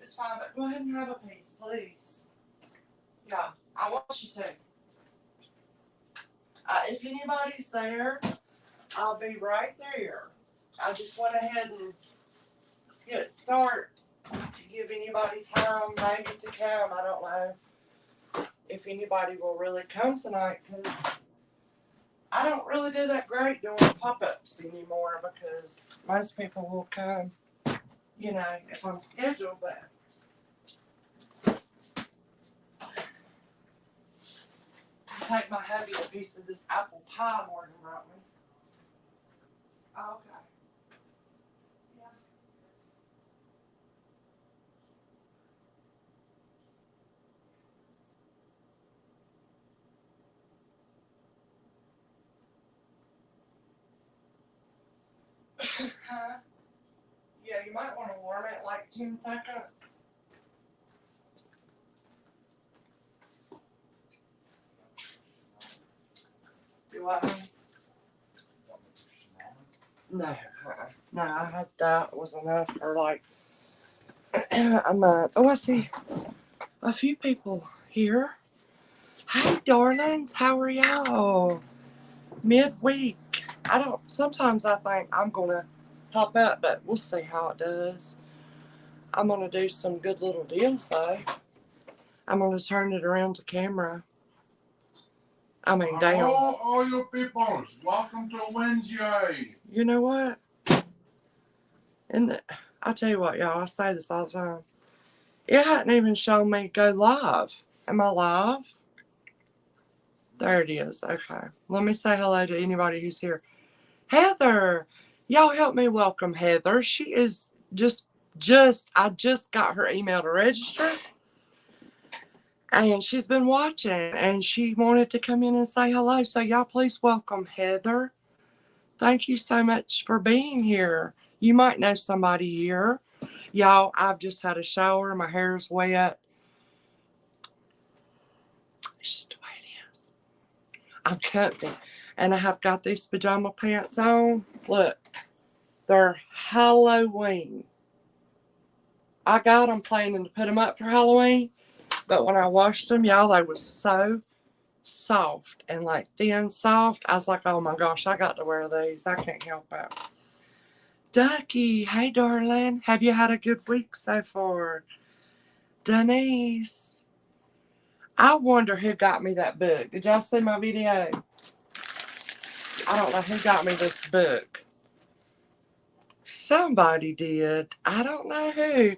It's fine, but go ahead and have a piece, please. Yeah, I want you to. If anybody's there, I'll be right there. I just went ahead and start to give anybody time maybe to come. I don't know if anybody will really come tonight because I don't really do that great doing pop-ups anymore because most people will come, you know, if I'm scheduled, but I'll take my hubby a piece of this apple pie Morgan brought me. Oh, okay. Huh? Yeah, you might want to warm it like 10 seconds. Do I? No, no, I had that was enough for like a month. Oh, I see a few people here. Hey, darlings, how are y'all? Midweek. Sometimes I think I'm gonna pop out, but we'll see how it does. I'm gonna do some good little deals though. I'm gonna turn it around to camera. I mean, down. All you peoples, welcome to Wednesday. You know what? I tell you what, y'all, I say this all the time. It hadn't even shown me go live. Am I live? There it is. Okay. Let me say hello to anybody who's here. Heather! Y'all help me welcome Heather. She is I just got her email to register. And she's been watching and she wanted to come in and say hello. So y'all please welcome Heather. Thank you so much for being here. You might know somebody here. Y'all, I've just had a shower. My hair's wet. It's just the way it is. I'm comfy. And I have got these pajama pants on. Look, they're Halloween. I got them planning to put them up for Halloween. But when I washed them, y'all, they was so soft and like thin soft. I was like, oh my gosh, I got to wear these. I can't help it. Ducky, hey darling. Have you had a good week so far? Denise. I wonder who got me that book. Did y'all see my video? I don't know who got me this book. Somebody did. I don't know who.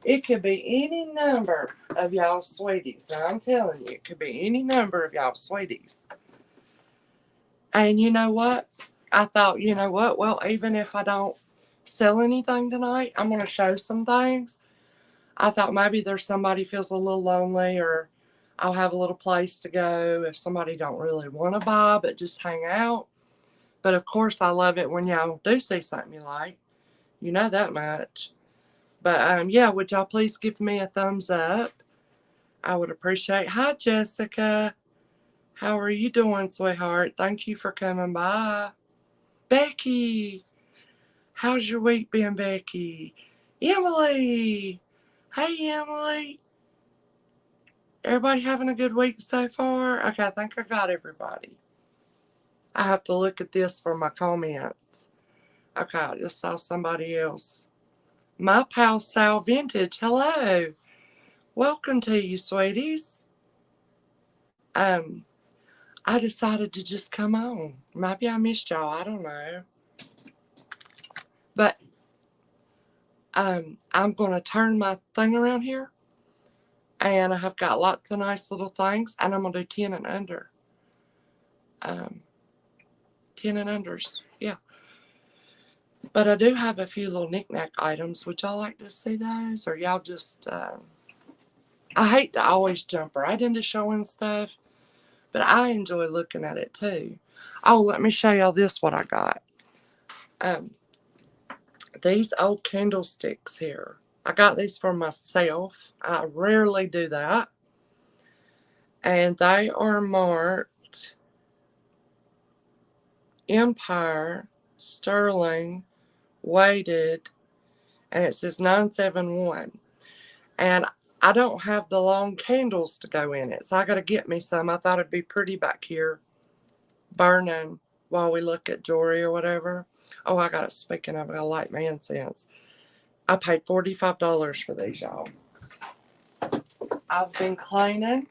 It could be any number of y'all sweeties. Now, I'm telling you, it could be any number of y'all sweeties. And you know what? I thought, you know what? Well, even if I don't sell anything tonight, I'm going to show some things. I thought maybe there's somebody feels a little lonely, or I'll have a little place to go if somebody don't really want to buy but just hang out. But of course, I love it when y'all do see something you like. You know that much. But yeah, would y'all please give me a thumbs up? I would appreciate. Hi, Jessica. How are you doing, sweetheart? Thank you for coming by. Becky. How's your week been, Becky? Emily. Hey, Emily. Everybody having a good week so far? Okay, I think I got everybody. I have to look at this for my comments. Okay, I just saw somebody else. My pal Sal Vintage, hello. Welcome to you, sweeties. I decided to just come on. Maybe I missed y'all, I don't know. But I'm going to turn my thing around here. And I have got lots of nice little things. And I'm going to do 10 and under. 10 and unders, yeah. But I do have a few little knick-knack items. Would y'all like to see those? Or y'all just... I hate to always jump right into showing stuff. But I enjoy looking at it too. Oh, let me show y'all this, what I got. These old candlesticks here. I got these for myself. I rarely do that. And they are marked Empire, Sterling, weighted, and it says 971. And I don't have the long candles to go in it, so I got to get me some. I thought it'd be pretty back here burning while we look at jewelry or whatever. Oh, I got it. Speaking of it, I light my incense. I paid $45 for these, y'all. I've been cleaning.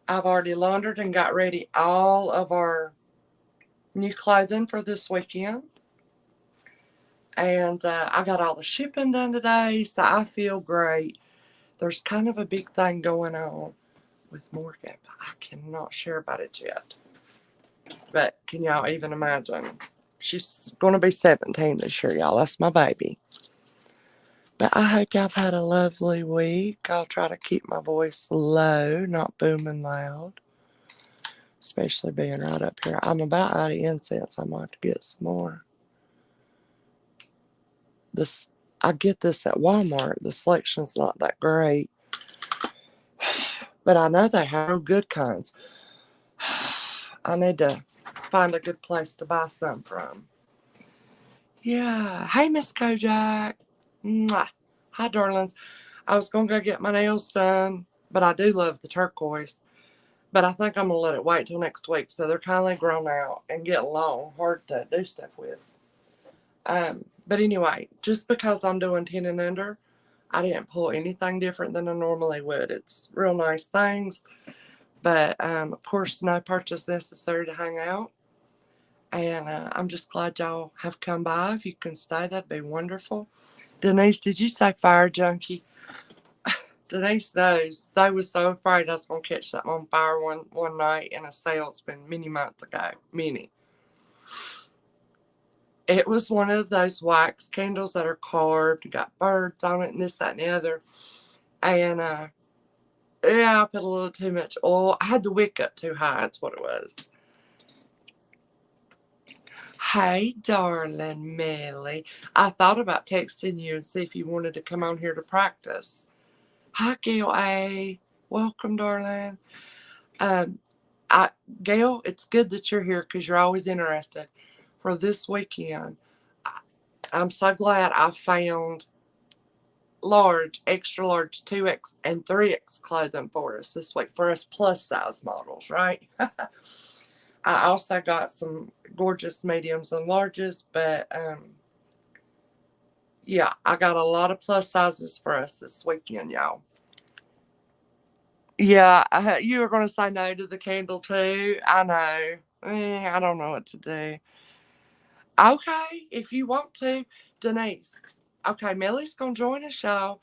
I've already laundered and got ready all of our new clothing for this weekend. And I got all the shipping done today, so I feel great. There's kind of a big thing going on with Morgan, but I cannot share about it yet. But can y'all even imagine? She's going to be 17 this year, y'all. That's my baby. But I hope y'all have had a lovely week. I'll try to keep my voice low, not booming loud. Especially being right up here. I'm about out of incense. I might have to get some more. I get this at Walmart. The selection's not that great. But I know they have good kinds. I need to find a good place to buy some from. Yeah. Hey, Miss Kojak. Mwah. Hi, darlings. I was going to go get my nails done, but I do love the turquoise. But I think I'm going to let it wait till next week, so they're kind of grown out and getting long, hard to do stuff with. But anyway, just because I'm doing 10 and under, I didn't pull anything different than I normally would. It's real nice things, but of course, no purchase necessary to hang out. And I'm just glad y'all have come by. If you can stay, that'd be wonderful. Denise, did you say fire junkie? Denise knows. They was so afraid I was going to catch something on fire one night in a sale. It's been many months ago. Many. It was one of those wax candles that are carved, got birds on it, and this, that, and the other. And, yeah, I put a little too much oil. I had the wick up too high. That's what it was. Hey, darling Melly. I thought about texting you and see if you wanted to come on here to practice. Hi, Gail A. Welcome, darling. Gail, it's good that you're here because you're always interested. For this weekend, I'm so glad I found large, extra large, 2X and 3X clothing for us this week, for us plus size models, right? I also got some gorgeous mediums and larges, but yeah, I got a lot of plus sizes for us this weekend, y'all. Yeah, you were going to say no to the candle too. I know. I don't know what to do. Okay, if you want to, Denise. Okay, Melly's going to join us, y'all.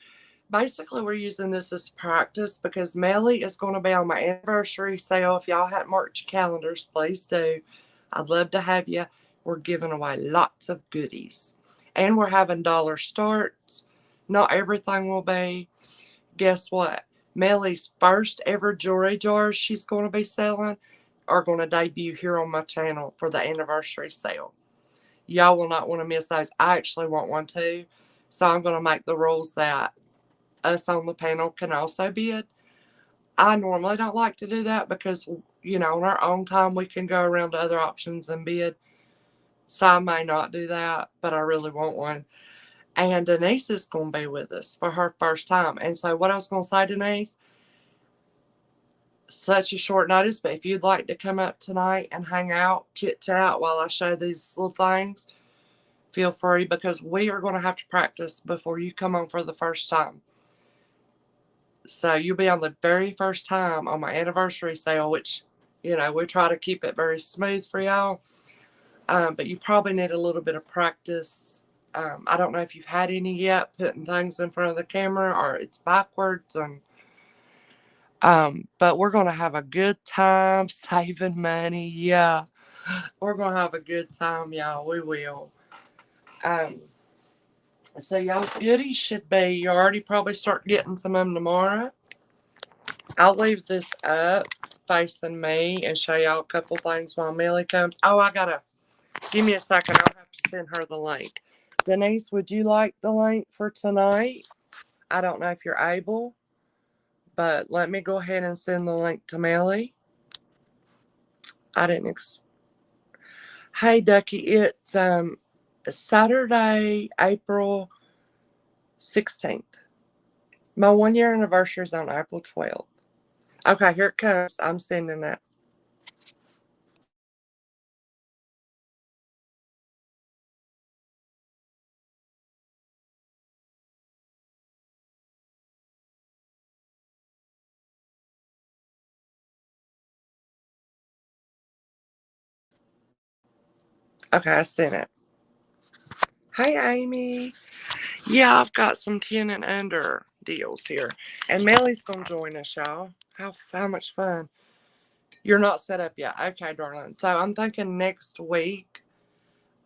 Basically, we're using this as practice because Melly is going to be on my anniversary sale. If y'all haven't marked your calendars, please do. I'd love to have you. We're giving away lots of goodies. And we're having dollar starts. Not everything will be. Guess what? Melly's first ever jewelry jars she's going to be selling are going to debut here on my channel for the anniversary sale. Y'all will not want to miss those. I actually want one too. So I'm going to make the rules that us on the panel can also bid. I normally don't like to do that because, you know, in our own time we can go around to other options and bid. So I may not do that, but I really want one. And Denise is going to be with us for her first time. And so what I was going to say, Denise, such a short notice, but if you'd like to come up tonight and hang out, chit-chat while I show these little things, feel free, because we are going to have to practice before you come on for the first time. So you'll be on the very first time on my anniversary sale, which, you know, we try to keep it very smooth for y'all. But you probably need a little bit of practice. I don't know if you've had any yet, putting things in front of the camera, or it's backwards. But we're going to have a good time saving money. Yeah, we're going to have a good time, y'all. We will. So y'all's goodies should be, you already probably start getting some of them tomorrow. I'll leave this up facing me and show y'all a couple things while Millie comes. Oh, give me a second. I'll have to send her the link. Denise, would you like the link for tonight? I don't know if you're able, but let me go ahead and send the link to Millie. I didn't Hey, Ducky, it's Saturday, April 16th. My 1-year anniversary is on April 12th. Okay, here it comes. I'm sending it. Okay, I sent it. Hey, Amy. Yeah, I've got some 10 and under deals here. And Melly's going to join us, y'all. How much fun. You're not set up yet. Okay, darling. So I'm thinking next week,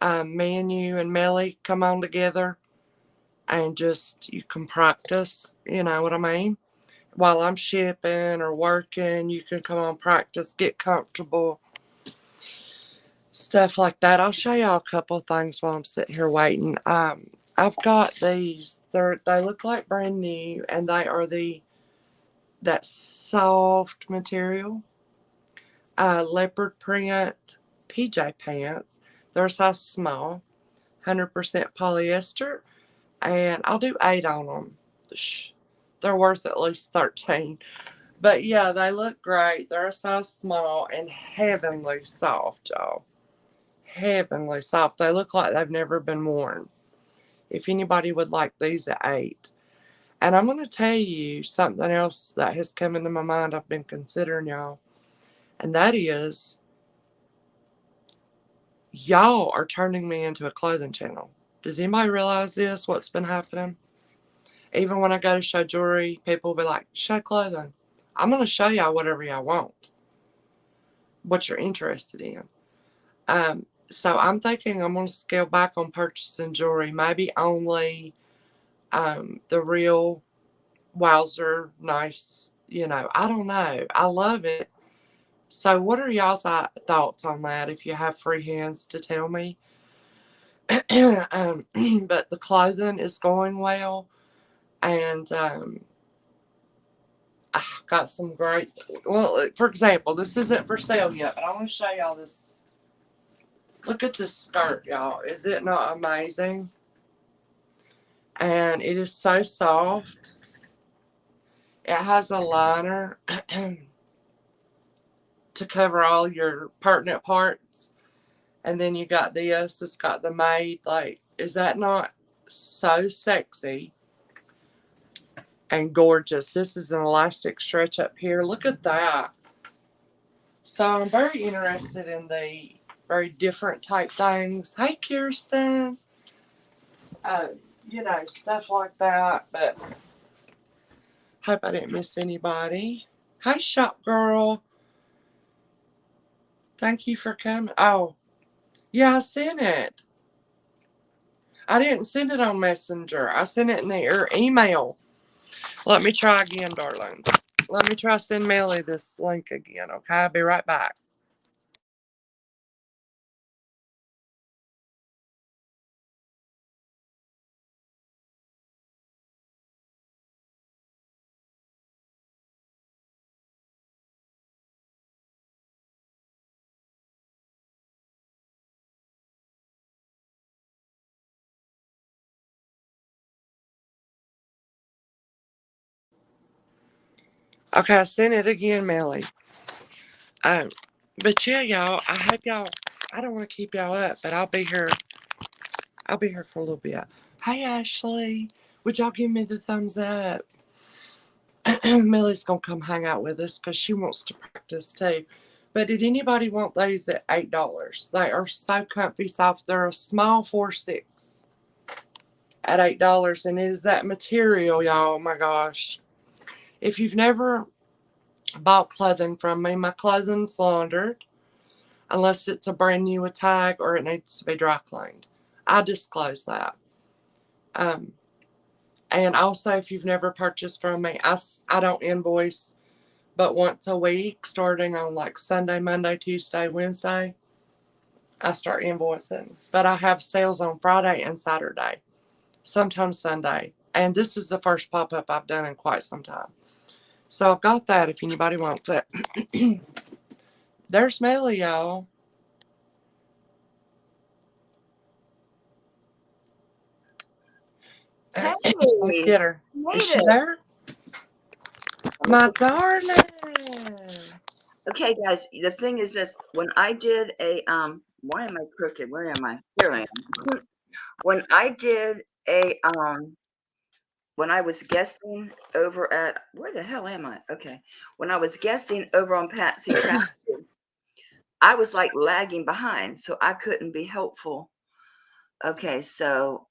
me and you and Melly come on together and just, you can practice, you know what I mean? While I'm shipping or working, you can come on practice, get comfortable, stuff like that. I'll show y'all a couple of things while I'm sitting here waiting. I've got these. They look like brand new, and they are that soft material, leopard print PJ pants. They're a size small, 100% polyester, and I'll do 8 on them. They're worth at least 13. But yeah, they look great. They're a size small and heavenly soft, y'all. Heavenly soft. They look like they've never been worn. If anybody would like these at 8. And I'm going to tell you something else that has come into my mind I've been considering, y'all. And that is, y'all are turning me into a clothing channel. Does anybody realize this, what's been happening? Even when I go to show jewelry, people will be like, show clothing. I'm going to show y'all whatever y'all want, what you're interested in. So I'm thinking I'm going to scale back on purchasing jewelry, maybe only the real wowzer, nice, I don't know. I love it. So what are y'all's thoughts on that if you have free hands to tell me? But the clothing is going well, and I got some great, well, for example, this isn't for sale yet, but I want to show y'all this. Look at this skirt, y'all. Is it not amazing? And it is so soft. It has a liner to cover all your pertinent parts. And then you got this. It's got the maid. Like, is that not so sexy and gorgeous? This is an elastic stretch up here. Look at that. So I'm very interested in the very different type things. Hey, Kirsten. Stuff like that. But hope I didn't miss anybody. Hi, shop girl. Thank you for coming. Oh, yeah, I sent it. I didn't send it on Messenger. I sent it in your email. Let me try again, darling. Let me try send Melly this link again, okay? I'll be right back. Okay, I sent it again, Melly. But yeah, y'all, I hope y'all, I don't want to keep y'all up, but I'll be here. I'll be here for a little bit. Hey, Ashley, would y'all give me the thumbs up? Millie's going to come hang out with us because she wants to practice too. But did anybody want these at $8? They are so comfy soft. They're a small 4/6 at $8. And it is that material, y'all. Oh my gosh. If you've never bought clothing from me, my clothing's laundered unless it's a brand new with tag or it needs to be dry cleaned. I disclose that. And also, if you've never purchased from me, I don't invoice but once a week, starting on like Sunday, Monday, Tuesday, Wednesday. I start invoicing. But I have sales on Friday and Saturday, sometimes Sunday. And this is the first pop up I've done in quite some time. So I've got that if anybody wants it. There's Melly, y'all. Hey, Let's get her. Is she there? My darling. Okay, guys, the thing is this. When I did a, why am I crooked? Where am I? Here I am. When I did a, when I was guesting over at, where the hell am I? Okay. When I was guesting over on Patsy Craft, I was like lagging behind, so I couldn't be helpful. Okay, so.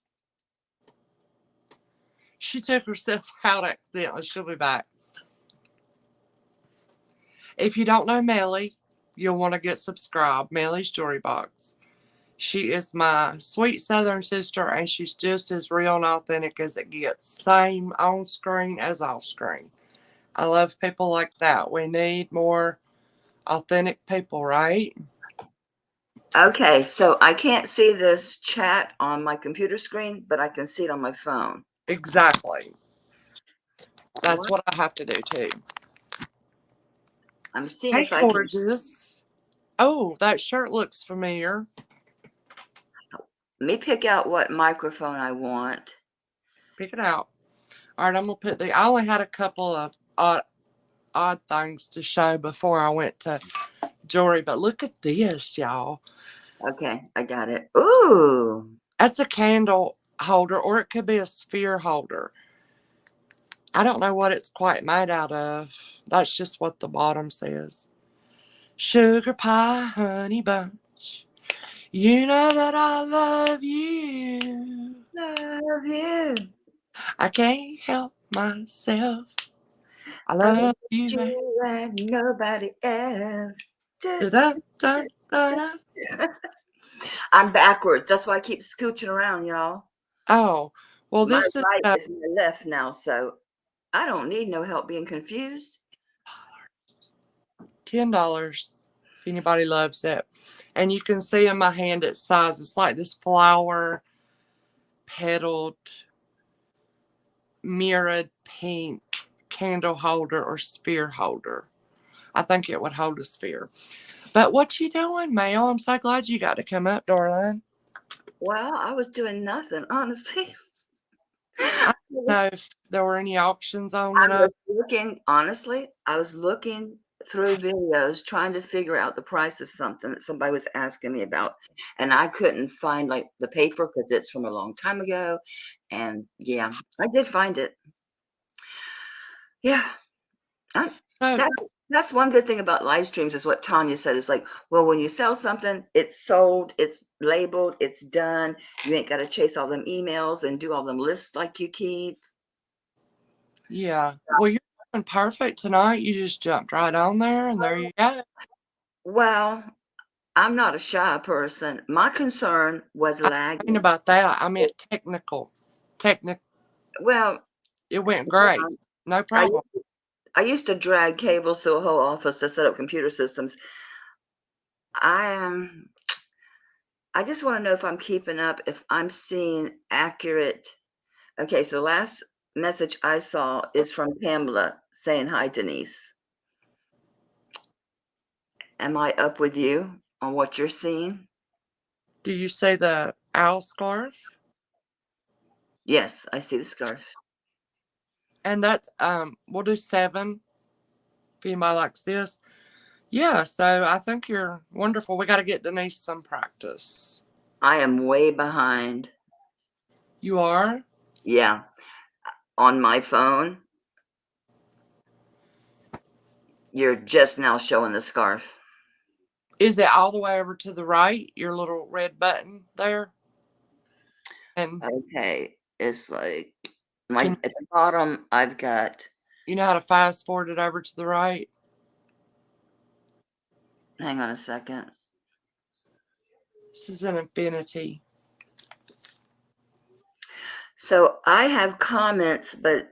She took herself out accidentally. She'll be back. If you don't know Melly, you'll want to get subscribed. Melly's Jewelry Box. She is my sweet southern sister, and she's just as real and authentic as it gets. Same on screen as off screen. I love people like that. We need more authentic people, right? Okay, so I can't see this chat on my computer screen, but I can see it on my phone. Exactly. That's what I have to do too. I'm seeing Hey, if I can. gorgeous. Oh, that shirt looks familiar. Let me pick out what microphone I want. Pick it out. All right, I'm gonna put I only had a couple of odd things to show before I went to jewelry, but look at this, y'all. Okay, I got it. Ooh. That's a candle holder, or it could be a sphere holder. I don't know what it's quite made out of. That's just what the bottom says. Sugar pie, honey bunch. You know that I love you. Love you. I can't help myself. I love you. And nobody else. Da-da-da-da-da. I'm backwards. That's why I keep scooching around, y'all. Oh, well, My this is right is my left now, so I don't need no help being confused. $10. If anybody loves it. And you can see in my hand its size. It's like this flower petaled mirrored pink candle holder or sphere holder. I think it would hold a sphere. But what you doing, Mel? I'm so glad you got to come up, darling. Well, I was doing nothing, honestly. I don't know if there were any auctions on. I was looking, honestly, I was looking through videos trying to figure out the price of something that somebody was asking me about. And I couldn't find like the paper because it's from a long time ago. And yeah, I did find it. Yeah. That's one good thing about live streams is what Tanya said. Is like, well, when you sell something, it's sold, it's labeled, it's done. You ain't got to chase all them emails and do all them lists like you keep. Yeah. Well, you're doing perfect tonight. You just jumped right on there, and there you go. Well, I'm not a shy person. My concern was lagging. About that, I meant technical. Well, it went great. No problem. I used to drag cables to a whole office to set up computer systems. I just want to know if I'm keeping up, if I'm seeing accurate. Okay, so the last message I saw is from Pamela saying, hi, Denise. Am I up with you on what you're seeing? Do you see the owl scarf? Yes, I see the scarf. And that's, we'll do 7. If anybody likes this. Yeah, so I think you're wonderful. We got to get Denise some practice. I am way behind. You are? Yeah. On my phone, you're just now showing the scarf. Is it all the way over to the right? Your little red button there? And okay, it's like at the bottom, I've got. You know how to fast forward it over to the right? Hang on a second. This is an infinity. So I have comments, but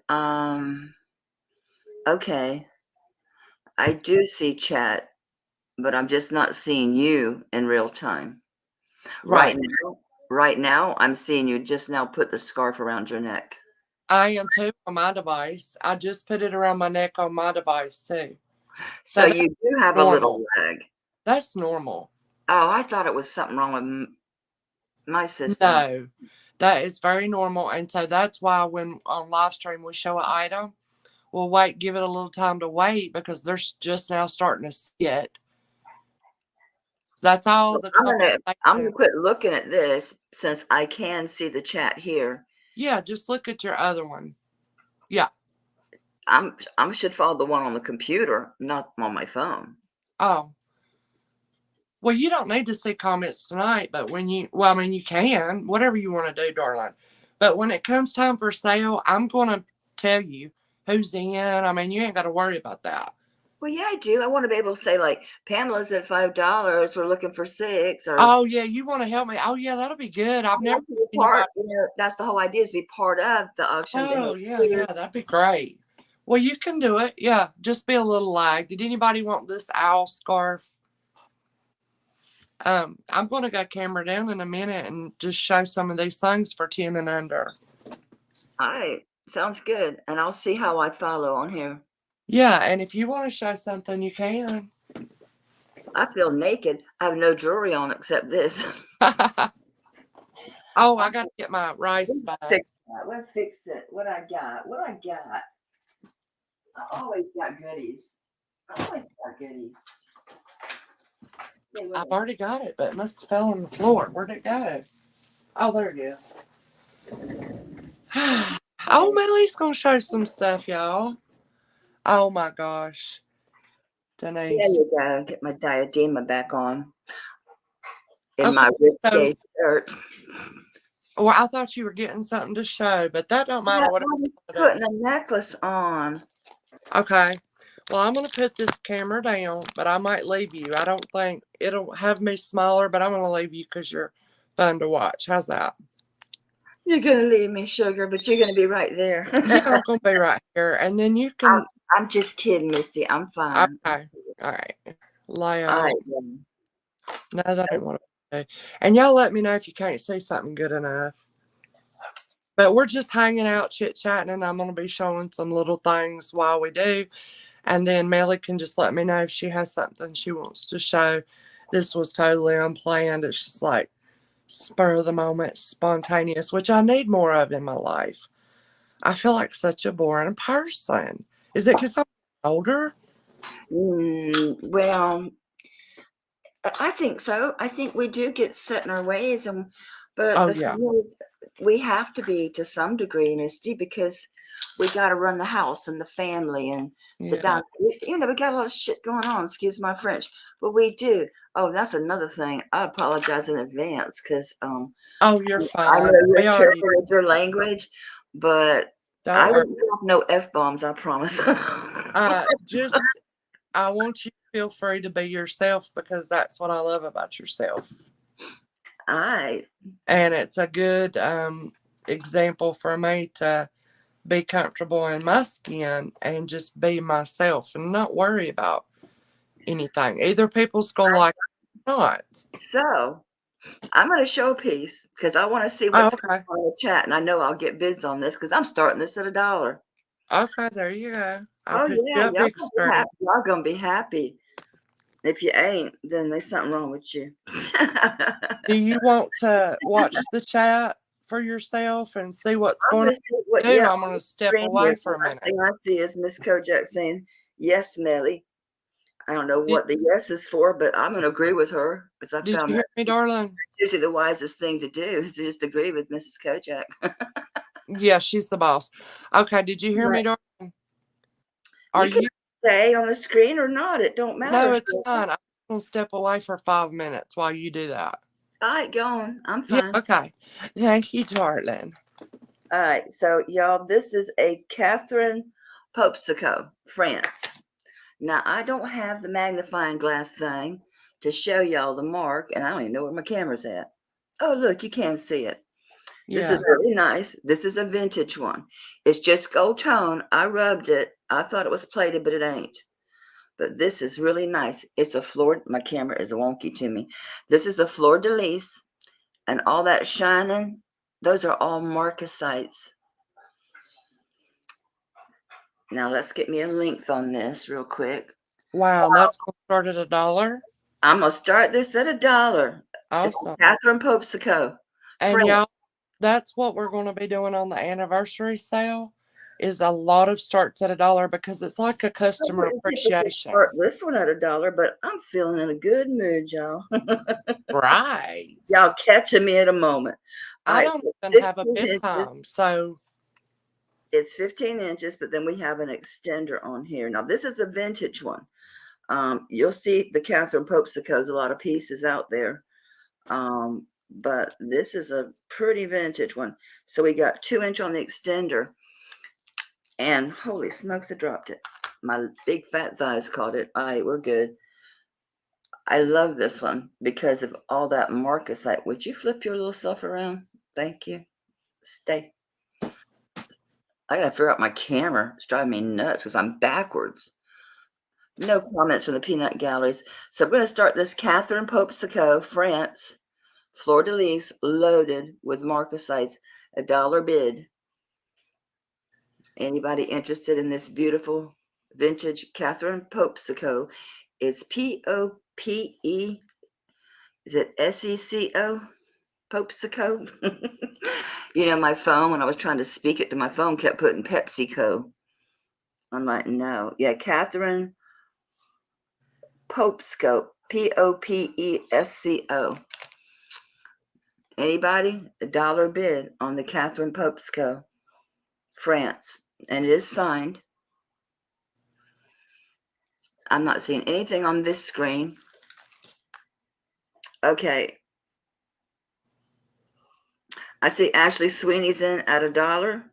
okay. I do see chat, but I'm just not seeing you in real time. Right now, I'm seeing you just now put the scarf around your neck. I am too on my device. I just put it around my neck on my device too. So you do have a little lag. That's normal. Oh, I thought it was something wrong with my system. No, that is very normal. And so that's why when on live stream we show an item, Well, wait, give it a little time to wait because they're just now starting to see it. That's all the I'm couple. gonna quit looking at this since I can see the chat here. Yeah, just look at your other one. Yeah. I should follow the one on the computer, not on my phone. Oh. Well, you don't need to see comments tonight, but when you, well, I mean, you can, whatever you want to do, darling. But when it comes time for sale, I'm going to tell you who's in. I mean, you ain't got to worry about that. Well, yeah, I do. I want to be able to say, like, Pamela's at $5. We're looking for 6. Or Oh, yeah, you want to help me? Oh, yeah, that'll be good. I've never. part. You know, that's the whole idea, is to be part of the auction. Oh, yeah, that'd be great. Well, you can do it. Yeah, just be a little lag. Did anybody want this owl scarf? I'm going to go camera down in a minute and just show some of these things for 10 and under. All right. Sounds good. And I'll see how I follow on here. Yeah, and if you want to show something, you can. I feel naked. I have no jewelry on except this. Oh, I got to get my rice back. Let's fix it. What I got? I always got goodies. I've already got it, but it must have fell on the floor. Where'd it go? Oh, there it is. Oh, Melly's going to show some stuff, y'all. Oh, my gosh. Denise. There you go. Get my diadema back on. In my risque shirt. Well, I thought you were getting something to show, but that don't matter what I'm putting a necklace on. Okay. Well, I'm going to put this camera down, but I might leave you. I don't think it'll have me smaller, but I'm going to leave you because you're fun to watch. How's that? You're going to leave me, sugar, but you're going to be right there. Yeah, I'm going to be right here. And then you can. I'm just kidding, Misty. I'm fine. Okay. All right. Lay All on. right. No, that ain't what I do. And y'all let me know if you can't see something good enough. But we're just hanging out, chit-chatting, and I'm going to be showing some little things while we do. And then Melly can just let me know if she has something she wants to show. This was totally unplanned. It's just like spur of the moment, spontaneous, which I need more of in my life. I feel like such a boring person. Is it because I'm older? Well, I think so. I think we do get set in our ways, but we have to be to some degree, Misty, because we got to run the house and the family and we got a lot of shit going on. Excuse my French, but we do. Oh, that's another thing. I apologize in advance because you're fine. I know you're terrible with your language, but I wouldn't drop no F-bombs. I promise. I want you to feel free to be yourself because that's what I love about yourself. All right. And it's a good example for me to be comfortable in my skin and just be myself and not worry about anything. Either people's going to like it or not. So I'm going to show a piece because I want to see what's going on in the chat. And I know I'll get bids on this because I'm starting this at $1. Okay, there you go. Y'all going to be happy. If you ain't, then there's something wrong with you. Do you want to watch the chat for yourself and see what's going on? I'm going to step away for a minute. The thing I see is Miss Kojak saying, yes, Melly. I don't know what the yes is for, but I'm going to agree with her. Did you hear me, darling? Usually the wisest thing to do is to just agree with Mrs. Kojak. Yeah, she's the boss. Okay, did you hear me, darling? Are you stay on the screen or not? It don't matter. No, it's fine. I'm going to step away for 5 minutes while you do that. All right, go on. I'm fine. Yeah, okay. Thank you, darling. All right, so y'all, this is a Catherine Popsico, France. Now, I don't have the magnifying glass thing to show y'all the mark, and I don't even know where my camera's at. Oh, look, you can see it. This is really nice. This is a vintage one. It's just gold tone. I rubbed it. I thought it was plated, but it ain't. But this is really nice. It's a fleur. My camera is wonky to me. This is a fleur de lis, and all that shining, those are all marcasites. Now, let's get me a length on this real quick. Wow, that's going to start at $1? I'm going to start this at $1. Awesome. Catherine Popsico. And y'all, that's what we're going to be doing on the anniversary sale. is a lot of starts at $1 because it's like a customer appreciation. Start this one at $1, but I'm feeling in a good mood, y'all. Right. Y'all catching me at a moment. All I right, don't so even have a 15 bid inches. time, so It's 15 inches, but then we have an extender on here. Now, this is a vintage one. You'll see the Catherine Popsico's a lot of pieces out there. But this is a pretty vintage one. So we got 2-inch on the extender. And holy smokes, I dropped it. My big fat thighs caught it. All right, we're good. I love this one because of all that marcasite. Would you flip your little self around? Thank you. Stay. I gotta figure out my camera. It's driving me nuts because I'm backwards. No comments from the peanut galleries. So I'm going to start this Catherine Popsico, France, Fleur de Lis, loaded with marcasites, $1 bid. Anybody interested in this beautiful vintage Catherine Popsico? It's P-O-P-E. Is it S-E-C-O? Popsico? You know, my phone, when I was trying to speak it to my phone, kept putting PepsiCo. I'm like, no. Yeah, Catherine Popesco, P-O-P-E-S-C-O. Anybody? $1 bid on the Catherine Popesco, France. And it is signed. I'm not seeing anything on this screen. Okay. I see Ashley Sweeney's in at $1.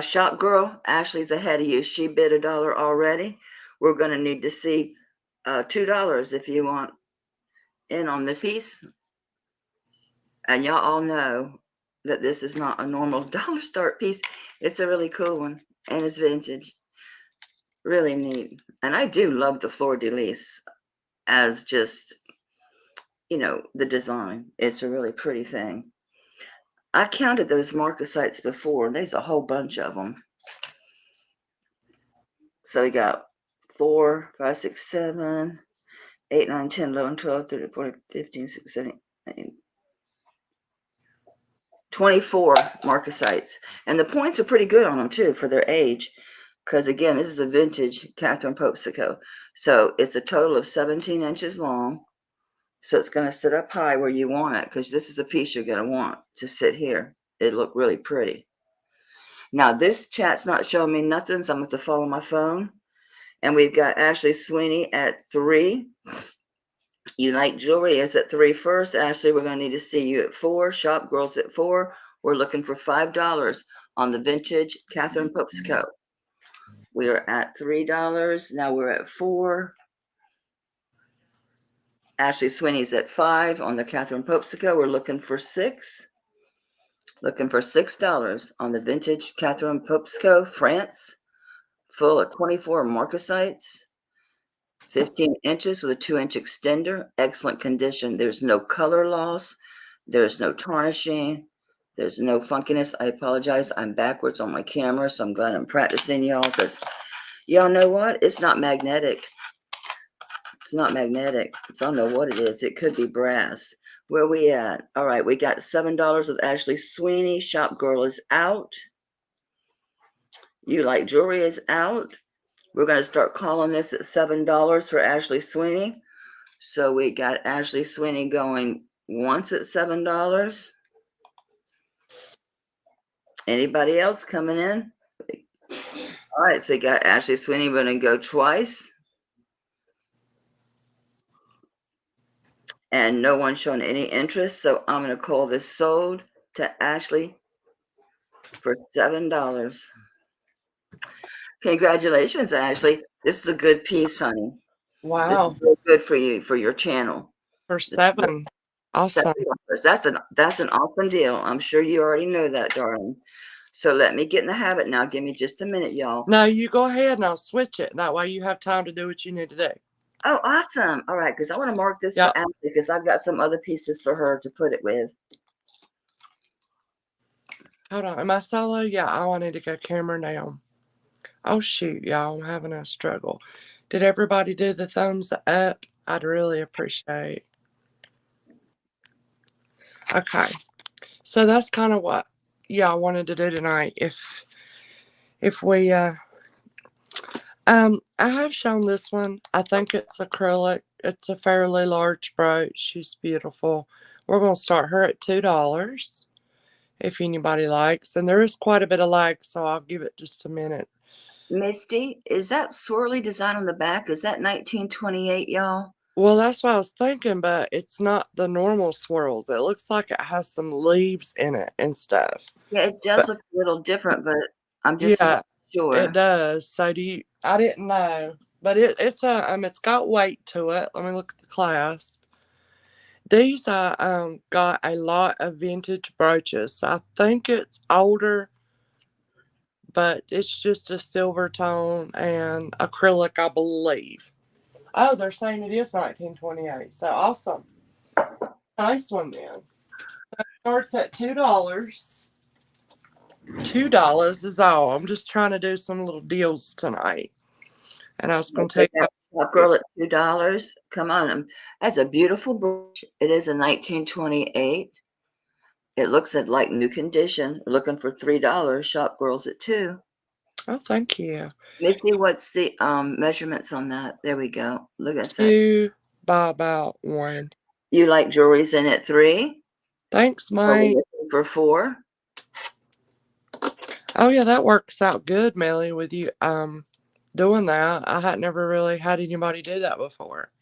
Shop Girl, Ashley's ahead of you. She bid $1 already. We're going to need to see $2 if you want in on this piece. And y'all all know that this is not a normal dollar start piece. It's a really cool one, and it's vintage. Really neat. And I do love the Fleur de Lis as just, you know, the design. It's a really pretty thing. I counted those marcasites before, and there's a whole bunch of them. So we got 4, 5, 6, 7, 8, 9, 10, 11, 12, 13, 14, 15, 16, 17, 18, 24 marcasites. And the points are pretty good on them, too, for their age. Because, again, this is a vintage Catherine Popsico. So it's a total of 17 inches long. So it's going to sit up high where you want it, because this is a piece you're going to want to sit here. It look really pretty. Now, this chat's not showing me nothing, so I'm going to have to follow my phone. And we've got Ashley Sweeney at 3. You Like Jewelry is at 3 first. Ashley, we're going to need to see you at 4. Shop Girls at 4. We're looking for $5 on the vintage Catherine Popsico. We are at $3. Now we're at 4. Ashley Sweeney's at 5 on the Catherine Popsico. We're looking for 6. Looking for $6 on the vintage Catherine Popsico, France. Full of 24 marcasites. 15 inches with a 2-inch extender. Excellent condition. There's no color loss. There's no tarnishing. There's no funkiness. I apologize. I'm backwards on my camera, so I'm glad I'm practicing, y'all, because y'all know what? It's not magnetic. It's not magnetic. I don't know what it is. It could be brass. Where we at? All right, we got $7 with Ashley Sweeney. Shop Girl is out. You Like Jewelry is out. We're going to start calling this at $7 for Ashley Sweeney. So we got Ashley Sweeney going once at $7. Anybody else coming in? All right, so we got Ashley Sweeney going to go twice. And no one showing any interest. So I'm going to call this sold to Ashley for $7. Congratulations, Ashley. This is a good piece, honey. wow. This is real good for you, for your channel. For 7. Awesome. $7. That's an awesome deal. I'm sure you already know that, darling. So let me get in the habit now. Give me just a minute, y'all. No, you go ahead and I'll switch it. That way you have time to do what you need to do. Oh, awesome. All right, because I want to mark this for Ashley because I've got some other pieces for her to put it with. Hold on. Am I solo? Yeah, I need to go camera down. Oh, shoot, y'all. I'm having a struggle. Did everybody do the thumbs up? I'd really appreciate. Okay. So that's kind of what I wanted to do tonight. If we I have shown this one. I think it's acrylic. It's a fairly large brooch. She's beautiful. We're gonna start her at $2 if anybody likes. And there is quite a bit of lag, so I'll give it just a minute. Misty, is that swirly design on the back? Is that 1928, y'all? Well, that's what I was thinking, but it's not the normal swirls. It looks like it has some leaves in it and stuff. Yeah, it does But look a little different, but I'm just yeah, not sure. it does. So I didn't know. But it's got weight to it. Let me look at the clasp. These got a lot of vintage brooches. So I think it's older, but it's just a silver tone and acrylic, I believe. Oh, they're saying it is 1928. So awesome. Nice one then. So it starts at $2. $2 is all. I'm just trying to do some little deals tonight. And I was going to take Shop Girl at $2. Come on, that's a beautiful brooch. It is a 1928. It looks at like new condition. Looking for $3. Shop Girls at $2. Oh, thank you. Missy, what's the measurements on that? There we go. Look at that. 2 by about 1. You like jewelry's in at 3? Thanks, Are we Mike. looking for 4? Oh yeah, that works out good, Melly, with you doing that. I had never really had anybody do that before.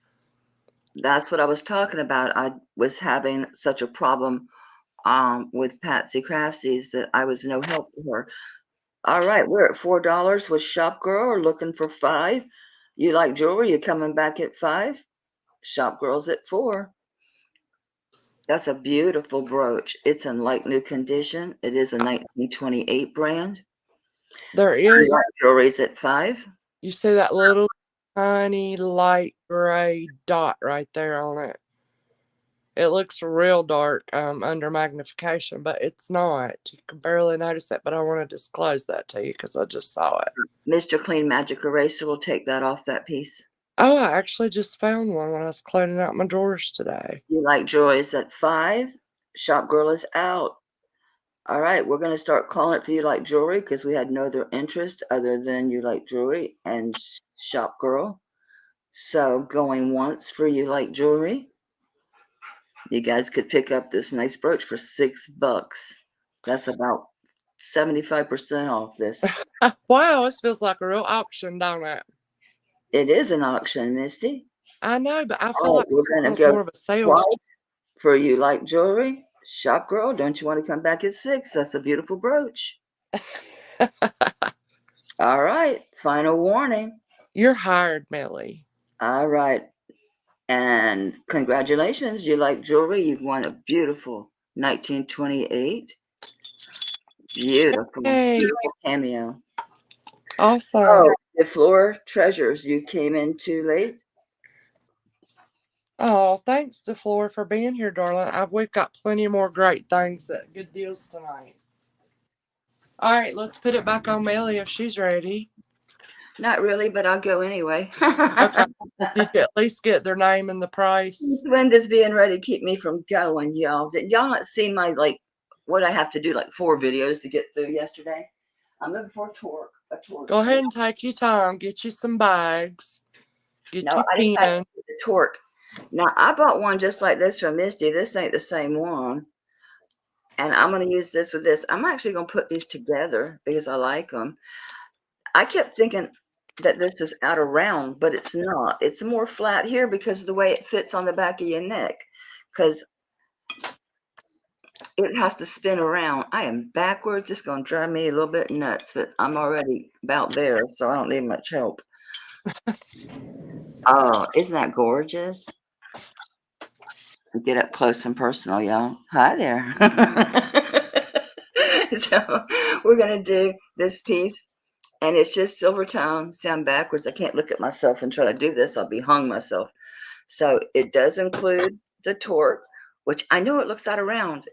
That's what I was talking about. I was having such a problem with Patsy Craftsies that I was no help to her. All right, we're at $4 with Shop Girl, looking for 5. You like jewelry, you're coming back at 5. Shop Girl's at 4. That's a beautiful brooch. It's in like new condition. It is a 1928 brand. There is. You like jewelry's at 5. You see that little tiny light gray dot right there on it. It looks real dark under magnification, but it's not. You can barely notice it, but I want to disclose that to you because I just saw it. Mr. Clean Magic Eraser will take that off that piece. Oh, I actually just found one when I was cleaning out my drawers today. You like jewelry's at 5. Shop Girl is out. All right, we're going to start calling it for You Like Jewelry because we had no other interest other than You Like Jewelry and Shop Girl. So going once for You Like Jewelry. You guys could pick up this nice brooch for $6. That's about 75% off this. Wow, this feels like a real auction, don't it? It is an auction, Misty. I know, but I feel like we're going to go more of a sales. For You Like Jewelry. Shop Girl, don't you want to come back at 6? That's a beautiful brooch. All right, final warning. You're hired, Melly. All right. And congratulations, You Like Jewelry. You've won a beautiful 1928. Beautiful, beautiful cameo. Awesome. Oh, the floor treasures. You came in too late. Oh, thanks, DeFleur, for being here, darling. We've got plenty more great things at good deals tonight. All right, let's put it back on Melly if she's ready. Not really, but I'll go anyway. Okay. Did you at least get their name and the price? Brenda's being ready to keep me from going, y'all. Did y'all not see my, what I have to do, 4 videos to get through yesterday? I'm looking for a torque. Go ahead and take your time. Get you some bags. Get No, your I didn't pen. the torque. Now, I bought one just like this from Misty. This ain't the same one. And I'm going to use this with this. I'm actually going to put these together because I like them. I kept thinking that this is out of round, but it's not. It's more flat here because of the way it fits on the back of your neck. Because it has to spin around. I am backwards. It's going to drive me a little bit nuts, but I'm already about there, so I don't need much help. Oh, isn't that gorgeous? Get up close and personal, y'all. Hi there. So we're going to do this piece, and it's just silver tone. Sound backwards. I can't look at myself and try to do this. I'll be hung myself. So it does include the torque, which I know it looks out of round,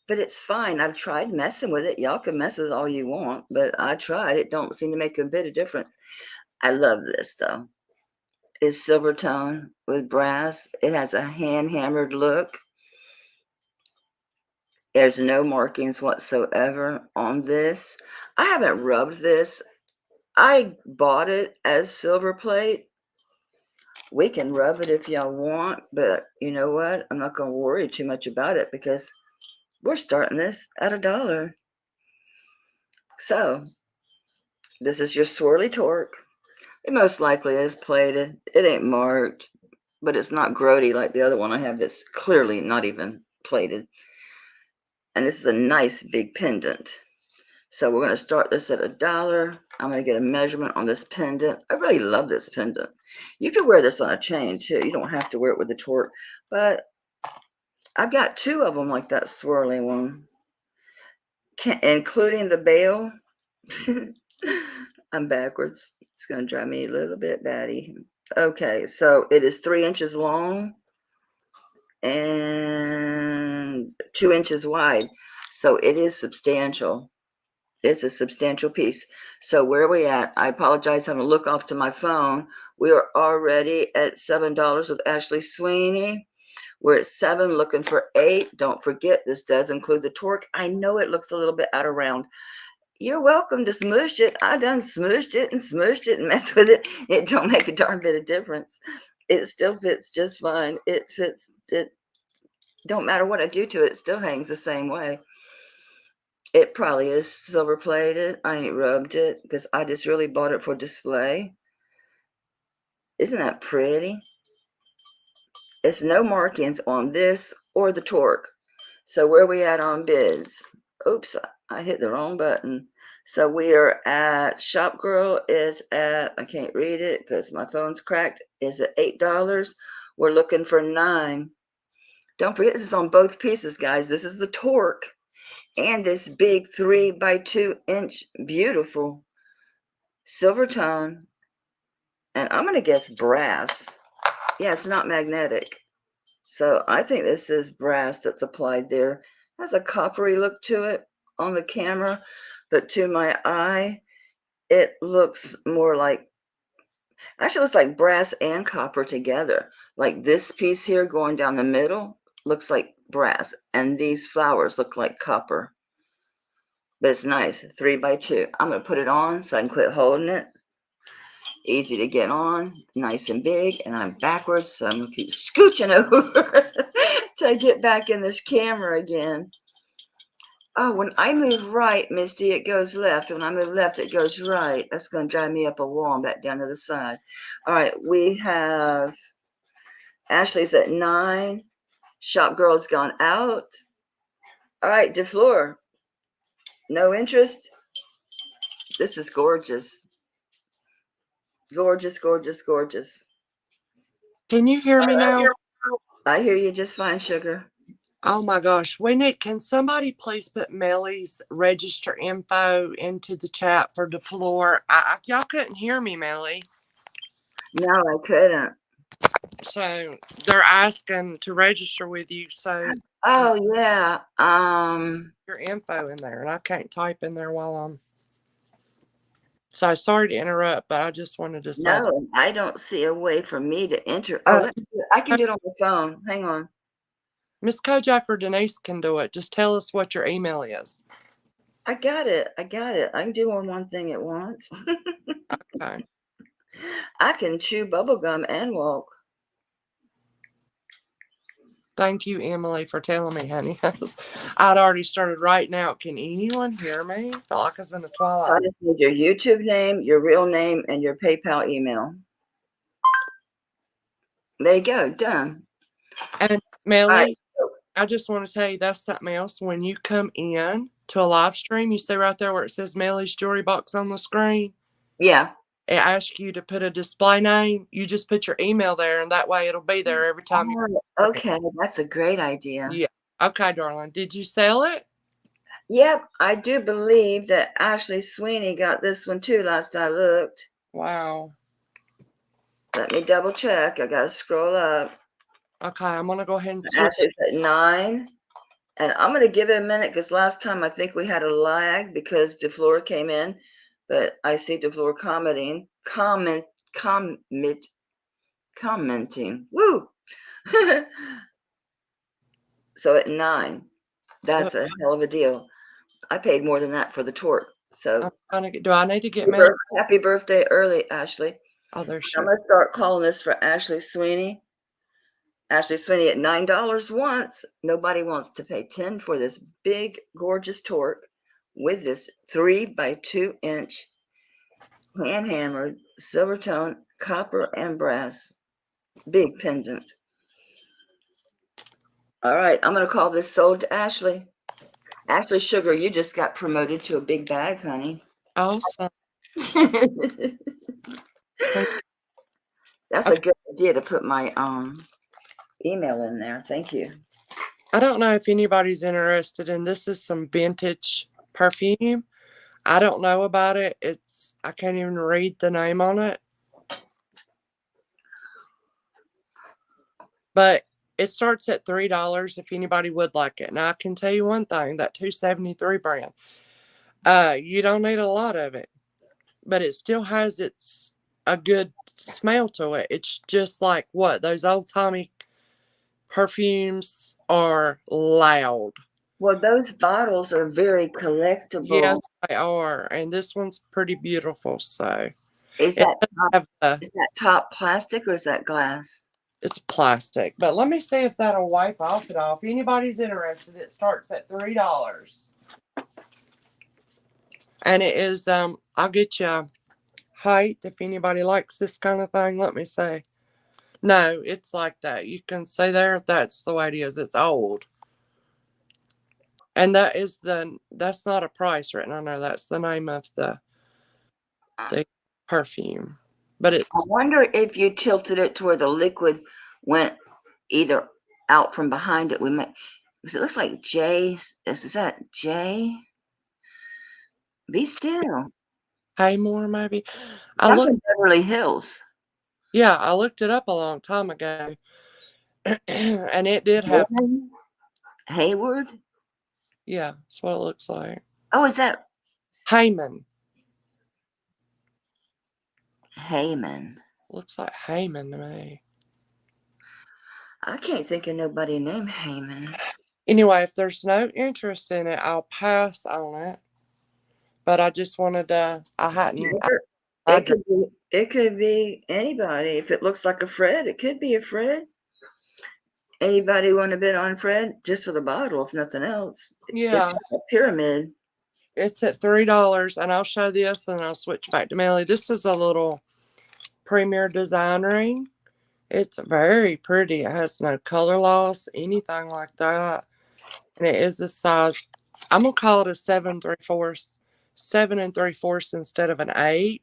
but it's fine. I've tried messing with it. Y'all can mess with it all you want, but I tried. It don't seem to make a bit of difference. I love this, though. It's silver tone with brass. It has a hand-hammered look. There's no markings whatsoever on this. I haven't rubbed this. I bought it as silver plate. We can rub it if y'all want, but you know what? I'm not going to worry too much about it because we're starting this at $1. So this is your swirly torque. It most likely is plated. It ain't marked, but it's not grody like the other one I have that's clearly not even plated. And this is a nice big pendant. So we're going to start this at $1. I'm going to get a measurement on this pendant. I really love this pendant. You could wear this on a chain too. You don't have to wear it with the torque, but I've got 2 of them like that swirly one, including the bail. I'm backwards. It's going to drive me a little bit batty. Okay, so it is 3 inches long and 2 inches wide. So it is substantial. It's a substantial piece. So where are we at? I apologize. I'm going to look off to my phone. We are already at $7 with Ashley Sweeney. We're at 7, looking for 8. Don't forget, this does include the torque. I know it looks a little bit out of round. You're welcome to smoosh it. I done smooshed it and messed with it. It don't make a darn bit of difference. It still fits just fine. It fits. It don't matter what I do to it. It still hangs the same way. It probably is silver plated. I ain't rubbed it because I just really bought it for display. Isn't that pretty? It's no markings on this or the torque. So where are we at on bids? Oops, I hit the wrong button. So we are at, Shop Girl is at, I can't read it because my phone's cracked, is at $8. We're looking for 9. Don't forget, this is on both pieces, guys. This is the torque and this big 3 by 2 inch beautiful silver tone. And I'm going to guess brass. Yeah, it's not magnetic. So I think this is brass that's applied there. It has a coppery look to it on the camera, but to my eye, it looks more like, actually looks like brass and copper together. Like this piece here going down the middle looks like brass, and these flowers look like copper. But it's nice, 3 by 2. I'm going to put it on so I can quit holding it. Easy to get on, nice and big, and I'm backwards, so I'm going to keep scooching over to get back in this camera again. Oh, when I move right, Misty, it goes left. When I move left, it goes right. That's going to drive me up a wall and back down to the side. All right, we have Ashley's at 9. Shop Girl's gone out. All right, DeFleur, no interest. This is gorgeous. Gorgeous, gorgeous, gorgeous. Can you hear me now? I hear you just fine, sugar. Oh my gosh. Can somebody please put Melly's register info into the chat for DeFleur? Y'all couldn't hear me, Melly. No, I couldn't. So they're asking to register with you. So oh yeah. Your info in there, and I can't type in there while I'm. So sorry to interrupt, but I just wanted to say. No, I don't see a way for me to enter. Oh, I can do it on the phone. Hang on. Miss Kojak or Denise can do it. Just tell us what your email is. I got it. I can do one thing at once. Okay. I can chew bubble gum and walk. Thank you, Emily, for telling me, honey. I'd already started writing out. Can anyone hear me? I feel like I was in the twilight. I just need your YouTube name, your real name, and your PayPal email. There you go. Done. And Melly, I just want to tell you that's something else. When you come in to a live stream, you see right there where it says Melly's Jewelry Box on the screen. Yeah. It asks you to put a display name. You just put your email there, and that way it'll be there every time. Okay, that's a great idea. Yeah. Okay, darling. Did you sell it? Yep, I do believe that Ashley Sweeney got this one too last I looked. Wow. Let me double check. I gotta scroll up. Okay, I'm gonna go ahead and switch. Ashley's at 9. And I'm gonna give it a minute because last time I think we had a lag because DeFleur came in, but I see DeFleur commenting. Woo! So at 9. That's a hell of a deal. I paid more than that for the torque. So I'm trying to get, do I need to get Melly? happy birthday early, Ashley. Oh, there's I'm sugar. going to start calling this for Ashley Sweeney. Ashley Sweeney at $9 once. Nobody wants to pay $10 for this big, gorgeous torque with this 3 by 2 inch hand hammered silver tone copper and brass big pendant. All right, I'm going to call this sold to Ashley. Ashley Sugar, you just got promoted to a big bag, honey. Awesome. That's a good idea to put my email in there. Thank you. I don't know if anybody's interested in this. Is some vintage perfume. I don't know about it. I can't even read the name on it. But it starts at $3 if anybody would like it. Now I can tell you one thing, that 273 brand. You don't need a lot of it, but it still has a good smell to it. It's just like what those old timey perfumes are loud. Well, those bottles are very collectible. Yes, they are, and this one's pretty beautiful. So, is that top plastic or is that glass? It's plastic, but let me see if that'll wipe off at all. If anybody's interested, it starts at $3, and it is. I'll get you height if anybody likes this kind of thing. Let me see. No, it's like that. You can see there. That's the way it is. It's old. And that's not a price written on there. That's the name of the perfume. But I wonder if you tilted it to where the liquid went either out from behind it. Because it looks like J. Is that J? Be still. Haymore, maybe. That's in Beverly Hills. Yeah, I looked it up a long time ago. And it did have Hayward? Yeah, that's what it looks like. Oh, is that Heyman? Heyman. Looks like Heyman to me. I can't think of nobody named Heyman. Anyway, if there's no interest in it, I'll pass on it. But I just wanted to. I hadn't. It could be anybody. If it looks like a Fred, it could be a Fred. Anybody want to bid on Fred just for the bottle, if nothing else? Yeah. It's a pyramid. It's at $3, and I'll show this, then I'll switch back to Melly. This is a little premier design ring. It's very pretty. It has no color loss, anything like that. And it is a size, I'm going to call it a 7 3/4 instead of an 8.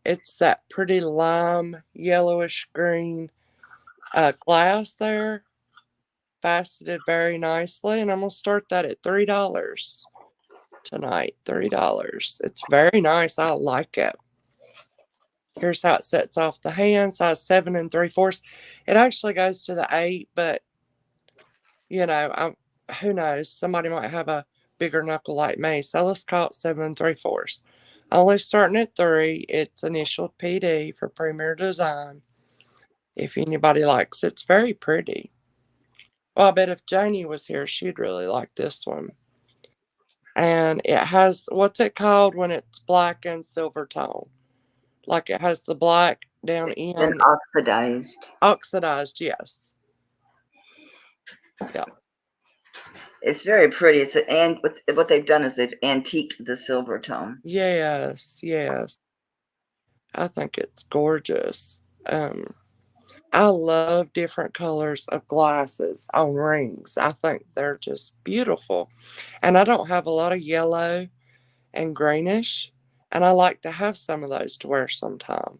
It's that pretty lime, yellowish green glass there. Faceted very nicely. And I'm going to start that at $3 tonight. $3. It's very nice. I like it. Here's how it sets off the hand. Size 7 3/4. It actually goes to the 8, but you know, who knows? Somebody might have a bigger knuckle like me. So let's call it 7 3/4. Only starting at 3. It's initial PD for Premier Design. If anybody likes it, it's very pretty. Well, I bet if Janie was here, she'd really like this one. And it has, what's it called when it's black and silver tone? Like it has the black down in. And oxidized. Oxidized, yes. Yeah. It's very pretty. And what they've done is they've antiqued the silver tone. Yes, yes. I think it's gorgeous. I love different colors of glasses on rings. I think they're just beautiful. And I don't have a lot of yellow and greenish. And I like to have some of those to wear sometime.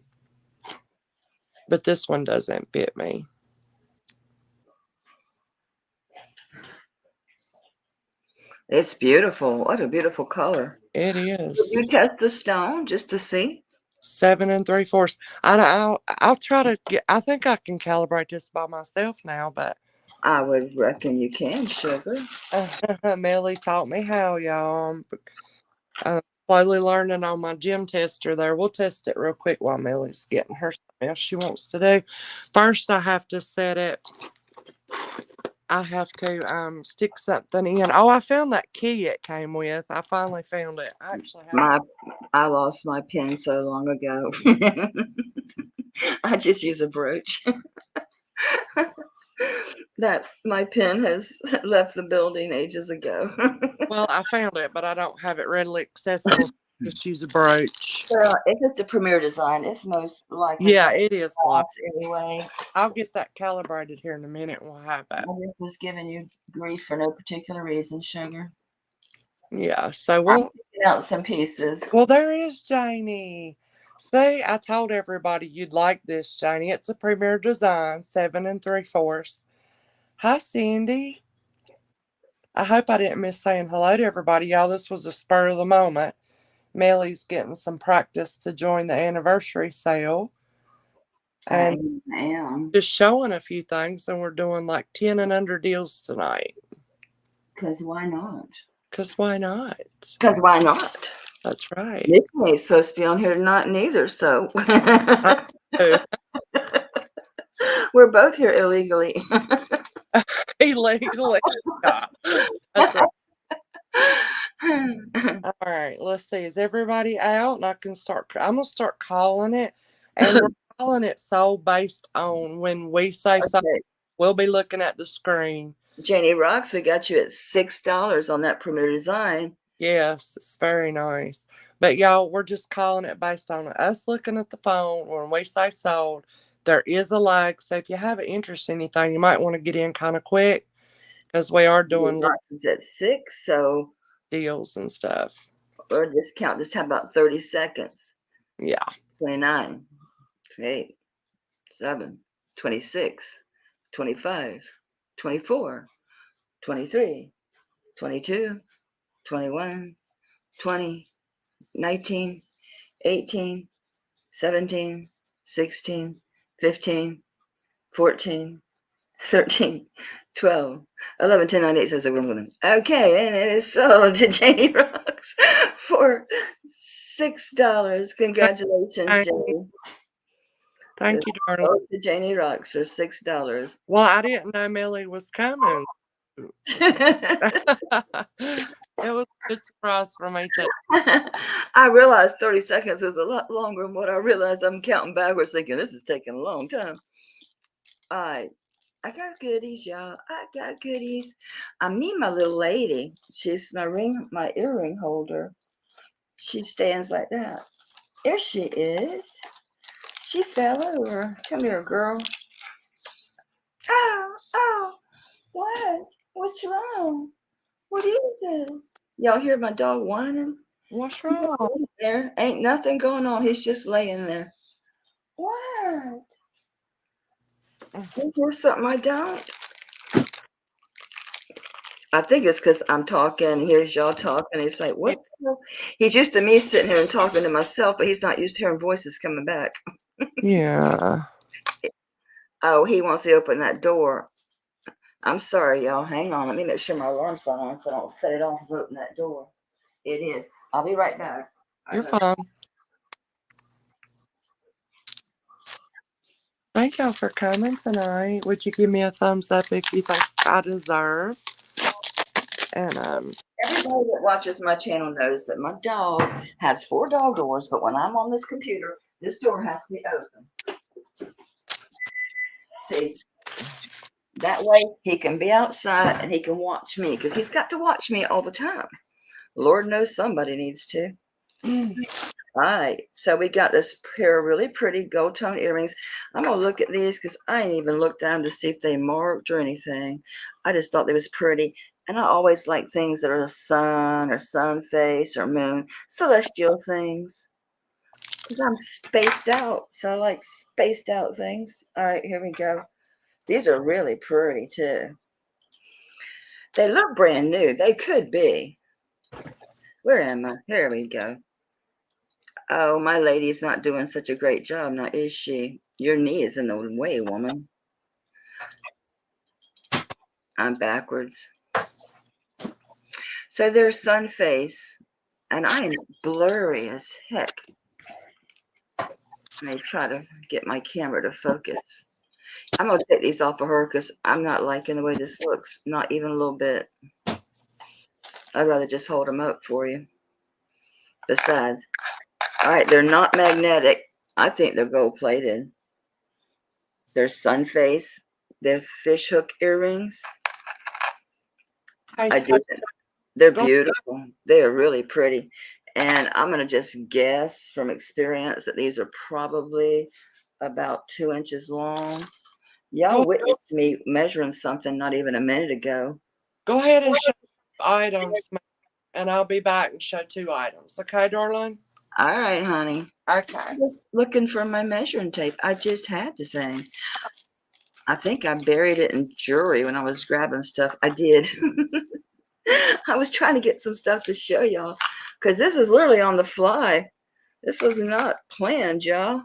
But this one doesn't fit me. It's beautiful. What a beautiful color. It is. Did you test the stone just to see? 7 3/4. I'll try to get. I think I can calibrate this by myself now, but I would reckon you can, sugar. Melly taught me how, y'all. I'm slowly learning on my gem tester there. We'll test it real quick while Melly's getting her something else she wants to do. First, I have to set it I have to stick something in. Oh, I found that key it came with. I finally found it. I actually have I lost my pen so long ago. I just use a brooch. That my pen has left the building ages ago. Well, I found it, but I don't have it readily accessible. So just use a brooch. Well, if it's a Premier design, it's most likely Yeah, it is glass glass. anyway. I'll get that calibrated here in a minute and we'll have that. I just was giving you grief for no particular reason, sugar. Yeah, so I'm picking out some pieces. well, there is Janie. See, I told everybody you'd like this, Janie. It's a Premier design, 7 3/4. Hi, Cindy. I hope I didn't miss saying hello to everybody, y'all. This was a spur of the moment. Melly's getting some practice to join the anniversary sale. And I am. just showing a few things, and we're doing like 10 and under deals tonight. Because why not? Because why not? Because why not? That's right. Nick ain't supposed to be on here tonight neither, so we're both here illegally. Illegally. Yeah. That's right. All right, let's see. Is everybody out? And I'm gonna start calling it. And we're calling it sold based on when we say something, we'll be looking at the screen. Janie Rocks, we got you at $6 on that Premier design. Yes, it's very nice. But y'all, we're just calling it based on us looking at the phone. When we say sold, there is a lag. So if you have an interest in anything, you might want to get in kind of quick because we are doing It's at 6, so deals and stuff. or discount. Just have about 30 seconds. Yeah. 29, 28, 7, 26, 25, 24, 23, 22, 21, 20, 19, 18, 17, 16, 15, 14, 13, 12, 11, 10, 9, 8, 7, 6, 5, 4, 3, 2, 1. Okay, and it is sold to Janie Rocks for $6. Congratulations, Janie. Thank you, darling. Sold to Janie Rocks for $6. Well, I didn't know Melly was coming. It was a good surprise for me too. I realized 30 seconds was a lot longer than what I realized. I'm counting backwards thinking this is taking a long time. All right. I got goodies, y'all. I got goodies. I meet my little lady. She's my earring holder. She stands like that. There she is. She fell over. Come here, girl. Oh, what? What's wrong? What is it? Y'all hear my dog whining? What's wrong? There ain't nothing going on. He's just laying there. What? You hear something I don't? I think it's because I'm talking. Here's y'all talking. He's like, what? He's used to me sitting here and talking to myself, but he's not used to hearing voices coming back. Yeah. Oh, he wants to open that door. I'm sorry, y'all. Hang on. Let me make sure my alarm's not on so I don't set it off of opening that door. It is. I'll be right back. You're fine. Thank y'all for coming tonight. Would you give me a thumbs up if you think I deserve? And everybody that watches my channel knows that my dog has 4 dog doors, but when I'm on this computer, this door has to be open. See, that way he can be outside and he can watch me because he's got to watch me all the time. Lord knows somebody needs to. All right, so we got this pair of really pretty gold tone earrings. I'm gonna look at these because I ain't even looked down to see if they marked or anything. I just thought they was pretty, and I always like things that are a sun or sun face or moon, celestial things. Because I'm spaced out, so I like spaced out things. All right, here we go. These are really pretty too. They look brand new. They could be. Where am I? Here we go. Oh, my lady's not doing such a great job now, is she? Your knee is in the way, woman. I'm backwards. So there's sun face, and I am blurry as heck. Let me try to get my camera to focus. I'm going to take these off of her because I'm not liking the way this looks. Not even a little bit. I'd rather just hold them up for you. Besides, all right, they're not magnetic. I think they're gold plated. They're sun face. They're fish hook earrings. Hey, I so do think they're go, beautiful. They are really pretty. And I'm going to just guess from experience that these are probably about 2 inches long. Y'all go, witnessed me measuring something not even a minute ago. go ahead and show items, and I'll be back and show 2 items. Okay, darling? All right, honey. Okay. Looking for my measuring tape. I just had the thing. I think I buried it in jewelry when I was grabbing stuff. I did. I was trying to get some stuff to show y'all because this is literally on the fly. This was not planned, y'all.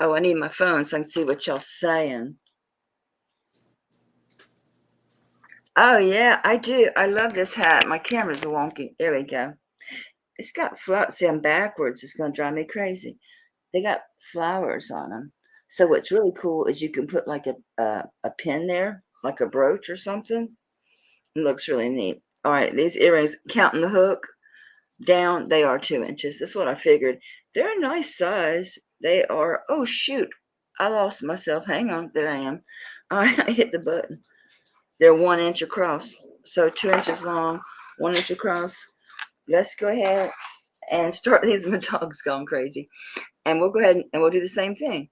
Oh, I need my phone so I can see what y'all saying. Oh, yeah, I do. I love this hat. My camera's wonky. There we go. It's got flowers. See, I'm backwards. It's going to drive me crazy. They got flowers on them. So what's really cool is you can put like a pin there, like a brooch or something. It looks really neat. All right, these earrings, counting the hook down, they are 2 inches. That's what I figured. They're a nice size. They are, oh, shoot. I lost myself. Hang on. There I am. All right, I hit the button. They're 1 inch across. So 2 inches long, 1 inch across. Let's go ahead and start these. My dog's gone crazy. And we'll go ahead and we'll do the same thing.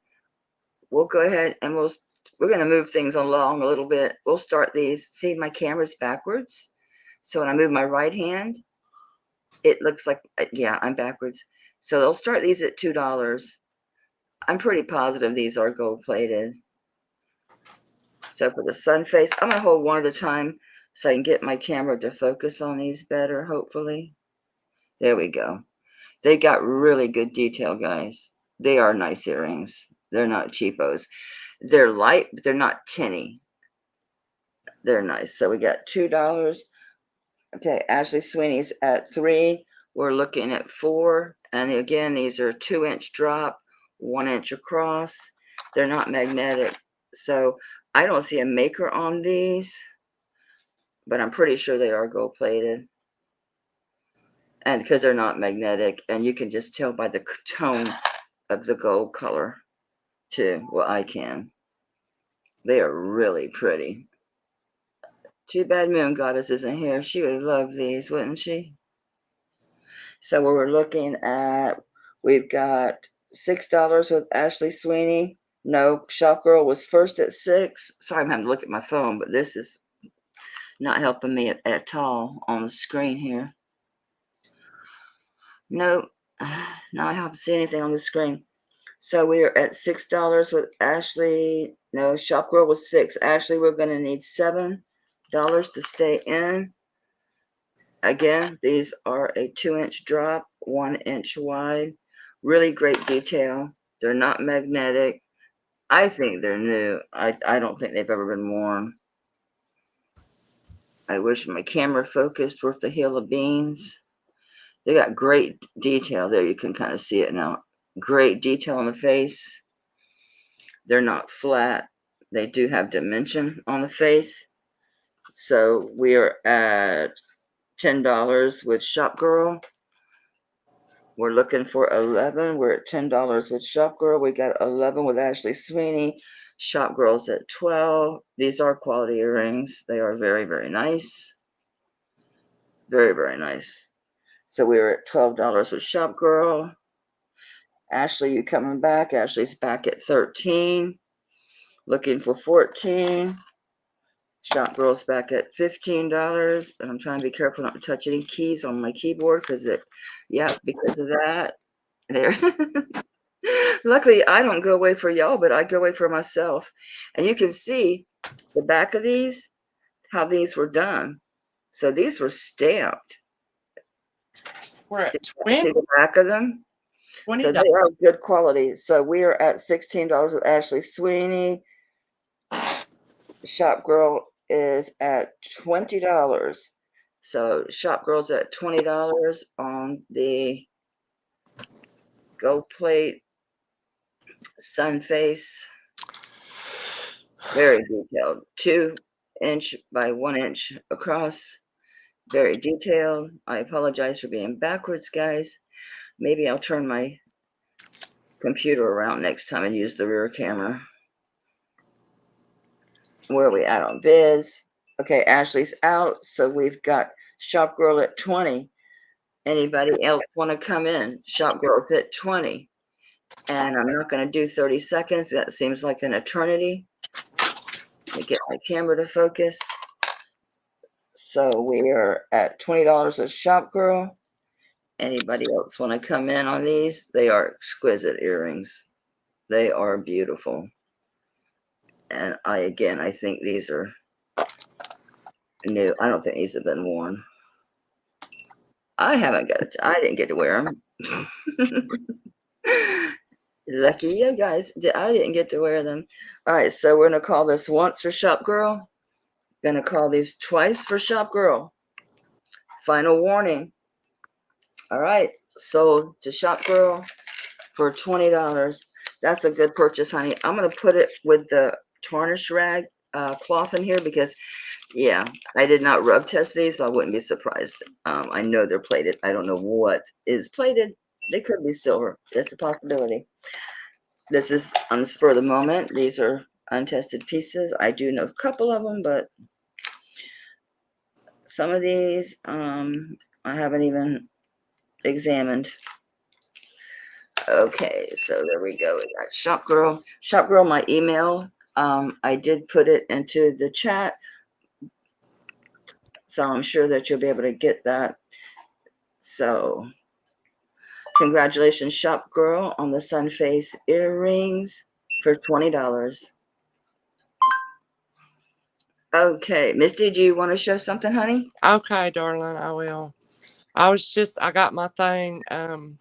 We'll go ahead and we're going to move things along a little bit. We'll start these. See, my camera's backwards. So when I move my right hand, it looks like, yeah, I'm backwards. So they'll start these at $2. I'm pretty positive these are gold plated. So for the sun face, I'm going to hold one at a time so I can get my camera to focus on these better, hopefully. There we go. They got really good detail, guys. They are nice earrings. They're not cheapos. They're light, but they're not tinny. They're nice. So we got $2. Okay, Ashley Sweeney's at 3. We're looking at 4. And again, these are 2 inch drop, 1 inch across. They're not magnetic. So I don't see a maker on these, but I'm pretty sure they are gold plated. And because they're not magnetic, and you can just tell by the tone of the gold color too. Well, I can. They are really pretty. Too bad Moon Goddess isn't here. She would love these, wouldn't she? So what we're looking at, we've got $6 with Ashley Sweeney. No, Shop Girl was first at 6. Sorry, I'm having to look at my phone, but this is not helping me at all on the screen here. No, now I haven't seen anything on the screen. So we are at $6 with Ashley. No, Shop Girl was fixed. Ashley, we're going to need $7 to stay in. Again, these are a 2 inch drop, 1 inch wide. Really great detail. They're not magnetic. I think they're new. I don't think they've ever been worn. I wish my camera focused worth the hill of beans. They got great detail there. You can kind of see it now. Great detail on the face. They're not flat. They do have dimension on the face. So we are at $10 with Shop Girl. We're looking for 11. We're at $10 with Shop Girl. We got 11 with Ashley Sweeney. Shop Girl's at 12. These are quality earrings. They are very, very nice. Very, very nice. So we were at $12 with Shop Girl. Ashley, you coming back? Ashley's back at 13. Looking for 14. Shop Girl's back at $15. And I'm trying to be careful not to touch any keys on my keyboard because of that. There. Luckily, I don't go away for y'all, but I go away for myself. And you can see the back of these, how these were done. So these were stamped. We're at See the back of them? $20. So they are good quality. So we are at $16 with Ashley Sweeney. Shop Girl is at $20. So Shop Girl's at $20 on the gold plate sun face. Very detailed. 2-inch by 1-inch across. Very detailed. I apologize for being backwards, guys. Maybe I'll turn my computer around next time and use the rear camera. Where are we at on bids? Okay, Ashley's out, so we've got Shop Girl at 20. Anybody else want to come in? Shop Girl's at 20. And I'm not going to do 30 seconds. That seems like an eternity. Let me get my camera to focus. So we are at $20 with Shop Girl. Anybody else want to come in on these? They are exquisite earrings. They are beautiful. And I think these are new. I don't think these have been worn. I didn't get to wear them. Lucky you guys. I didn't get to wear them. All right, so we're going to call this once for Shop Girl. Going to call these twice for Shop Girl. Final warning. All right, sold to Shop Girl for $20. That's a good purchase, honey. I'm going to put it with the tarnish rag cloth in here because, yeah, I did not rub test these, so I wouldn't be surprised. I know they're plated. I don't know what is plated. They could be silver. That's a possibility. This is on the spur of the moment. These are untested pieces. I do know a couple of them, but some of these I haven't even examined. Okay, so there we go. We got Shop Girl. Shop Girl, my email. I did put it into the chat, so I'm sure that you'll be able to get that. So congratulations, Shop Girl, on the sun face earrings for $20. Okay, Misty, do you want to show something, honey? Okay, darling, I will. I got my thing on.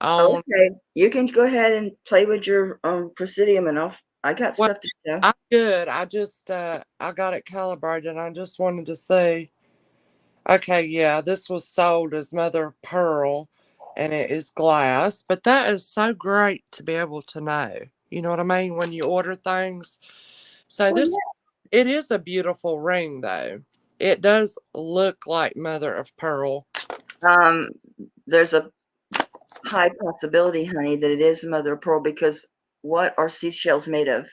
Okay, you can go ahead and play with your Presidium and I got Well, stuff to show. I'm good. I got it calibrated. I just wanted to see. Okay, yeah, this was sold as mother of pearl and it is glass, but that is so great to be able to know. You know what I mean? When you order things. So Well, it is a beautiful ring though. It does look like mother of pearl. there's a high possibility, honey, that it is mother of pearl because what are seashells made of?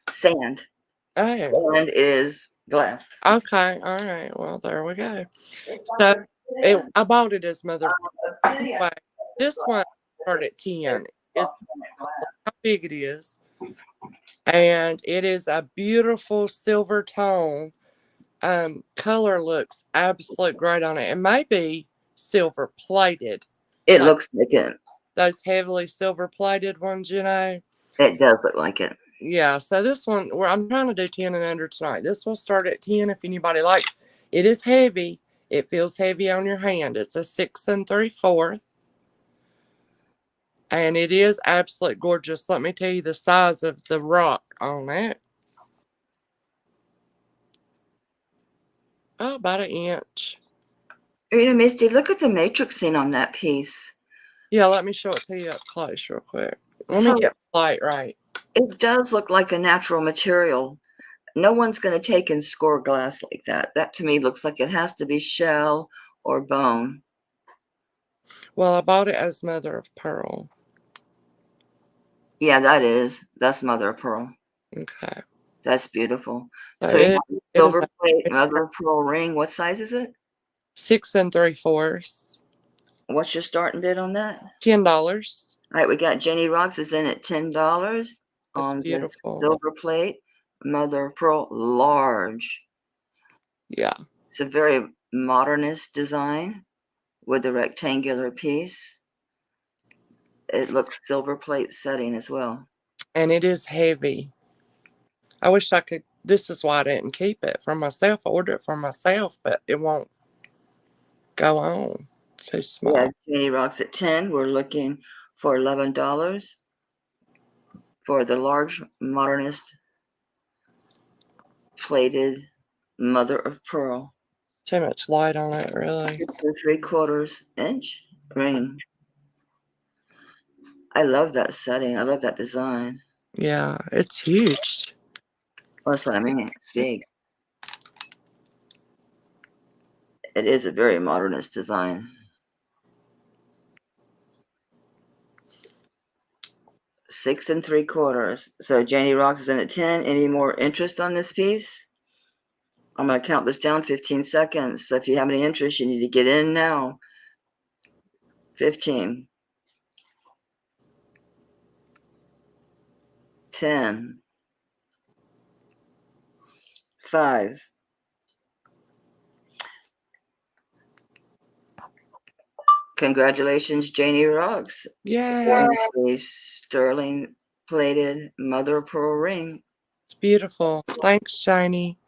Sand. Oh, Sand is glass. okay. All right. Well, there we go. So I bought it as mother of pearl. Anyway, this one started at 10. It's how big it is. And it is a beautiful silver tone. Color looks absolute great on it. It may be silver plated. It Like looks like it. those heavily silver plated ones, you know. It does look like it. Yeah, so this one, I'm trying to do 10 and under tonight. This will start at 10 if anybody likes. It is heavy. It feels heavy on your hand. It's a 6 3/4. And it is absolute gorgeous. Let me tell you the size of the rock on it. Oh, about an inch. You know, Misty, look at the matrix scene on that piece. Yeah, let me show it to you up close real quick. Let So me get the light right. it does look like a natural material. No one's going to take and score glass like that. That to me looks like it has to be shell or bone. Well, I bought it as mother of pearl. Yeah, that's mother of pearl. Okay. That's beautiful. So So you have a silver plate, it's mother of pearl ring. What size is it? 6 3/4. What's your starting bid on that? $10. All right, we got Jenny Rocks is in at $10 It's on the beautiful. silver plate, mother of pearl, large. Yeah. It's a very modernist design with the rectangular piece. It looks silver plate setting as well. And it is heavy. I wish I could. This is why I didn't keep it for myself. I ordered it for myself, but it won't go on. Too small. Yeah, Jenny Rocks at 10. We're looking for $11 for the large modernist plated mother of pearl. Too much light on it, really. 3/4 inch ring. I love that setting. I love that design. Yeah, it's huge. Well, that's what I mean. It's big. It is a very modernist design. 6 3/4. So Janie Rocks is in at 10. Any more interest on this piece? I'm going to count this down 15 seconds. So if you have any interest, you need to get in now. 15. 10. 5. Congratulations, Janie Rocks. Yeah. A sterling plated mother of pearl ring. It's beautiful. Thanks, Shiny.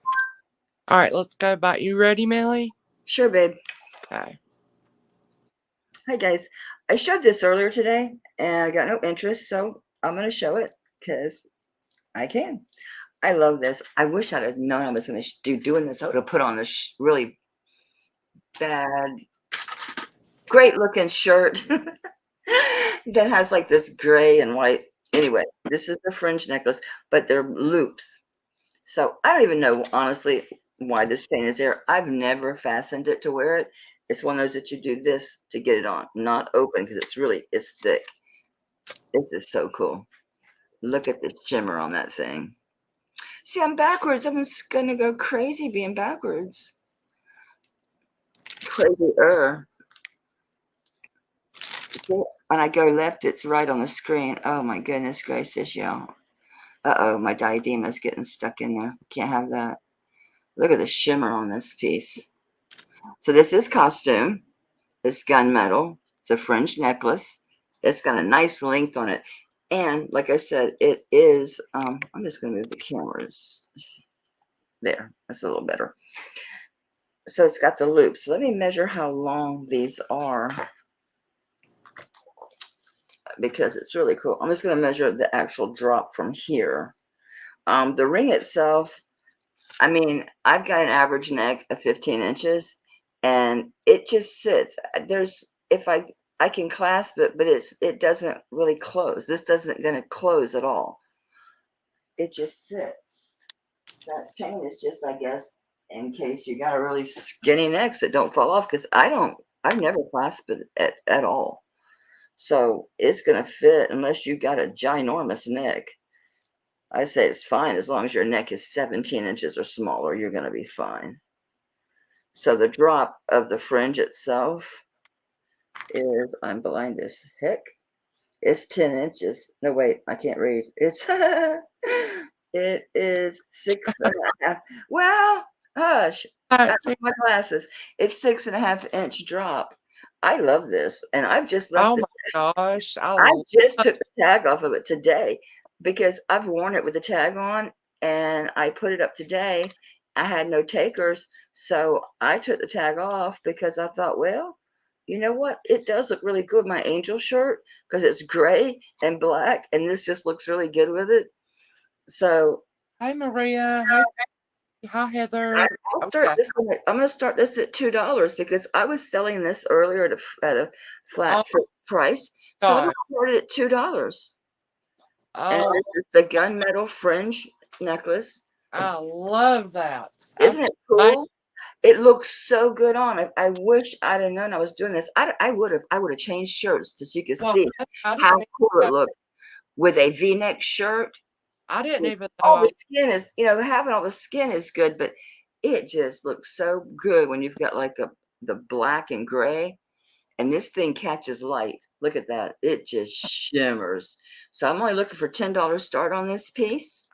All right, let's go back. You ready, Melly? Sure, babe. Okay. Hi, guys. I showed this earlier today, and I got no interest, so I'm going to show it because I can. I love this. I wish I'd have known I was going to do doing this. I would have put on this really bad, great-looking shirt that has like this gray and white. Anyway, this is the fringe necklace, but they're loops. So I don't even know, honestly, why this chain is there. I've never fastened it to wear it. It's one of those that you do this to get it on, not open, because it's thick. It's just so cool. Look at the shimmer on that thing. See, I'm backwards. I'm just going to go crazy being backwards. Crazier. When I go left, it's right on the screen. Oh, my goodness gracious, y'all. Uh-oh, my diadema is getting stuck in there. Can't have that. Look at the shimmer on this piece. So this is costume. It's gunmetal. It's a fringe necklace. It's got a nice length on it. And like I said, it is, I'm just going to move the cameras. There, that's a little better. So it's got the loops. Let me measure how long these are because it's really cool. I'm just going to measure the actual drop from here. The ring itself, I mean, I've got an average neck of 15 inches and it just sits. If I can clasp it, but it doesn't really close. This doesn't going to close at all. It just sits. That chain is just, I guess, in case you got a really skinny neck so it don't fall off, because I've never clasped it at all. So it's going to fit unless you got a ginormous neck. I say it's fine as long as your neck is 17 inches or smaller, you're going to be fine. So the drop of the fringe itself is, I'm blind as heck, it's 10 inches. No, wait, I can't read. It is 6.5. Well, hush. That's my glasses. It's 6.5 inch drop. I love this, and I've just left. Oh my gosh! I just took the tag off of it today because I've worn it with the tag on, and I put it up today. I had no takers, so I took the tag off because I thought, well, you know what? It does look really good, my angel shirt, because it's gray and black, and this just looks really good with it. So, hi Maria. Hi Heather. I'm going to start this at $2 because I was selling this earlier at a flat price. So I'm going to start it at $2. And this is the gunmetal fringe necklace. I love that. Isn't it cool? It looks so good on. I wish I'd have known I was doing this. I would have changed shirts so you could see how cool it looked with a V-neck shirt. I didn't even know. All the skin is, having all the skin is good, but it just looks so good when you've got like the black and gray, and this thing catches light. Look at that. It just shimmers. So I'm only looking for $10 start on this piece.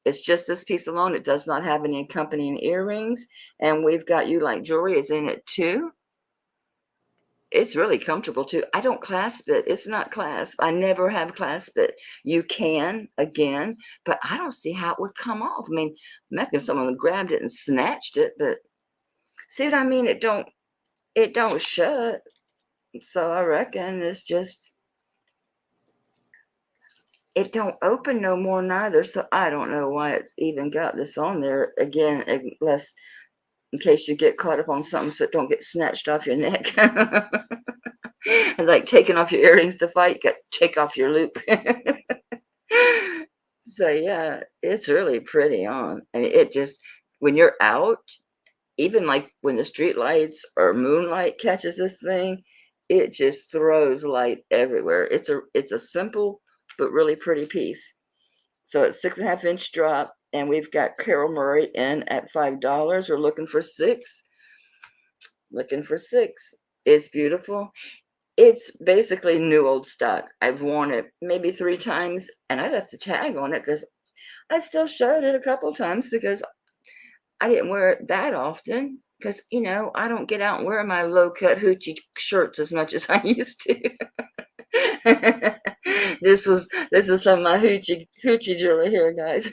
It's just this piece alone. It does not have any accompanying earrings, and we've got you like jewelry is in it too. It's really comfortable too. I don't clasp it. It's not clasped. I never have clasped it. You can again, but I don't see how it would come off. I mean, maybe if someone grabbed it and snatched it, but see what I mean? It don't shut. So I reckon it's just, it don't open no more neither. So I don't know why it's even got this on there again, unless in case you get caught up on something so it don't get snatched off your neck. And like taking off your earrings to fight, you got to take off your loop. So yeah, it's really pretty on. I mean, it just when you're out, even like when the street lights or moonlight catches this thing, it just throws light everywhere. It's a simple but really pretty piece. So it's 6.5-inch drop, and we've got Carol Murray in at $5. We're looking for six. Looking for six. It's beautiful. It's basically new old stock. I've worn it maybe 3 times, and I left the tag on it because I still showed it a couple times because I didn't wear it that often. Because I don't get out and wear my low cut hoochie shirts as much as I used to. This is some of my hoochie jewelry here, guys.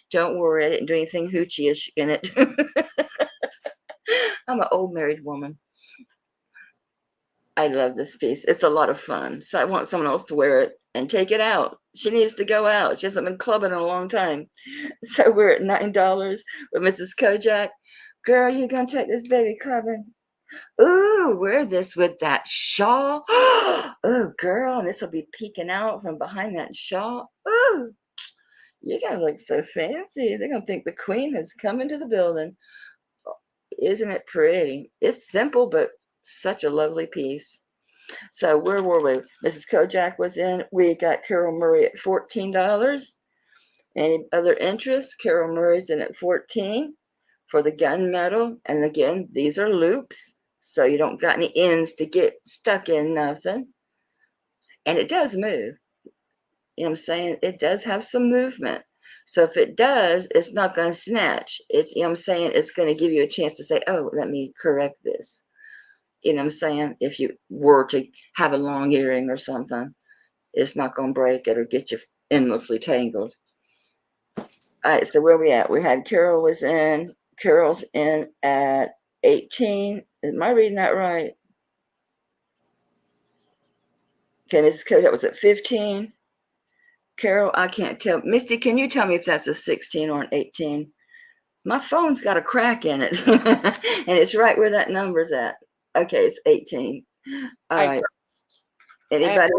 Don't worry, I didn't do anything hoochie-ish in it. I'm an old married woman. I love this piece. It's a lot of fun. So I want someone else to wear it and take it out. She needs to go out. She hasn't been clubbing in a long time. So we're at $9 with Mrs. Kojak. Girl, you gonna take this baby clubbing? Ooh, wear this with that shawl. Oh, girl, and this will be peeking out from behind that shawl. Ooh, you gotta look so fancy. They're gonna think the queen has come into the building. Isn't it pretty? It's simple, but such a lovely piece. So where were we? Mrs. Kojak was in. We got Carol Murray at $14. Any other interest? Carol Murray's in at $14 for the gunmetal. And again, these are loops, so you don't got any ends to get stuck in nothing. And it does move. You know what I'm saying? It does have some movement. So if it does, it's not going to snatch. It's, you know what I'm saying? It's going to give you a chance to say, oh, let me correct this. You know what I'm saying? If you were to have a long earring or something, it's not going to break it or get you endlessly tangled. All right, so where are we at? We had Carol's in at 18. Am I reading that right? Okay, Mrs. Kojak was at 15. Carol, I can't tell. Misty, can you tell me if that's a 16 or an 18? My phone's got a crack in it, and it's right where that number's at. Okay, it's 18. All right. Anybody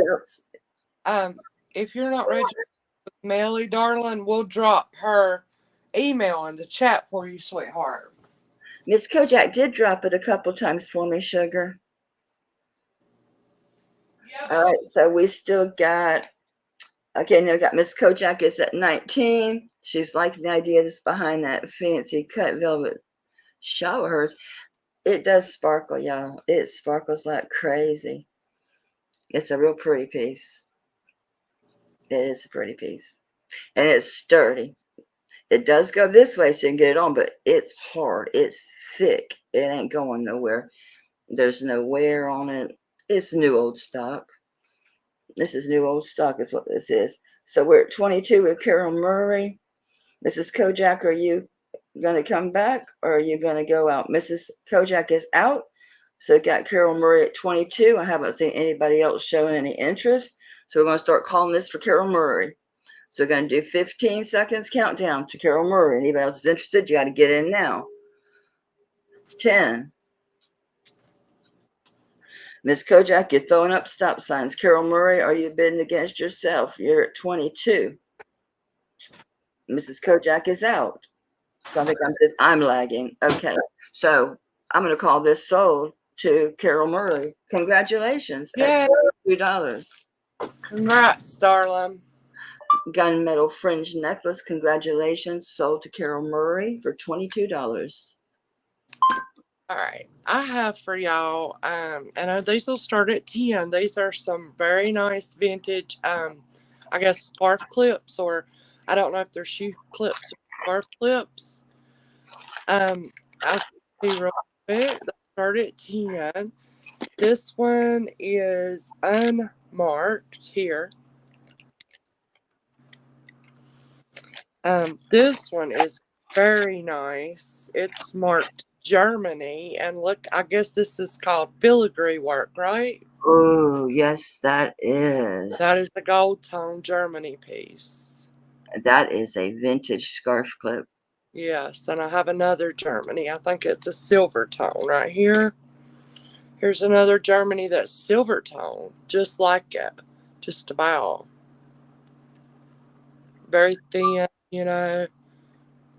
else? If you're not registered with Melly, darling, we'll drop her email in the chat for you, sweetheart. Miss Kojak did drop it a couple times for me, sugar. All right, so we still got, okay, now we got Miss Kojak is at 19. She's liking the idea that's behind that fancy cut velvet shawl of hers. It does sparkle, y'all. It sparkles like crazy. It's a real pretty piece. It is a pretty piece. And it's sturdy. It does go this way so you can get it on, but it's hard. It's thick. It ain't going nowhere. There's no wear on it. It's new old stock. This is new old stock is what this is. So we're at 22 with Carol Murray. Mrs. Kojak, are you going to come back or are you going to go out? Mrs. Kojak is out. So we got Carol Murray at 22. I haven't seen anybody else showing any interest. So we're going to start calling this for Carol Murray. So we're going to do 15 seconds countdown to Carol Murray. Anybody else is interested, you got to get in now. 10. Miss Kojak, you're throwing up stop signs. Carol Murray, are you bidding against yourself? You're at 22. Mrs. Kojak is out. So I think I'm lagging. Okay. So I'm going to call this sold to Carol Murray. Congratulations. Yay. At $2. Congrats, darling. Gunmetal fringe necklace. Congratulations. Sold to Carol Murray for $22. All right, I have for y'all, and these will start at 10. These are some very nice vintage, I guess scarf clips, or I don't know if they're shoe clips or scarf clips. I'll see real quick. They start at 10. This one is unmarked here. This one is very nice. It's marked Germany, and look, I guess this is called filigree work, right? Oh, yes, that is. That is the gold tone Germany piece. That is a vintage scarf clip. Yes, and I have another Germany. I think it's a silver tone right here. Here's another Germany that's silver tone, just like it, just about. very thin, you know.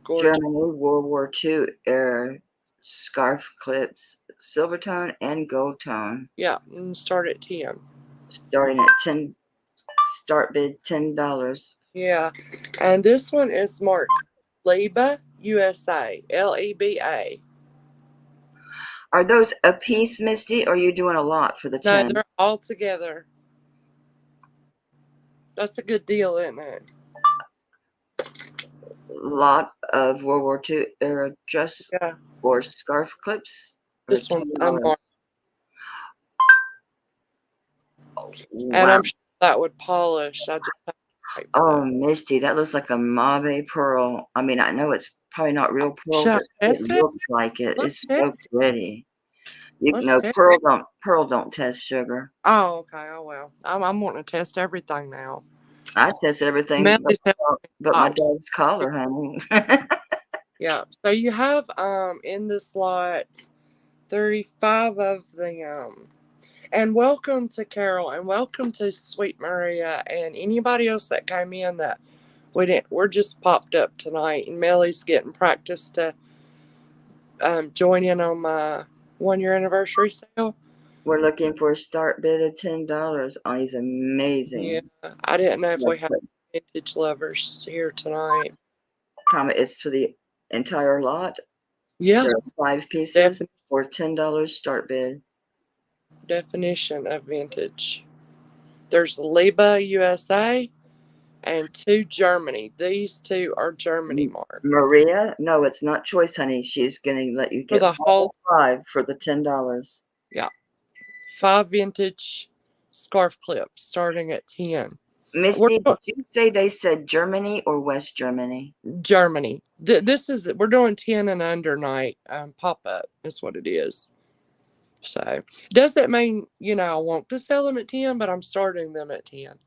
Gorgeous. Germany, World War II era scarf clips, silver tone and gold tone. Yeah, and start at 10. Starting at 10, start bid $10. Yeah, and this one is marked Leba USA, LEBA. Are those a piece, Misty, or are you doing a lot for the No, 10? they're all together. That's a good deal, isn't it? Lot of World War II era dress Yeah, or scarf clips for this one's $10. unmarked. And Wow. I'm sure that would polish. I just have to wait for Oh, that. Misty, that looks like a Mauve pearl. I mean, I know it's probably not real pearl, Should I but it test it? looks like it. Let's It's so test it. pretty. You Let's know, test it. pearl don't test sugar. Oh, okay. Oh, well. I'm wanting to test everything now. I tested everything Melly's but my hot. dog's collar, honey. Yeah. So you have in this lot 35 of them. And welcome to Carol and welcome to Sweet Maria and anybody else that came in that we're just popped up tonight, and Melly's getting practice to join in on my 1-year anniversary sale. We're looking for a start bid of $10. Oh, he's amazing. Yeah, I didn't know if we had vintage lovers here tonight. Comment, it's for the entire lot. Yeah, There are 5 pieces for $10 start bid. definition of vintage. There's Leba USA and 2 Germany. These 2 are Germany marked. Maria, no, it's not choice, honey. She's gonna let you For get the whole 5 for the $10. Yeah. 5 vintage scarf clips starting at 10. Misty, did you say they said Germany or West Germany? Germany. We're doing 10 and under night pop up is what it is. So doesn't mean, I want to sell them at 10, but I'm starting them at 10.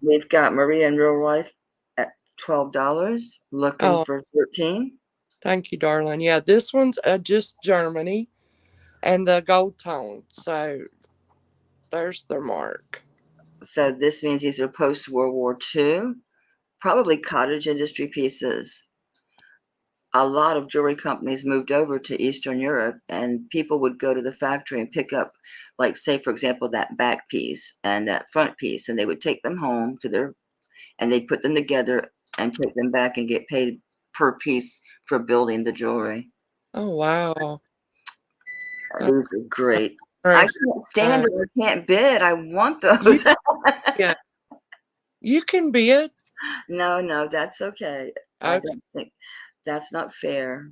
We've got Maria in real life at $12, looking for 13. Thank you, darling. Yeah, this one's just Germany and the gold tone. So there's their mark. So this means these are post World War II, probably cottage industry pieces. A lot of jewelry companies moved over to Eastern Europe, and people would go to the factory and pick up, like, say, for example, that back piece and that front piece, and they would take them home and they'd put them together and take them back and get paid per piece for building the jewelry. Oh, wow. These are great. I can't stand it. I can't bid. I want those. Yeah. You can bid. No, that's okay. I don't think that's not fair.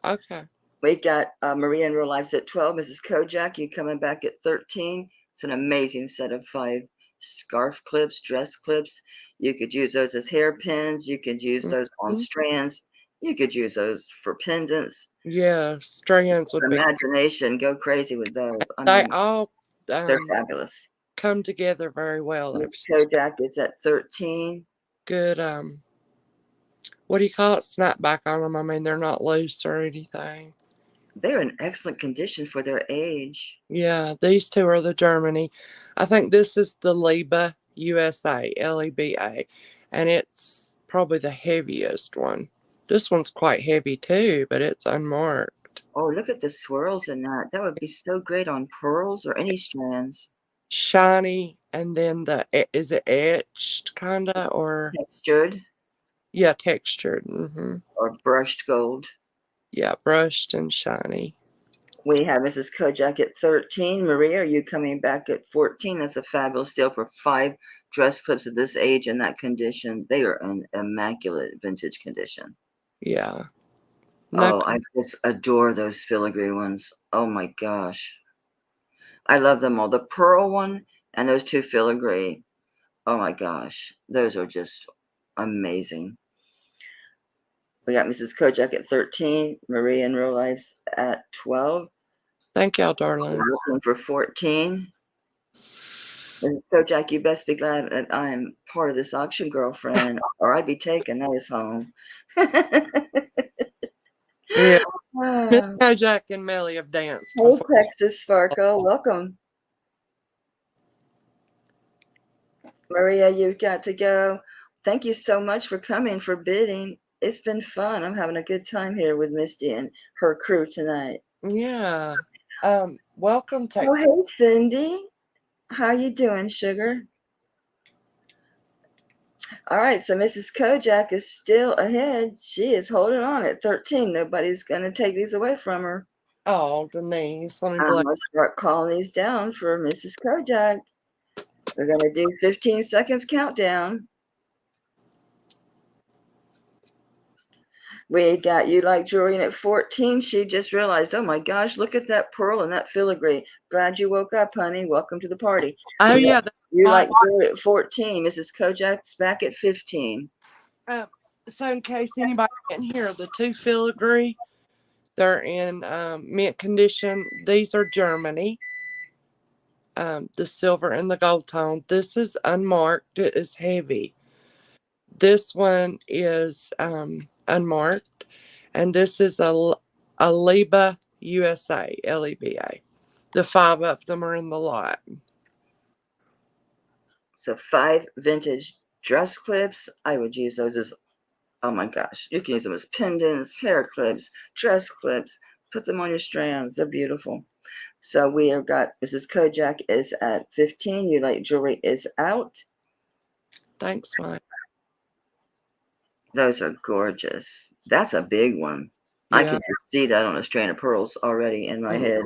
Okay. We got Maria in real life's at 12. Mrs. Kojak, you coming back at 13. It's an amazing set of 5 scarf clips, dress clips. You could use those as hairpins. You could use those on strands. You could use those for pendants. Yeah, strands would be. Imagination, go crazy with those. They all they're fabulous. Come together very well. Mrs. Kojak is at 13. Good, what do you call it? Snapback on them. I mean, they're not loose or anything. They're in excellent condition for their age. Yeah, these 2 are the Germany. I think this is the Leba USA, LEBA, and it's probably the heaviest one. This one's quite heavy too, but it's unmarked. Oh, look at the swirls in that. That would be so great on pearls or any strands. Shiny, and then is it etched kinda or textured? Yeah, textured. Mm-hmm. Or brushed gold. Yeah, brushed and shiny. We have Mrs. Kojak at 13. Maria, are you coming back at 14? That's a fabulous deal for 5 dress clips of this age and that condition. They are in immaculate vintage condition. Yeah. I just adore those filigree ones. Oh my gosh. I love them all. The pearl one and those 2 filigree. Oh my gosh. Those are just amazing. We got Mrs. Kojak at 13. Maria in real life's at 12. Thank y'all, darling. We're looking for 14. Mrs. Kojak, you best be glad that I am part of this auction, girlfriend, or I'd be taking those home. Yeah. Miss Kojak and Melly have danced. Hey, Texas Sparkle, welcome. Maria, you've got to go. thank you so much for coming, for bidding. It's been fun. I'm having a good time here with Misty and her crew tonight. Yeah. Welcome, Oh, Texas. hey, Cindy. How you doing, sugar? All right, so Mrs. Kojak is still ahead. She is holding on at 13. Nobody's going to take these away from her. Oh, Denise, let me I'm blow. going to start calling these down for Mrs. Kojak. We're going to do 15 seconds countdown. We got You Like Jewelry at 14. She just realized, oh my gosh, look at that pearl and that filigree. Glad you woke up, honey. Welcome to the party. Oh, yeah. You Like Jewelry at 14. Mrs. Kojak's back at 15. So in case anybody didn't hear, the two filigree, they're in mint condition. These are Germany. The silver and the gold tone. This is unmarked. It is heavy. This one is unmarked, and this is a Leba USA, LEBA. The 5 of them are in the lot. So 5 vintage dress clips. I would use those as, oh my gosh, you can use them as pendants, hair clips, dress clips. Put them on your strands. They're beautiful. So we have got Mrs. Kojak is at 15. You Like Jewelry is out. Thanks, Mike. Those are gorgeous. That's a big one. Yeah. I can just see that on a strand of pearls already in my head.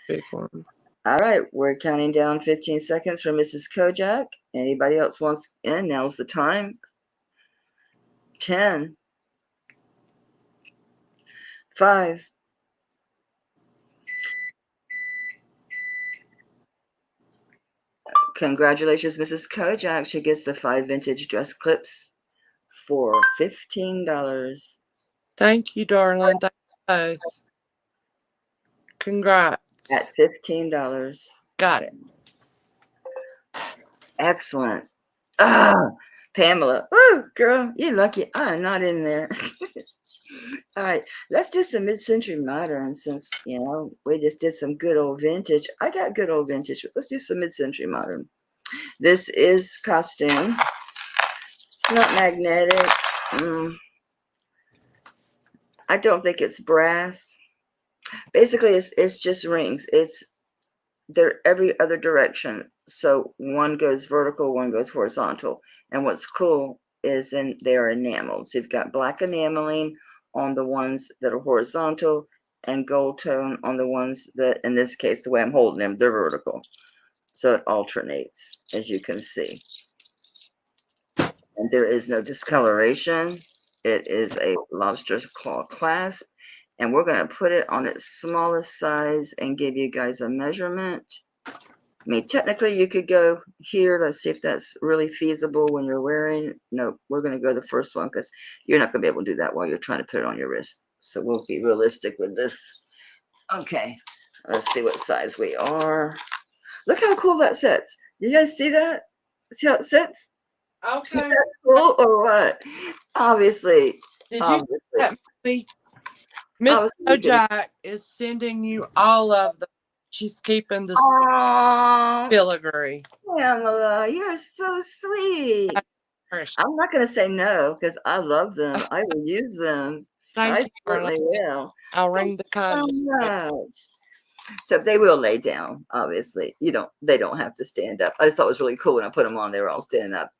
Big one. All right, we're counting down 15 seconds for Mrs. Kojak. Anybody else wants in? Now's the time. 10, 5, congratulations, Mrs. Kojak. She gets the 5 vintage dress clips for $15. Thank you, darling. Thank you both. Congrats. At $15. Got it. Excellent. Ah, Pamela. Woo, girl, you're lucky I'm not in there. All right, let's do some mid-century modern since, we just did some good old vintage. I got good old vintage, but let's do some mid-century modern. This is costume. It's not magnetic. I don't think it's brass. Basically, it's just rings. They're every other direction. So one goes vertical, one goes horizontal. And what's cool is they're enameled. So you've got black enameling on the ones that are horizontal and gold tone on the ones that, in this case, the way I'm holding them, they're vertical. So it alternates, as you can see. And there is no discoloration. It is a lobster claw clasp. And we're going to put it on its smallest size and give you guys a measurement. I mean, technically, you could go here. Let's see if that's really feasible when you're wearing. No, we're going to go the first one because you're not going to be able to do that while you're trying to put it on your wrist. So we'll be realistic with this. Okay, let's see what size we are. Look how cool that sits. You guys see that? See how it sits? Okay. Is that cool or what? Obviously. Did you see that movie? Miss Kojak is sending you all of them. She's keeping the filigree. Pamela, you're so sweet. I'm not going to say no because I love them. I will use them. Thank you, certainly will. I'll ring the contact. So they will lay down, obviously. They don't have to stand up. I just thought it was really cool when I put them on, they were all standing up.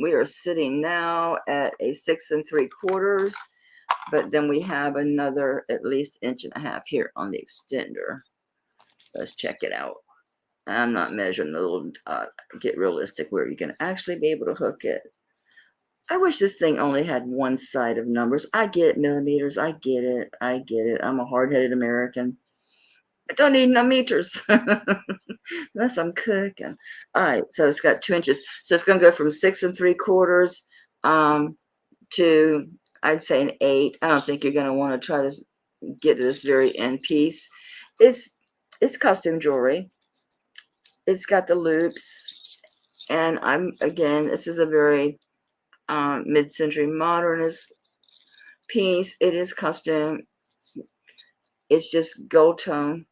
We are sitting now at a 6 3/4, but then we have another at least 1.5 inches here on the extender. Let's check it out. I'm not measuring the little, get realistic where you can actually be able to hook it. I wish this thing only had one side of numbers. I get millimeters. I get it. I'm a hard-headed American. I don't need no meters unless I'm cooking. All right, so it's got 2 inches. So it's going to go from 6 3/4 to, I'd say, an 8. I don't think you're going to want to try to get to this very end piece. It's costume jewelry. It's got the loops, and this is a very mid-century modernist piece. It is costume. It's just gold tone.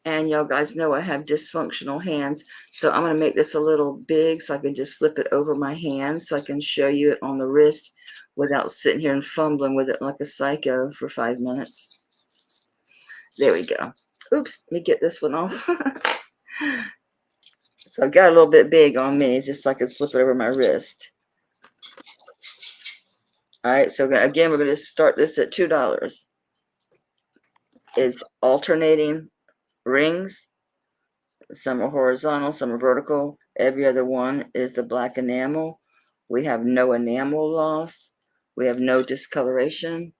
And y'all guys know I have dysfunctional hands. So I'm going to make this a little big so I can just slip it over my hand so I can show you it on the wrist without sitting here and fumbling with it like a psycho for 5 minutes. There we go. Oops, let me get this one off. So I've got a little bit big on me, just so I can slip it over my wrist. All right, so again, we're going to start this at $2. It's alternating rings. Some are horizontal, some are vertical. Every other one is the black enamel. We have no enamel loss. We have no discoloration.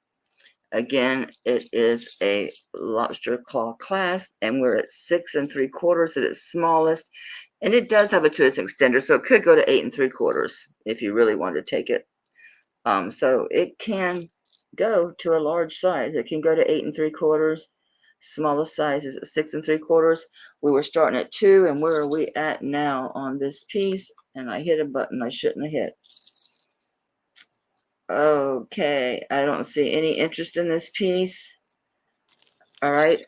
Again, it is a lobster claw clasp, and we're at 6 3/4 at its smallest. And it does have a twist extender, so it could go to 8 3/4 if you really wanted to take it. So it can go to a large size. It can go to 8 3/4. Smallest size is at 6 3/4. We were starting at 2, and where are we at now on this piece? And I hit a button I shouldn't have hit. Okay, I don't see any interest in this piece. All right,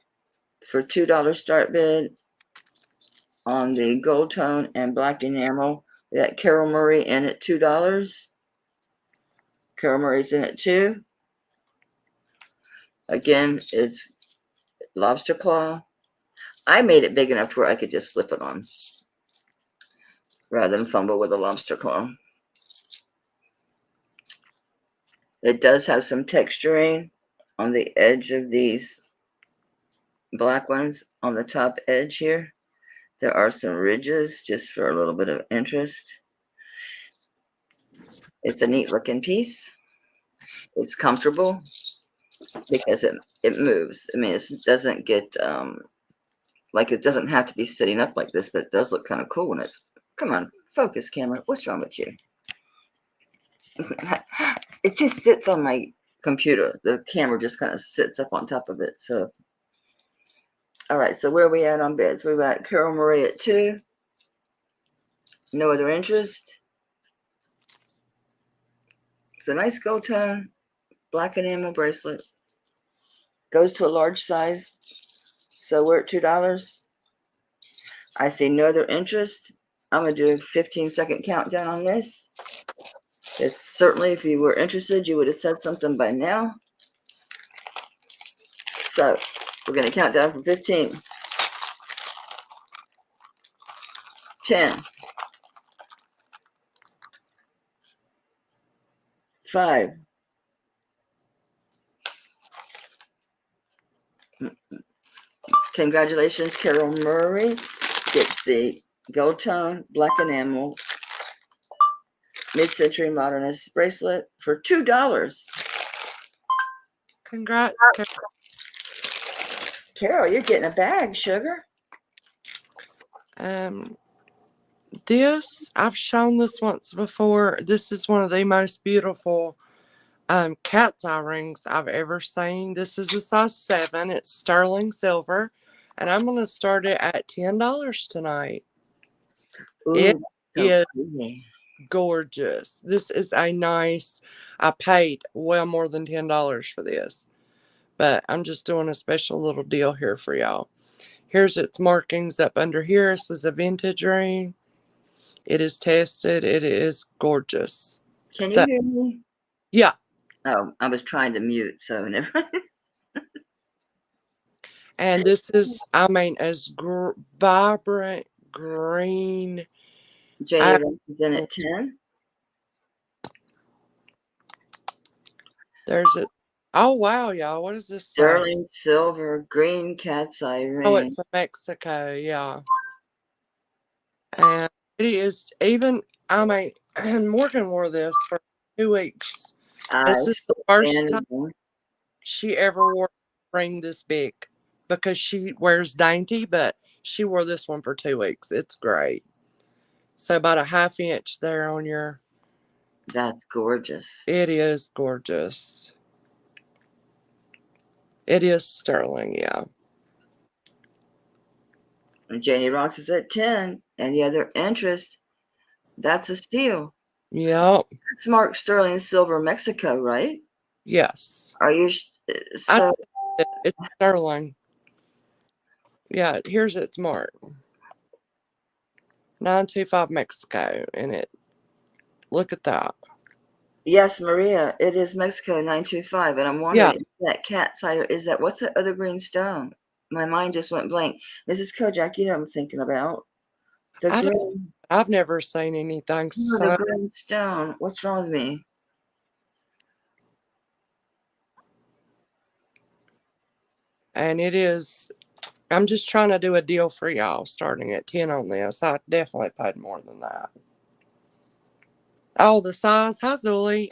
for $2 start bid on the gold tone and black enamel, we got Carol Murray in at $2. Carol Murray's in at 2. Again, it's lobster claw. I made it big enough to where I could just slip it on rather than fumble with a lobster claw. It does have some texturing on the edge of these black ones on the top edge here. There are some ridges just for a little bit of interest. It's a neat looking piece. It's comfortable because it moves. I mean, it doesn't get like it doesn't have to be sitting up like this, but it does look kind of cool when it's. Come on, focus, camera. What's wrong with you? It just sits on my computer. The camera just kind of sits up on top of it. So, all right. So where are we at on bids? We've got Carol Murray at 2. No other interest. It's a nice gold tone, black enamel bracelet. Goes to a large size. So we're at $2. I see no other interest. I'm going to do a 15-second countdown on this. It's certainly, if you were interested, you would have said something by now. So we're going to count down from 15, 10, 5. Congratulations, Carol Murray gets the gold tone, black enamel, mid-century modernist bracelet for $2. Congrats, Carol, you're getting a bag, sugar. This, I've shown this once before. This is one of the most beautiful cat's eye rings I've ever seen. This is a size 7. It's sterling silver. And I'm going to start it at $10 tonight. Ooh, It so is pretty. gorgeous. This is a nice, I paid well more than $10 for this. But I'm just doing a special little deal here for y'all. Here's its markings up under here. This is a vintage ring. It is tested. It is gorgeous. Can you hear me? Yeah. Oh, I was trying to mute, so never. And this is, I mean, as vibrant green. Janie is in at 10. There's it. Oh, wow, y'all. What is this? Sterling silver green cat's eye ring. Oh, it's a Mexico. Yeah. And it is even, I mean, Morgan wore this for 2 weeks. This is the first time she ever wore a ring this big because she wears dainty, but she wore this one for 2 weeks. It's great. So about a 1/2 inch there on your. That's gorgeous. It is gorgeous. It is sterling, yeah. And Janie Rocks is at 10. Any other interest? That's a steal. Yep. It's marked sterling silver Mexico, right? Yes. Are you so? It's sterling. Yeah, here's its mark. 925 Mexico. And it, look at that. Yes, Maria, it is Mexico 925. And I'm Yeah. wondering if that cat's eye, is that, what's that other green stone? My mind just went blank. Mrs. Kojak, you know what I'm thinking about. The green, I've never seen anything no, the so. green stone. What's wrong with me? And it is, I'm just trying to do a deal for y'all starting at 10 on this. I definitely paid more than that. Oh, the size. Hi, Zuli.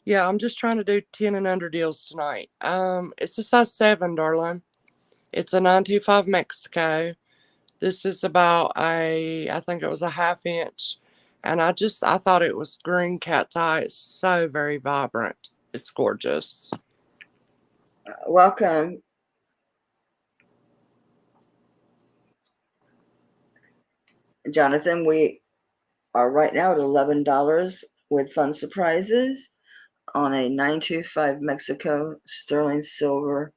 Yeah, I'm just trying to do 10 and under deals tonight. It's a size 7, darling. It's a 925 Mexico. This is about I think it was a ½ inch. And I thought it was green cat's eye. It's so very vibrant. It's gorgeous. Welcome. Jonathan, we are right now at $11 with fun surprises on a 925 Mexico sterling silver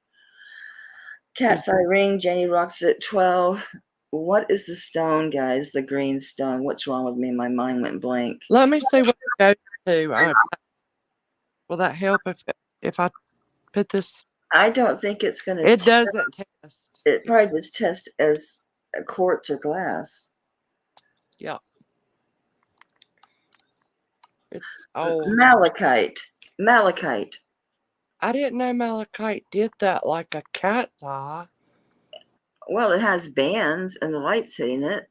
cat's eye ring. Janie rocks it at 12. What is the stone, guys? The green stone. What's wrong with me? My mind went blank. Let me see what it goes to. Will that help if I put this? I don't think it's going to. It doesn't test. It probably just tests as a quartz or glass. Yeah. It's old. Malachite. Malachite. I didn't know malachite did that like a cat's eye. Well, it has bands and the light's hitting it.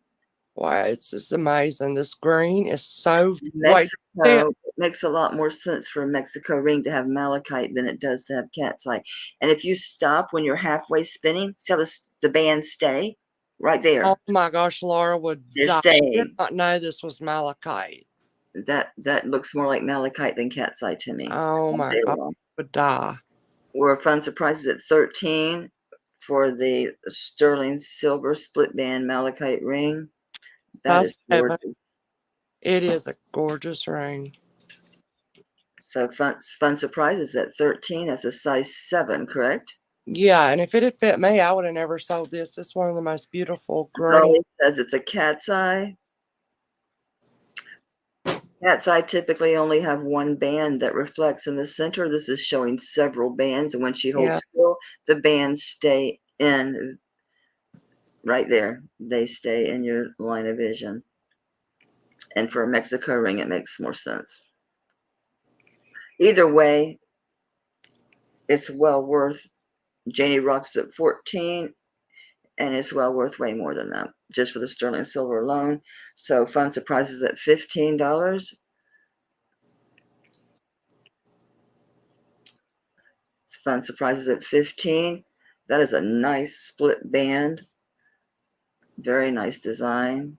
Wow, it's just amazing. This green is so Mexico makes a lot more sense for a Mexico ring to have malachite than it does to have cat's eye. And if you stop when you're halfway spinning, see how the bands stay right there. Oh my gosh, Laura would They're die. I staying. did not know this was malachite. That looks more like malachite than cat's eye to me. Oh my God, I would die. We're fun surprises at 13 for the sterling silver split band malachite ring. That is gorgeous. It is a gorgeous ring. So fun surprises at 13. That's a size 7, correct? Yeah, and if it had fit me, I would have never sold this. It's one of the most beautiful green. Zoe says it's a cat's eye. Cat's eye typically only have one band that reflects in the center. This is showing several bands, and when she holds still, the bands stay in right there. They stay in your line of vision. And for a Mexico ring, it makes more sense. Either way, it's well worth. Janie rocks at 14, and it's well worth way more than that, just for the sterling silver alone. So fun surprises at $15. Fun surprises at 15. That is a nice split band. Very nice design.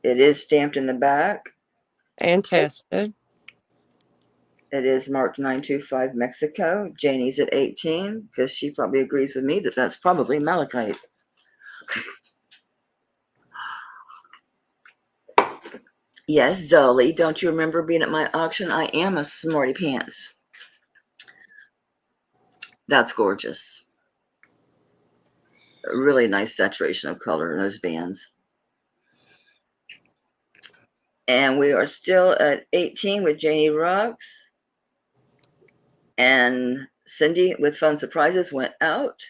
It is stamped in the back. And tested. It is marked 925 Mexico. Janie's at 18 because she probably agrees with me that that's probably malachite. Yes, Zoe, don't you remember being at my auction? I am a smarty pants. That's gorgeous. A really nice saturation of color in those bands. And we are still at 18 with Janie Rocks. And Cindy with fun surprises went out.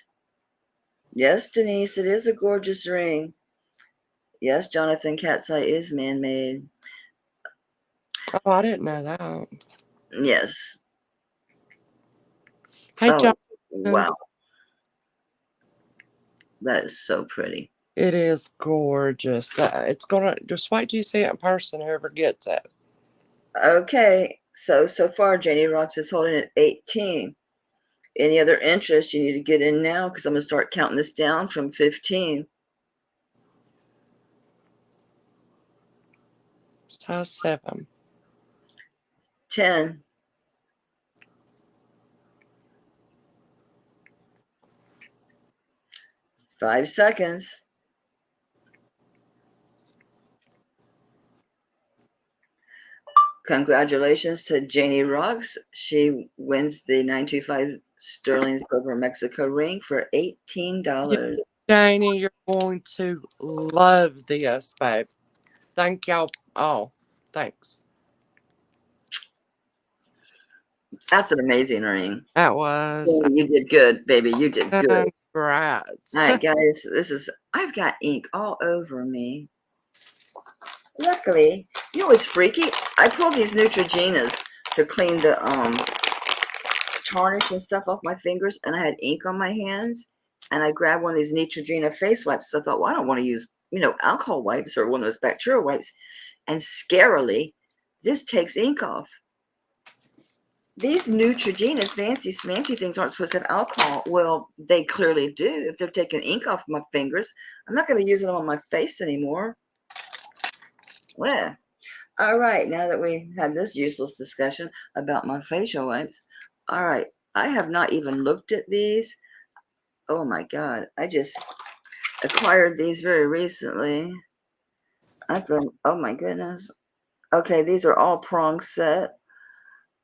Yes, Denise, it is a gorgeous ring. Yes, Jonathan, cat's eye is man-made. Oh, I didn't know that. Yes. Hey, Jonathan. Wow. That is so pretty. It is gorgeous. It's gonna just wait till you see it in person. Whoever gets it. Okay, so far Janie Rocks is holding at 18. Any other interest? You need to get in now because I'm gonna start counting this down from 15. Size 7. 10. 5 seconds. Congratulations to Janie Rocks. She wins the 925 sterling silver Mexico ring for $18. Janie, you're going to love this, babe. Thank y'all. Oh, thanks. That's an amazing ring. That was. You did good, baby. You did good. Congrats. All right, guys. I've got ink all over me. Luckily, you know what's freaky? I pulled these Neutrogenas to clean the tarnish and stuff off my fingers, and I had ink on my hands, and I grabbed one of these Neutrogena face wipes. So I thought, well, I don't want to use, alcohol wipes or one of those bacterial wipes. And scarily, this takes ink off. These Neutrogena fancy smancy things aren't supposed to have alcohol. Well, they clearly do. If they're taking ink off my fingers, I'm not going to be using them on my face anymore. Well, all right. Now that we had this useless discussion about my facial wipes, all right. I have not even looked at these. Oh my God. I just acquired these very recently. Oh my goodness. Okay, these are all prong set.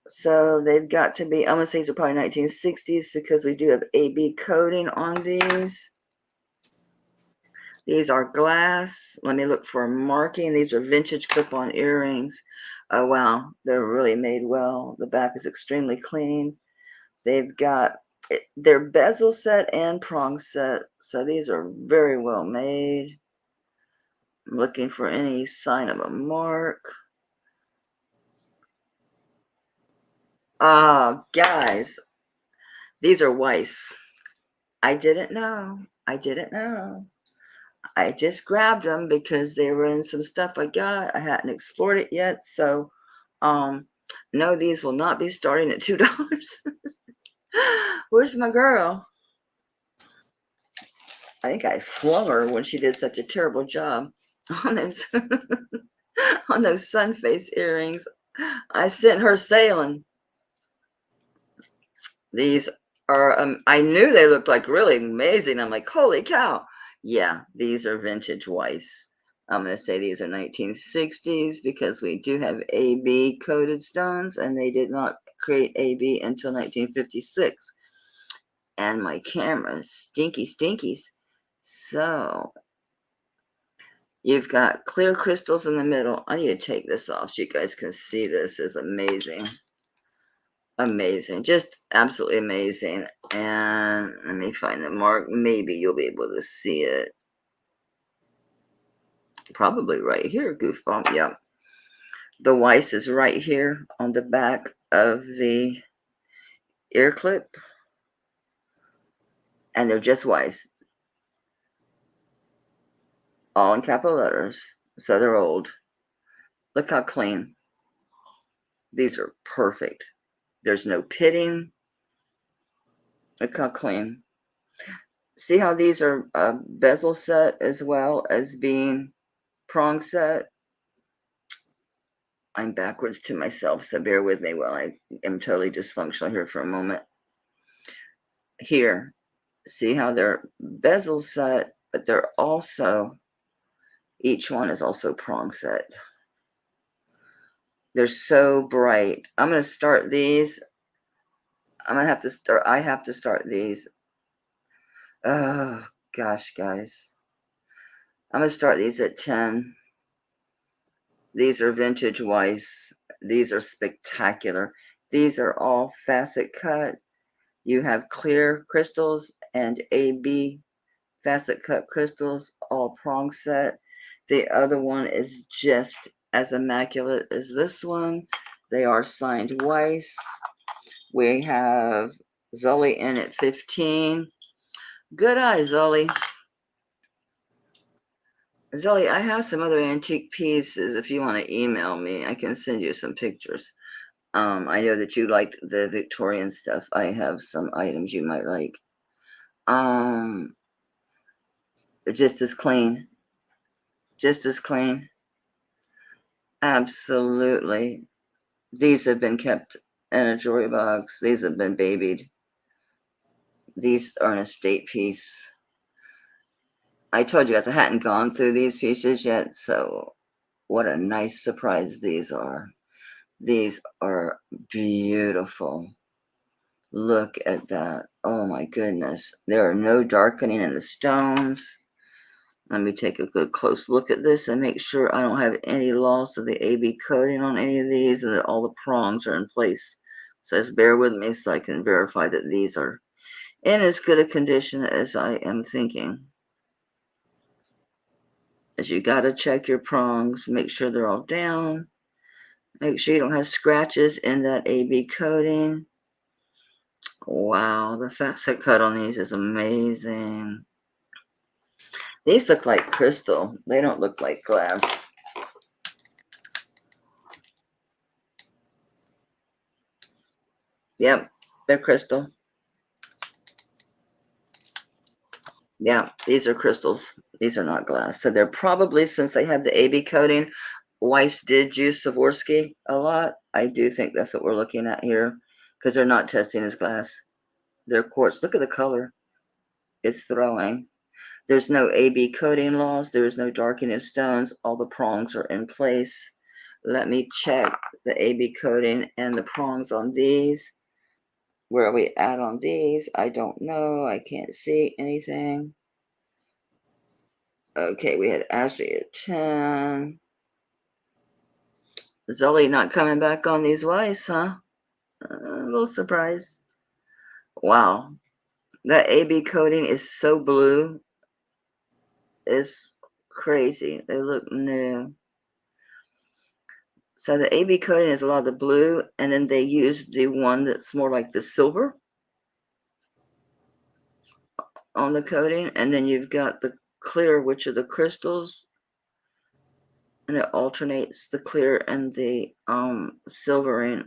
So they've got to be, I'm going to say these are probably 1960s because we do have AB coating on these. These are glass. Let me look for marking. These are vintage clip-on earrings. Oh, wow. They're really made well. The back is extremely clean. They've got, they're bezel set and prong set. So these are very well made. I'm looking for any sign of a mark. Guys, these are Weiss. I didn't know. I just grabbed them because they were in some stuff I got. I hadn't explored it yet. So, no, these will not be starting at $2. Where's my girl? I think I flung her when she did such a terrible job on those, on those sun face earrings. I sent her sailing. These are, I knew they looked like really amazing. I'm like, holy cow. Yeah, these are vintage Weiss. I'm going to say these are 1960s because we do have AB coated stones and they did not create AB until 1956. And my camera is stinkies. So you've got clear crystals in the middle. I need to take this off so you guys can see this. Is amazing. Amazing, just absolutely amazing. And let me find the mark. Maybe you'll be able to see it. Probably right here, goofball. Yeah. The Weiss is right here on the back of the ear clip. And they're just Weiss. All in capital letters. So they're old. Look how clean. These are perfect. There's no pitting. Look how clean. See how these are bezel set as well as being prong set. I'm backwards to myself, so bear with me while I am totally dysfunctional here for a moment. Here, see how they're bezel set, but they're also, each one is also prong set. They're so bright. I'm going to start these. I have to start these. Oh, gosh, guys. I'm going to start these at 10. These are vintage Weiss. These are spectacular. These are all facet cut. You have clear crystals and AB facet cut crystals, all prong set. The other one is just as immaculate as this one. They are signed Weiss. We have Zully in at 15. Good eye, Zully. Zully, I have some other antique pieces. If you want to email me, I can send you some pictures. I know that you liked the Victorian stuff. I have some items you might like. Just as clean. Just as clean. Absolutely. These have been kept in a jewelry box. These have been babied. These are an estate piece. I told you guys I hadn't gone through these pieces yet, so what a nice surprise these are. These are beautiful. Look at that. Oh my goodness. There are no darkening in the stones. Let me take a good close look at this and make sure I don't have any loss of the AB coating on any of these and that all the prongs are in place. So just bear with me so I can verify that these are in as good a condition as I am thinking. As you got to check your prongs, make sure they're all down. Make sure you don't have scratches in that AB coating. Wow, the facet cut on these is amazing. These look like crystal. They don't look like glass. Yep, they're crystal. Yeah, these are crystals. These are not glass. So they're probably, since they have the AB coating, Weiss did use Swarovski a lot. I do think that's what we're looking at here because they're not testing as glass. They're quartz. Look at the color. It's throwing. There's no AB coating loss. There is no darkening of stones. All the prongs are in place. Let me check the AB coating and the prongs on these. Where are we at on these? I don't know. I can't see anything. Okay, we had Ashley at 10. Zoe not coming back on these Weiss, huh? A little surprised. Wow. That AB coating is so blue. It's crazy. They look new. So the AB coating is a lot of the blue, and then they use the one that's more like the silver on the coating, and then you've got the clear, which are the crystals, and it alternates the clear and the silvering.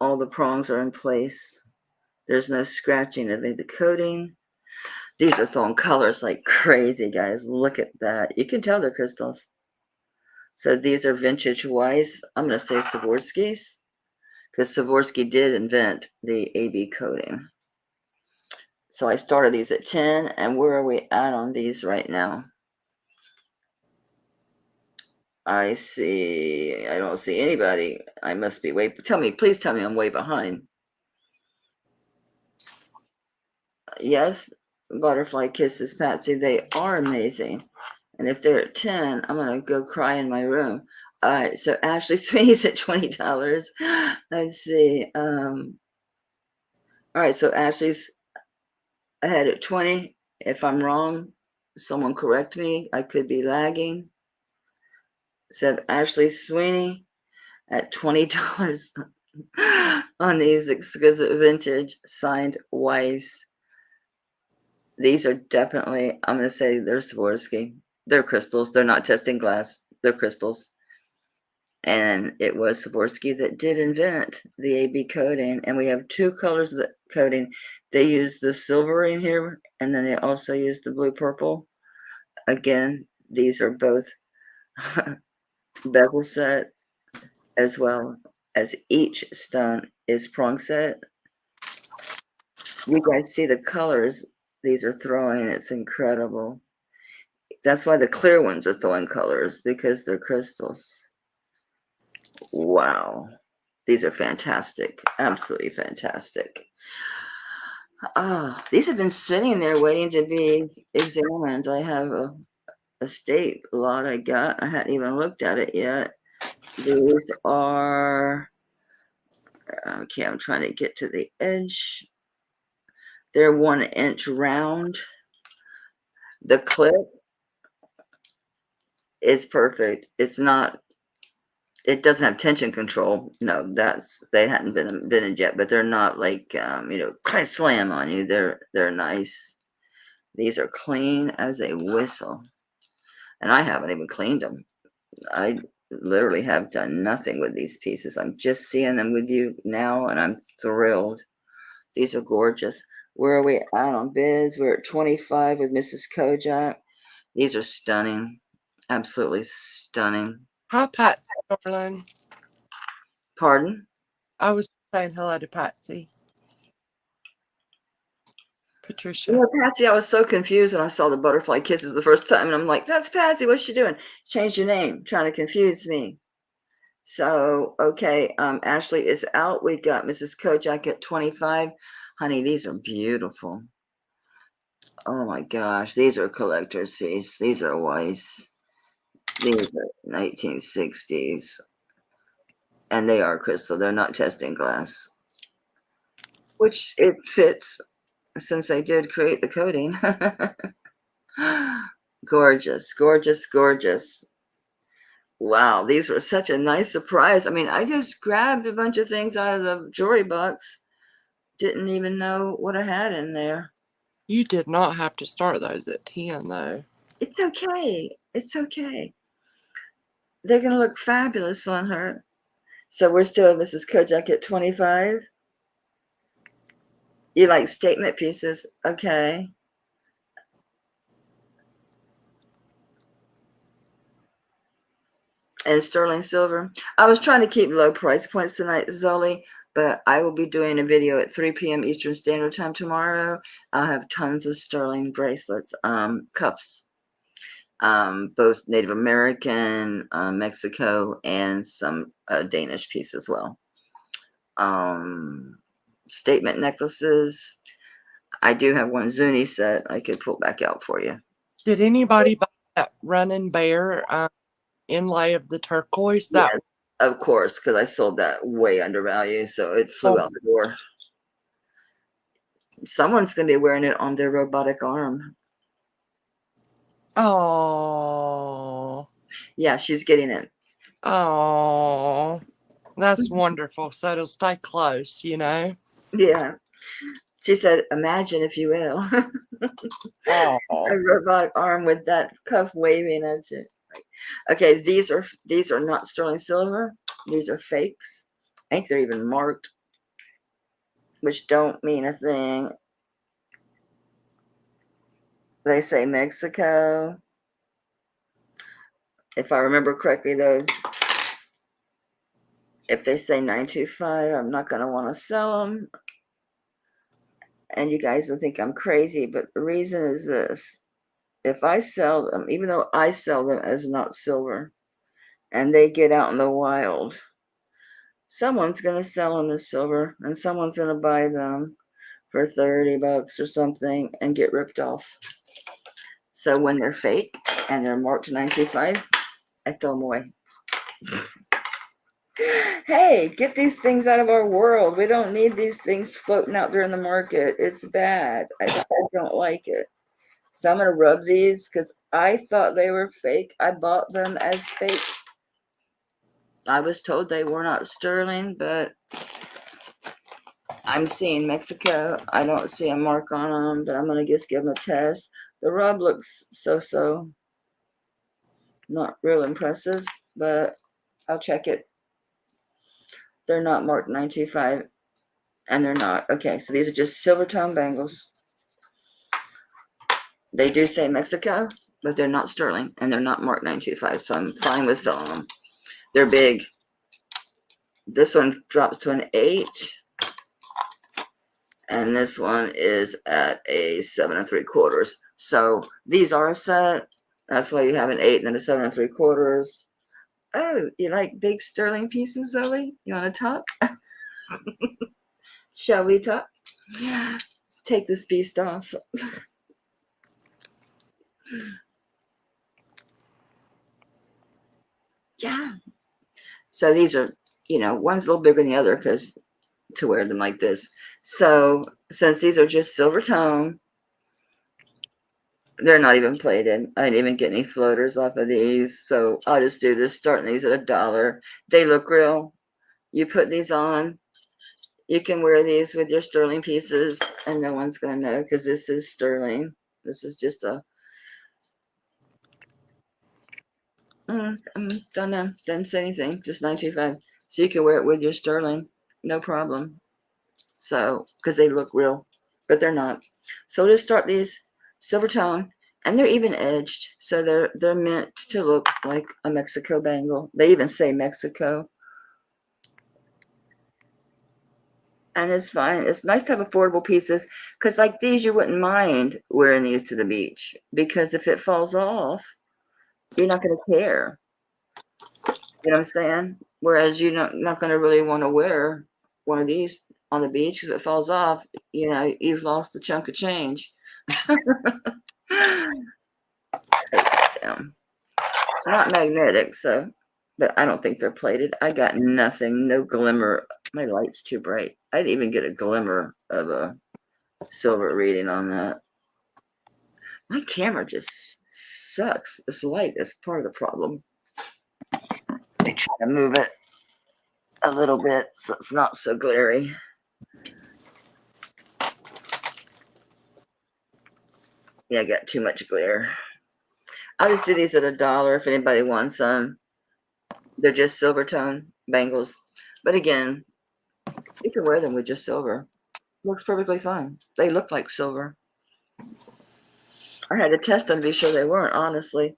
All the prongs are in place. There's no scratching of the coating. These are throwing colors like crazy, guys. Look at that. You can tell they're crystals. So these are vintage Weiss. I'm going to say Swarovski's because Swarovski did invent the AB coating. So I started these at 10, and where are we at on these right now? I don't see anybody. I must be please tell me I'm way behind. Yes, butterfly kisses, Patsy. They are amazing. And if they're at 10, I'm going to go cry in my room. All right, so Ashley Sweeney's at $20. Let's see. All right, so Ashley's ahead at 20. If I'm wrong, someone correct me. I could be lagging. So Ashley Sweeney at $20 on these exquisite vintage signed Weiss. These are definitely, I'm going to say they're Swarovski. They're crystals. They're not testing glass. They're crystals. And it was Swarovski that did invent the AB coating. And we have two colors of the coating. They use the silver in here, and then they also use the blue purple. Again, these are both bevel set, as well as each stone is prong set. You guys see the colors these are throwing. It's incredible. That's why the clear ones are throwing colors, because they're crystals. Wow. These are fantastic. Absolutely fantastic. These have been sitting there waiting to be examined. I have a state lot I got. I hadn't even looked at it yet. These are, okay, I'm trying to get to the edge. They're 1 inch round. The clip is perfect. It's not, it doesn't have tension control. No, they hadn't been invented yet, but they're not like, kind of slam on you. They're nice. These are clean as a whistle. And I haven't even cleaned them. I literally have done nothing with these pieces. I'm just seeing them with you now, and I'm thrilled. These are gorgeous. Where are we at on bids? We're at 25 with Mrs. Kojak. These are stunning. Absolutely stunning. Hi, Patsy, darling. Pardon? I was saying hello to Patsy. Patricia. Yeah, Patsy, I was so confused when I saw the butterfly kisses the first time, and I'm like, that's Patsy. What's she doing? Changed your name, trying to confuse me. So, okay, Ashley is out. We got Mrs. Kojak at 25. Honey, these are beautiful. Oh my gosh, these are collector's piece. These are Weiss. These are 1960s. And they are crystal. They're not testing glass. Which it fits since I did create the coating. Gorgeous, gorgeous, gorgeous. Wow, these were such a nice surprise. I mean, I just grabbed a bunch of things out of the jewelry box. Didn't even know what I had in there. You did not have to start those at 10, though. It's okay. It's okay. They're going to look fabulous on her. So we're still at Mrs. Kojak at 25. You like statement pieces. Okay. And sterling silver. I was trying to keep low price points tonight, Zoli, but I will be doing a video at 3 p.m. Eastern Standard Time tomorrow. I'll have tons of sterling bracelets, cuffs, both Native American, Mexico, and some Danish piece as well. Statement necklaces. I do have one Zuni set I could pull back out for you. Did anybody buy that Running Bear inlay of the turquoise? That Yes, of course, because I sold that way undervalue, so it flew out the door. Someone's going to be wearing it on their robotic arm. Oh. Yeah, she's getting it. Oh. That's wonderful. So it'll stay close, you know? Yeah. She said, imagine if you will. Oh. A robotic arm with that cuff waving at you. Okay, these are not sterling silver. These are fakes. I think they're even marked, which don't mean a thing. They say Mexico. If I remember correctly, though, if they say 925, I'm not going to want to sell them. And you guys will think I'm crazy, but the reason is this. If I sell them, even though I sell them as not silver, and they get out in the wild, someone's going to sell them as silver, and someone's going to buy them for $30 or something and get ripped off. So when they're fake and they're marked 925, I throw them away. Hey, get these things out of our world. We don't need these things floating out there in the market. It's bad. I don't like it. So I'm going to rub these because I thought they were fake. I bought them as fake. I was told they were not sterling, but I'm seeing Mexico. I don't see a mark on them, but I'm going to just give them a test. The rub looks so. Not real impressive, but I'll check it. They're not marked 925, and they're not. Okay, so these are just silver tone bangles. They do say Mexico, but they're not sterling, and they're not marked 925, so I'm fine with selling them. They're big. This one drops to an 8, and this one is at a 7 3/4. So these are a set. That's why you have an 8 and then a 7 3/4. Oh, you like big sterling pieces, Zoe? You want to talk? Shall we talk? Let's take this beast off. Yeah. So these are, one's a little bigger than the other because to wear them like this. So since these are just silver tone, they're not even plated. I didn't even get any floaters off of these. So I'll just do this, starting these at $1. They look real. You put these on. You can wear these with your sterling pieces, and no one's going to know because this is sterling. This is just a... don't know. Didn't say anything. Just 925. So you can wear it with your sterling. No problem. So, because they look real, but they're not. So we'll just start these silver tone, and they're even edged. So they're meant to look like a Mexico bangle. They even say Mexico. And it's fine. It's nice to have affordable pieces because like these, you wouldn't mind wearing these to the beach because if it falls off, you're not going to care. You know what I'm saying? Whereas you're not going to really want to wear one of these on the beach because if it falls off, you've lost a chunk of change. Not magnetic, but I don't think they're plated. I got nothing, no glimmer. My light's too bright. I didn't even get a glimmer of a silver reading on that. My camera just sucks. This light is part of the problem. Let me try to move it a little bit so it's not so glary. Yeah, I got too much glare. I'll just do these at $1 if anybody wants some. They're just silver tone bangles. But again, you can wear them with just silver. Looks perfectly fine. They look like silver. I had to test them to be sure they weren't, honestly.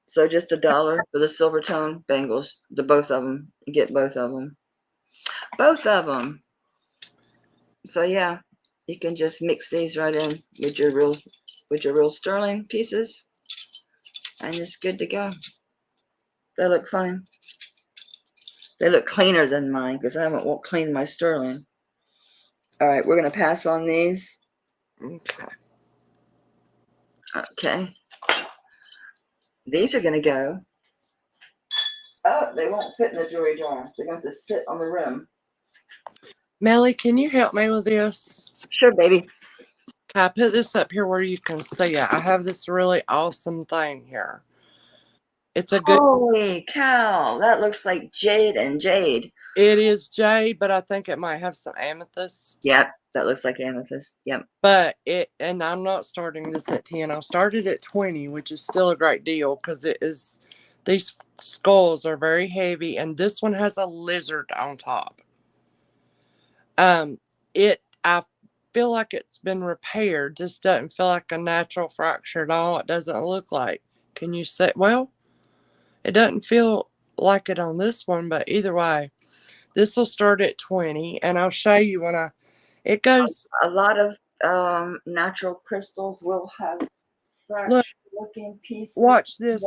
So just $1 for the silver tone bangles. Both of them. You get both of them. Both of them. So yeah, you can just mix these right in with your real sterling pieces, and it's good to go. They look fine. They look cleaner than mine because I haven't cleaned my sterling. All right, we're gonna pass on these. Okay. Okay. These are gonna go. Oh, they won't fit in the jewelry jar. They're going to sit on the rim. Melly, can you help me with this? Sure, baby. I put this up here where you can see it. I have this really awesome thing here. It's a good. Holy cow! That looks like jade and jade. It is jade, but I think it might have some amethyst. Yep, that looks like amethyst. Yep. But and I'm not starting this at 10. I started at 20, which is still a great deal because it is. These skulls are very heavy, and this one has a lizard on top. I feel like it's been repaired. This doesn't feel like a natural fracture at all. It doesn't look like. Can you say? Well, it doesn't feel like it on this one, but either way, this will start at 20, and I'll show you when it goes. A lot of natural crystals will have fracture-looking pieces. Watch this.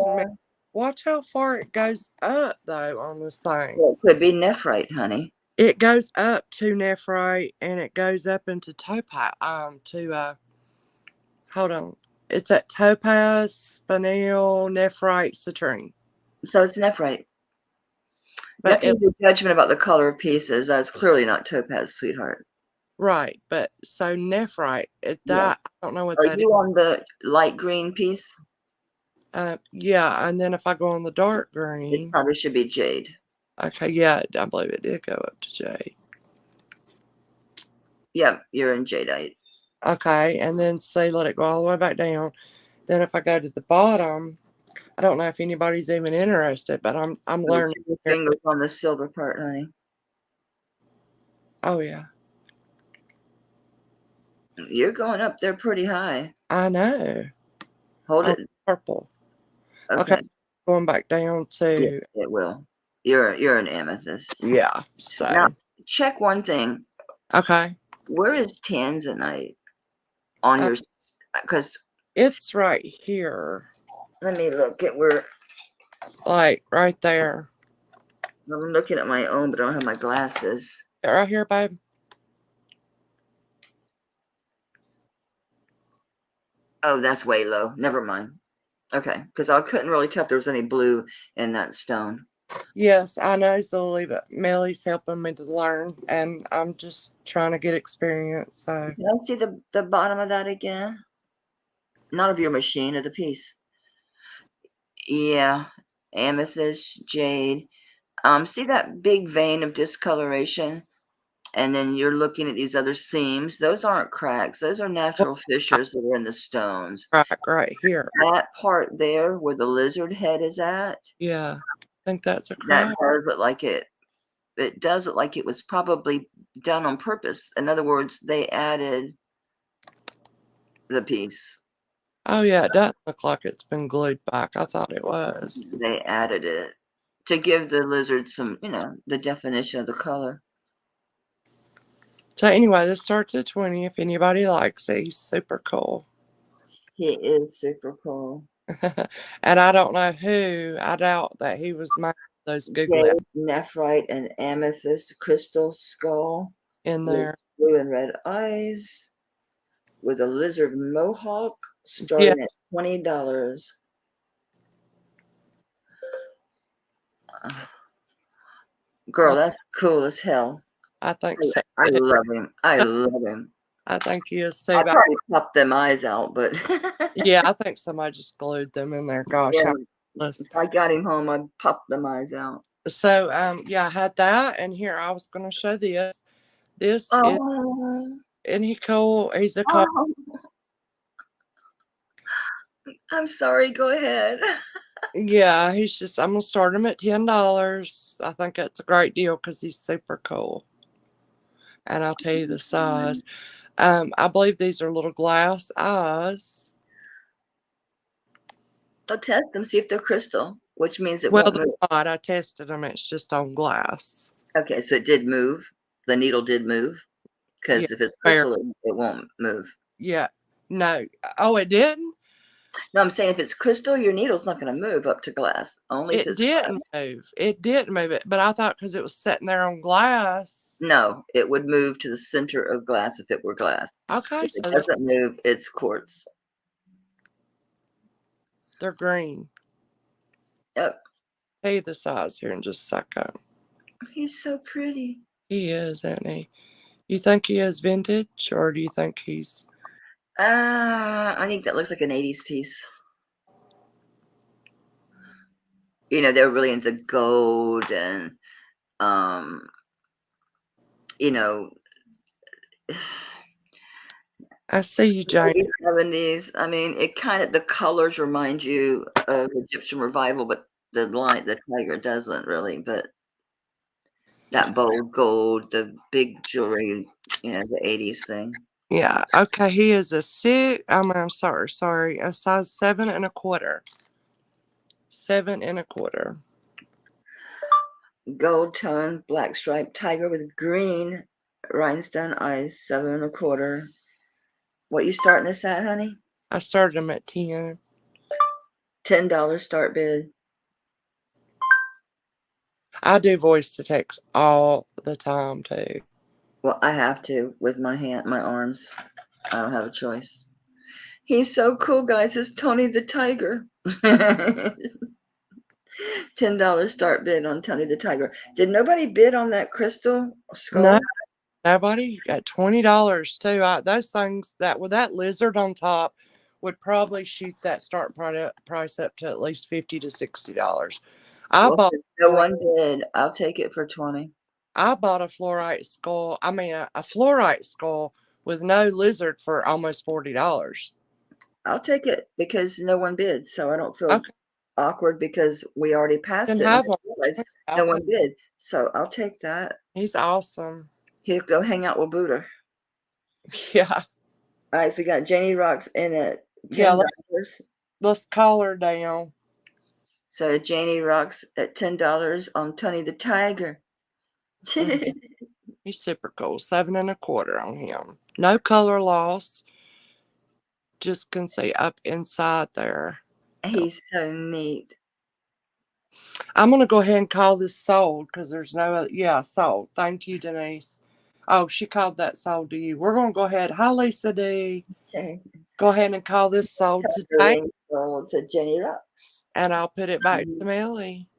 Watch how far it goes up, though, on this thing. Well, it could be nephrite, honey. It goes up to nephrite, and it goes up into topaz. Hold on. It's at topaz, spinel, nephrite, citrine. So it's nephrite. But you have to use judgment about the color of pieces. That's clearly not topaz, sweetheart. Right, but so nephrite. I don't know what that is. Are you on the light green piece? Yeah, and then if I go on the dark green, it probably should be jade. Okay, yeah, I believe it did go up to jade. Yep, you're in jadeite. Okay, and then let it go all the way back down. Then if I go to the bottom, I don't know if anybody's even interested, but I'm learning. Your fingers on the silver part, honey. Oh yeah. You're going up there pretty high. I know. Hold it. Purple. Okay. Going back down to. Yeah, it will. You're an amethyst. Yeah. So now check one thing. Okay. Where is tanzanite on your? Because it's right here. Let me look at where. Like right there. I'm looking at my own, but I don't have my glasses. Right here, babe. Oh, that's way low. Never mind. Okay, because I couldn't really tell if there was any blue in that stone. Yes, I know, Zully, but Melly's helping me to learn, and I'm just trying to get experience. So can I see the bottom of that again? Not of your machine, of the piece. Yeah, amethyst, jade. See that big vein of discoloration? And then you're looking at these other seams. Those aren't cracks. Those are natural fissures that are in the stones. Crack right here. That part there where the lizard head is at. Yeah, I think that's a crack. That does look like it. It does look like it was probably done on purpose. In other words, they added the piece. Oh yeah, it doesn't look like it's been glued back. I thought it was. They added it to give the lizard some, the definition of the color. So anyway, this starts at 20. If anybody likes it, he's super cool. He is super cool. And I don't know who. I doubt that he was made those googly jade, nephrite, and amethyst crystal skull in with there. blue and red eyes with a lizard mohawk Yeah, starting at $20. Girl, that's cool as hell. I think so. I love him. I love him. I think he is too. I probably popped them eyes out, but Yeah, I think somebody just glued them in there. Gosh, yeah, how if I got him home, I'd pop them eyes out. so yeah, I had that, and here I was going to show this. This is, Oh, isn't he cool? He's a cool. oh. I'm sorry. Go ahead. Yeah, he's just. I'm gonna start him at $10. I think that's a great deal because he's super cool. And I'll tell you the size. I believe these are little glass eyes. I'll test them, see if they're crystal, which means it Well, won't they're move. not. I tested them. It's just on glass. Okay, so it did move. The needle did move. Yeah, Because if it's fair. crystal, it won't move. Yeah. No. Oh, it didn't? No, I'm saying if it's crystal, your needle's not going to move up to glass. Only if It it's didn't move. It didn't move it. But I thought because it was sitting there on glass. no, it would move to the center of glass if it were glass. Okay, If it so doesn't move, it's quartz. they're green. Yep. Tell you the size here in just a second. He's so pretty. He is, isn't he? You think he is vintage, or do you think he's? I think that looks like an 80s piece. You know, they're really into gold and, you know, I see you, Jane. 70s. I mean, it kind of, the colors remind you of Egyptian revival, but the tiger doesn't really. But that bold gold, the big jewelry, you know, the 80s thing. Yeah. Okay. He is a six. I'm sorry. A size 7 1/4. 7 1/4. Gold tone, black striped tiger with green rhinestone eyes, 7 1/4. What you starting this at, honey? I started him at 10. $10 start bid. I do voice to text all the time too. Well, I have to with my arms. I don't have a choice. He's so cool, guys. It's Tony the Tiger. $10 start bid on Tony the Tiger. Did nobody bid on that crystal skull? No, nobody. You got $20 too. Those things that with that lizard on top would probably shoot that start price up to at least $50 to $60. Well, if no one bid, I'll take it for 20. I bought a fluorite skull. I mean, a fluorite skull with no lizard for almost $40. I'll take it because no one bid, so I don't feel awkward because we already passed it. No one bid, so I'll take that. He's awesome. He'll go hang out with Buddha. Yeah. All right, so we got Janie Rocks in at $10. Yeah, let's call her down. So Janie Rocks at $10 on Tony the Tiger. He's super cool. 7 1/4 on him. No color loss. Just can see up inside there. He's so neat. I'm going to go ahead and call this sold because there's no other. Yeah, sold. Thank you, Denise. Oh, she called that sold to you. We're going to go ahead. Hi, Lisa D. Okay. Go ahead and call this sold today. Sold to Jenny Rocks. And I'll put it back to Melly.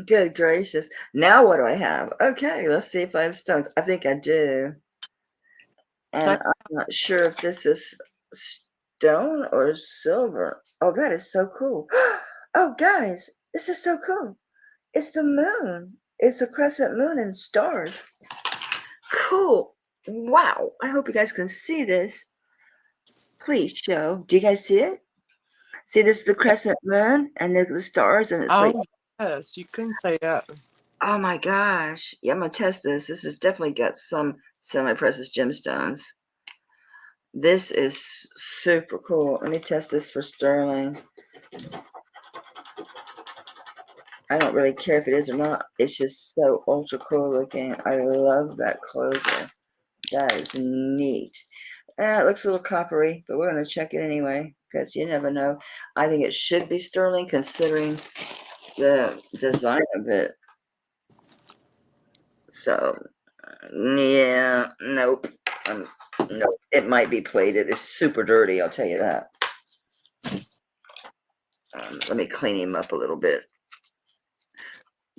Good gracious. Now what do I have? Okay, let's see if I have stones. I think I do. And I'm not sure if this is stone or silver. Oh, that is so cool. Oh, guys, this is so cool. It's the moon. It's a crescent moon and stars. Cool. Wow. I hope you guys can see this. Please show. Do you guys see it? See, this is the crescent moon and look at the stars and it's like, yes, you can say that. oh my gosh. Yeah, I'm going to test this. This has definitely got some semi-precious gemstones. This is super cool. Let me test this for sterling. I don't really care if it is or not. It's just so ultra cool looking. I love that closure. That is neat. It looks a little coppery, but we're going to check it anyway because you never know. I think it should be sterling considering the design of it. So, yeah, nope. Nope. It might be plated. It's super dirty, I'll tell you that. Let me clean him up a little bit.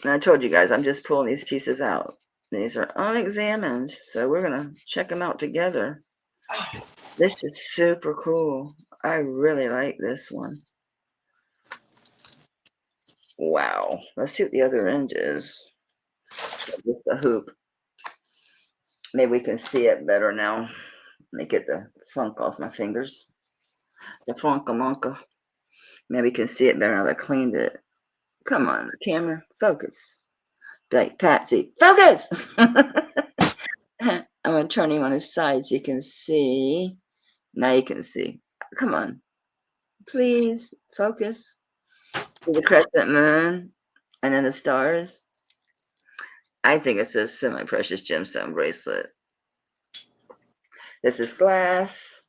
And I told you guys, I'm just pulling these pieces out. These are unexamined, so we're going to check them out together. This is super cool. I really like this one. Wow. Let's see what the other end is. With the hoop. Maybe we can see it better now. Let me get the funk off my fingers. The funka-monka. Maybe we can see it better now that I cleaned it. Come on, camera, focus. Like Patsy, focus! I'm going to turn him on his side so you can see. Now you can see. Come on. Please, focus. See the crescent moon and then the stars. I think it's a semi-precious gemstone bracelet. This is glass.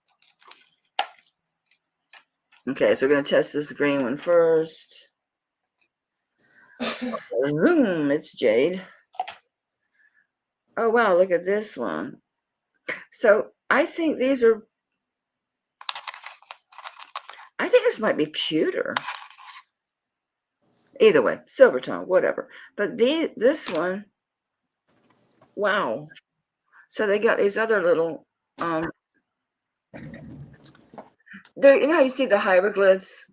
Okay, so we're going to test this green one first. It's jade. Oh, wow, look at this one. So I think these are, I think this might be pewter. Either way, silver tone, whatever. But this one, wow. So they got these other little, there. You know how you see the hieroglyphs?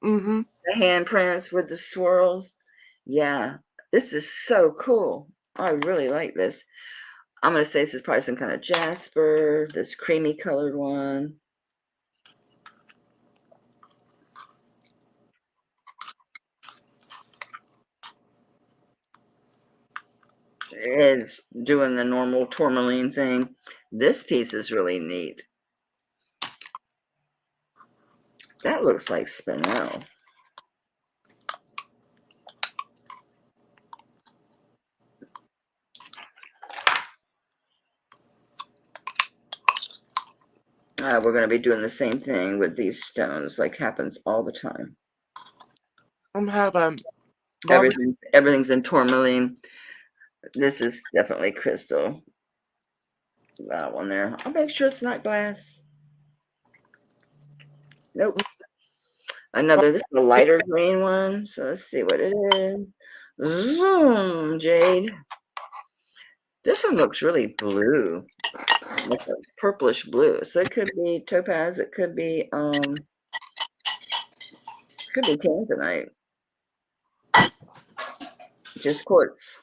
Mm-hmm. The handprints with the swirls? Yeah, this is so cool. I really like this. I'm going to say this is probably some kind of jasper, this creamy colored one. Is doing the normal tourmaline thing. This piece is really neat. That looks like spinel. We're going to be doing the same thing with these stones, like happens all the time. I'm having Everything's in tourmaline. This is definitely crystal. That one there. I'll make sure it's not glass. Nope. This is a lighter green one. So let's see what it is. Zoom, jade. This one looks really blue, like a purplish blue. So it could be topaz. It could be tanzanite. Just quartz.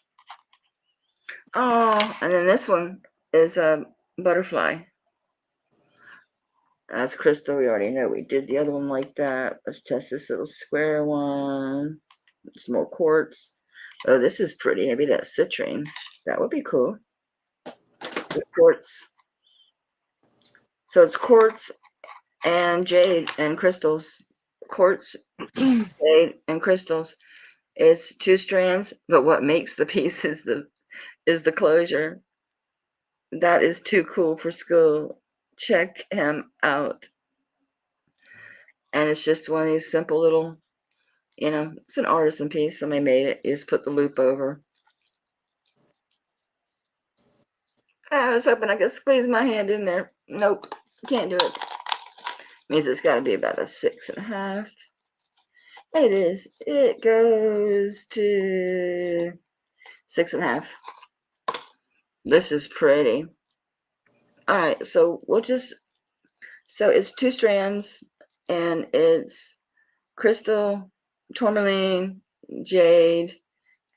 Oh, and then this one is a butterfly. That's crystal. We already know we did the other one like that. Let's test this little square one. Some more quartz. Oh, this is pretty. Maybe that's citrine. That would be cool. With quartz. So it's quartz and jade and crystals. Quartz, jade, and crystals. It's 2 strands, but what makes the piece is the closure. That is too cool for school. Check him out. And it's just one of these simple little, it's an artisan piece. Somebody made it. You just put the loop over. I was hoping I could squeeze my hand in there. Nope, can't do it. Means it's got to be about a 6.5. It is. It goes to 6.5. This is pretty. All right, so it's 2 strands, and it's crystal, tourmaline, jade,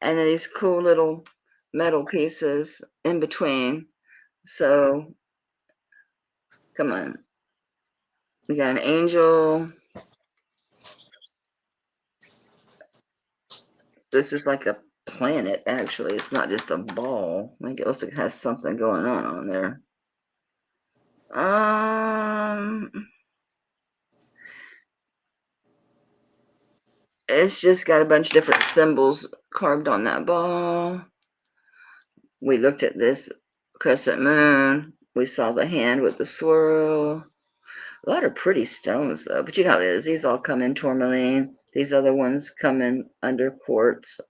and then these cool little metal pieces in between. So, come on. We got an angel. This is like a planet, actually. It's not just a ball. Like it looks like it has something going on there. It's just got a bunch of different symbols carved on that ball. We looked at this crescent moon. We saw the hand with the swirl. A lot of pretty stones, though. But you know how it is. These all come in tourmaline. These other ones come in under quartz.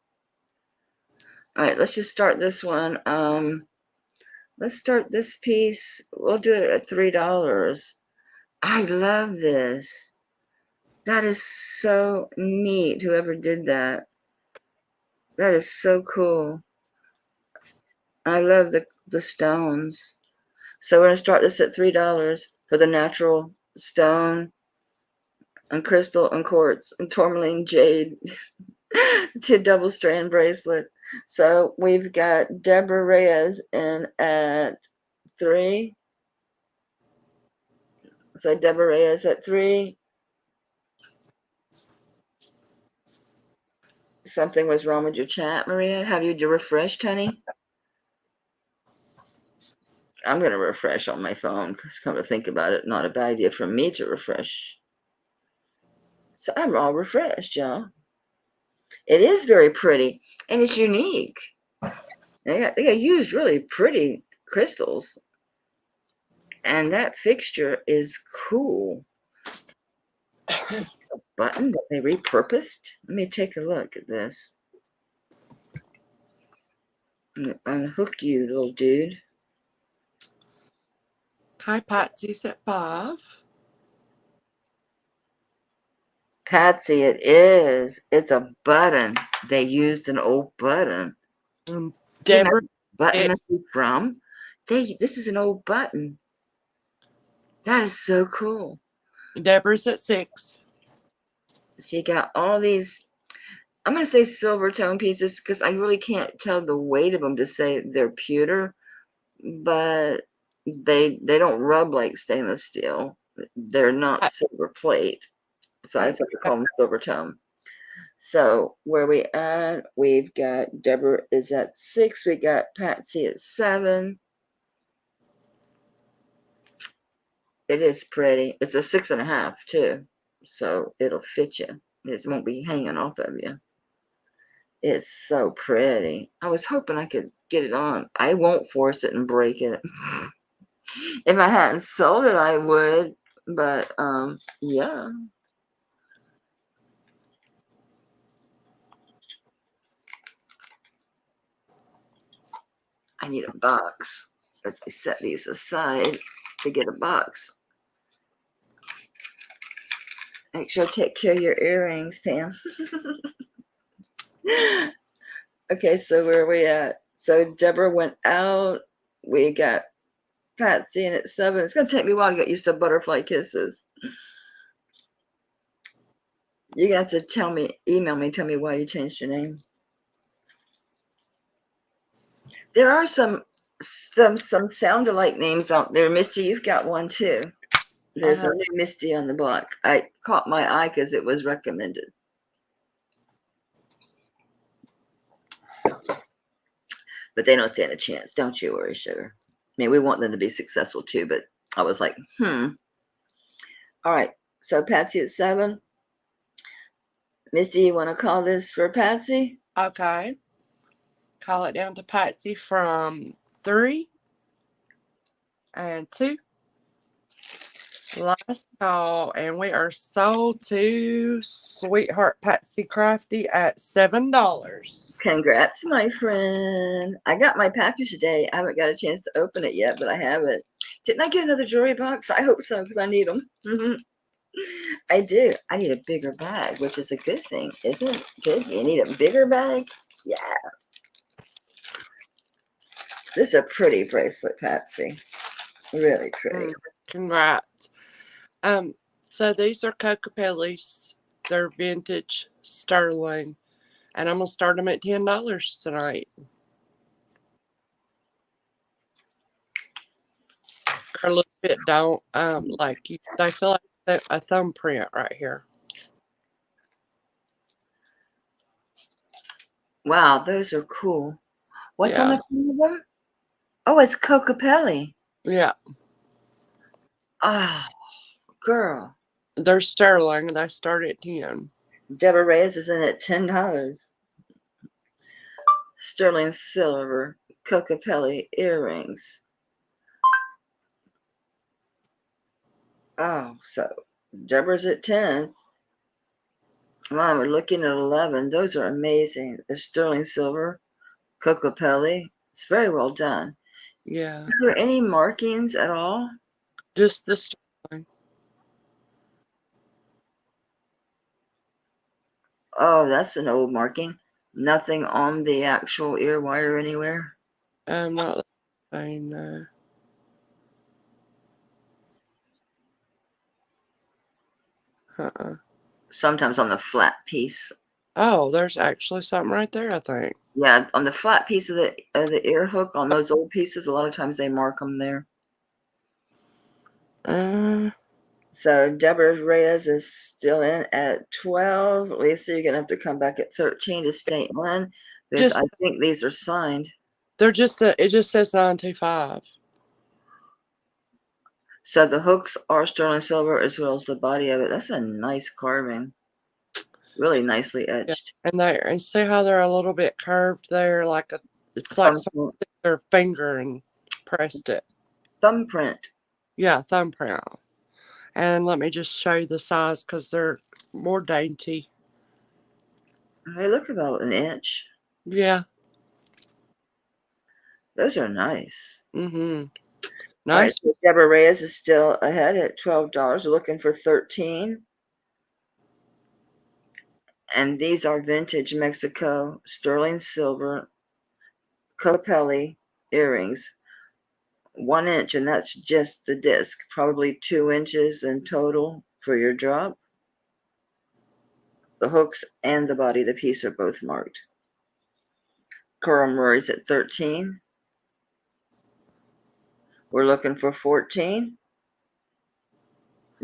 All right, let's just start this one. Let's start this piece. We'll do it at $3. I love this. That is so neat, whoever did that. That is so cool. I love the stones. So we're going to start this at $3 for the natural stone and crystal and quartz and tourmaline jade to double strand bracelet. So we've got Deborah Reyes in at 3. So Deborah Reyes at 3. Something was wrong with your chat, Maria. Have you refreshed, honey? I'm going to refresh on my phone because, come to think about it, not a bad idea for me to refresh. So I'm all refreshed, y'all. It is very pretty, and it's unique. They got used really pretty crystals, and that fixture is cool. A button that they repurposed. Let me take a look at this. Unhook you, little dude. Hi, Patsy's at 5. Patsy, it is. It's a button. They used an old button. Deborah, Button must be from. This is an old button. That is so cool. Deborah's at 6. So you got all these, I'm going to say silver tone pieces because I really can't tell the weight of them to say they're pewter, but they don't rub like stainless steel. They're not silver plate. So I just have to call them silver tone. So where we at? We've got Deborah is at 6. We got Patsy at 7. It is pretty. It's a 6.5 too, so it'll fit you. It won't be hanging off of you. It's so pretty. I was hoping I could get it on. I won't force it and break it. If I hadn't sold it, I would. But yeah. I need a box as I set these aside to get a box. Make sure to take care of your earrings, Pam. Okay, so where are we at? So Deborah went out. We got Patsy in at 7. It's going to take me a while to get used to butterfly kisses. You're going to have to email me, tell me why you changed your name. There are some sound-alike names out there. Misty, you've got one too. There's a new Misty on the block. I caught my eye because it was recommended. But they don't stand a chance. Don't you worry, sugar. I mean, we want them to be successful too, but I was like, All right. So Patsy at 7. Misty, you want to call this for Patsy? Okay. Call it down to Patsy from 3 and 2. Last call, and we are sold to Sweetheart Patsy Crafty at $7. Congrats, my friend. I got my package today. I haven't got a chance to open it yet, but I have it. Didn't I get another jewelry box? I hope so, because I need them. I do. I need a bigger bag, which is a good thing, isn't it? Good. You need a bigger bag? Yeah. This is a pretty bracelet, Patsy. Really pretty. Congrats. So these are Cocopelli's. They're vintage sterling. And I'm going to start them at $10 tonight. They're a little bit they feel like a thumbprint right here. Wow, those are cool. What's on the front of them? Oh, it's Cocopelli. Yeah. Oh, girl. They're sterling. They start at 10. Deborah Reyes is in at $10. Sterling silver Cocopelli earrings. Oh, so Deborah's at 10. Mom, we're looking at 11. Those are amazing. They're sterling silver, Cocopelli. It's very well done. Yeah. Are there any markings at all? Just the sterling. Oh, that's an old marking. Nothing on the actual ear wire anywhere. Not saying no. Sometimes on the flat piece. Oh, there's actually something right there, I think. Yeah, on the flat piece of the ear hook on those old pieces, a lot of times they mark them there. So Deborah Reyes is still in at 12. Lisa, you're gonna have to come back at 13 to stay in because I think these are signed. They're just it just says 925. So the hooks are sterling silver as well as the body of it. That's a nice carving. Really nicely etched. Yeah. And see how they're a little bit curved there, like it's like someone took their finger and pressed it. Thumbprint. Yeah, thumbprint. And let me just show you the size because they're more dainty. They look about an inch. Yeah. Those are nice. Mm-hmm. Nice. All right, so Deborah Reyes is still ahead at $12. We're looking for 13. And these are vintage Mexico sterling silver Copelli earrings. 1 inch, and that's just the disc. Probably 2 inches in total for your drop. The hooks and the body of the piece are both marked. Coral Murray's at 13. We're looking for 14.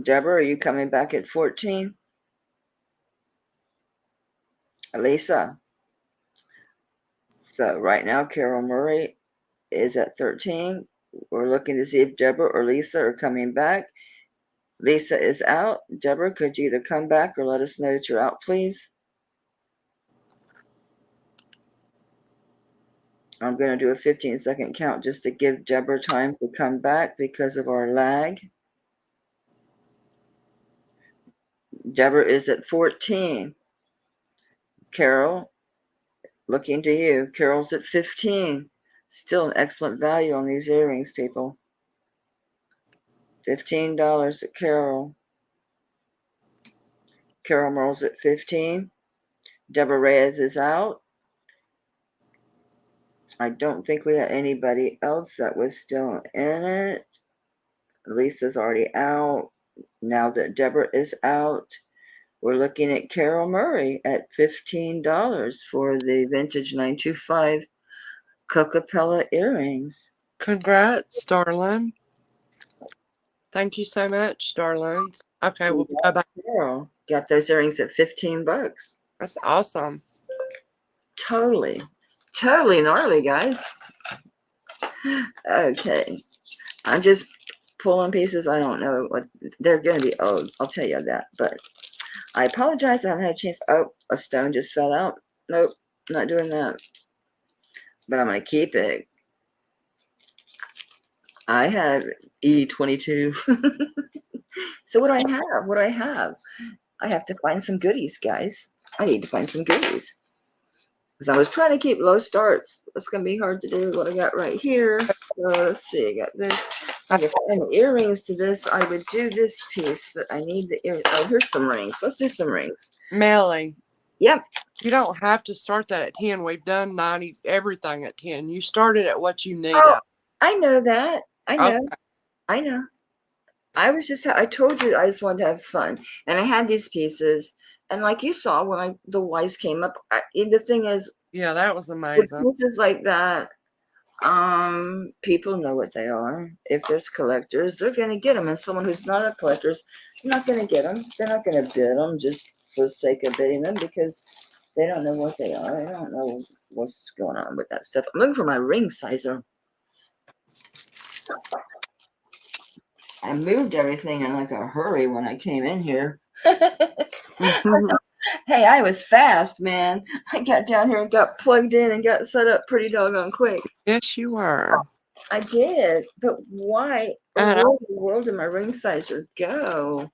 Deborah, are you coming back at 14? Lisa. So right now, Carol Murray is at 13. We're looking to see if Deborah or Lisa are coming back. Lisa is out. Deborah, could you either come back or let us know that you're out, please? I'm going to do a 15-second count just to give Deborah time to come back because of our lag. Deborah is at 14. Carol, looking to you. Carol's at 15. Still an excellent value on these earrings, people. $15 at Carol. Carol Merle's at 15. Deborah Reyes is out. I don't think we had anybody else that was still in it. Lisa's already out. Now that Deborah is out, we're looking at Carol Murray at $15 for the vintage 925 Cocopella earrings. Congrats, darling. Thank you so much, darlings. Okay, we'll go back. Carol got those earrings at $15. That's awesome. Totally gnarly, guys. Okay, I'm just pulling pieces. I don't know what they're gonna be old, I'll tell you that, but I apologize, I haven't had a chance. Oh, a stone just fell out. Nope, not doing that, but I'm gonna keep it. I have E22. So what do I have? I have to find some goodies, guys. I need to find some goodies. Because I was trying to keep low starts. It's going to be hard to do what I got right here. So let's see. I got this. I can find earrings to this. I would do this piece, but I need the earrings. Oh, here's some rings. Let's do some rings. Melly. Yep. You don't have to start that at 10. We've done 90, everything at 10. You started at what you need. Oh, I know that. I know. Okay. I know. I told you I just wanted to have fun. And I had these pieces. And like you saw when the Wise came up, the thing is, yeah, that was amazing. Pieces like that, people know what they are. If there's collectors, they're going to get them. And someone who's not a collector is not going to get them. They're not going to bid them just for the sake of bidding them because they don't know what they are. They don't know what's going on with that stuff. I'm looking for my ring sizer. I moved everything in like a hurry when I came in here. Hey, I was fast, man. I got down here and got plugged in and got set up pretty doggone quick. Yes, you were. I did, but why And where in the world did my ring sizer go?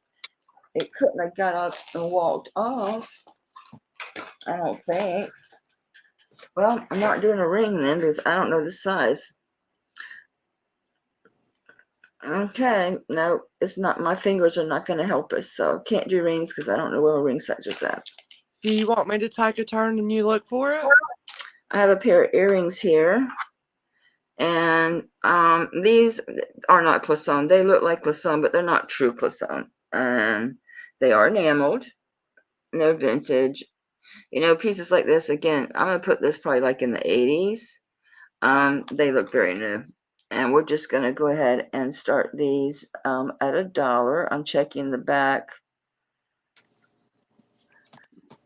It couldn't have got up and walked off. I don't think. Well, I'm not doing a ring then because I don't know the size. Okay, no, it's not. My fingers are not going to help us, so I can't do rings because I don't know where a ring sizer's at. do you want me to take a turn and you look for it? I have a pair of earrings here, and these are not clisson. They look like clisson, but they're not true clisson. They are enameled, and they're vintage. You know, pieces like this, again, I'm going to put this probably like in the 80s. They look very new. And we're just going to go ahead and start these at $1. I'm checking the back.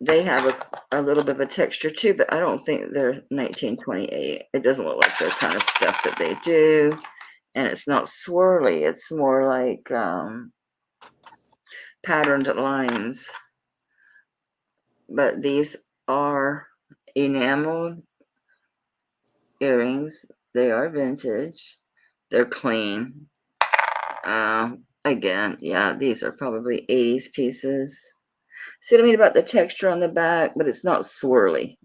They have a little bit of a texture too, but I don't think they're 1928. It doesn't look like the kind of stuff that they do. And it's not swirly. It's more like patterned lines. But these are enameled earrings. They are vintage. They're clean. Again, yeah, these are probably 80s pieces. See what I mean about the texture on the back, but it's not swirly.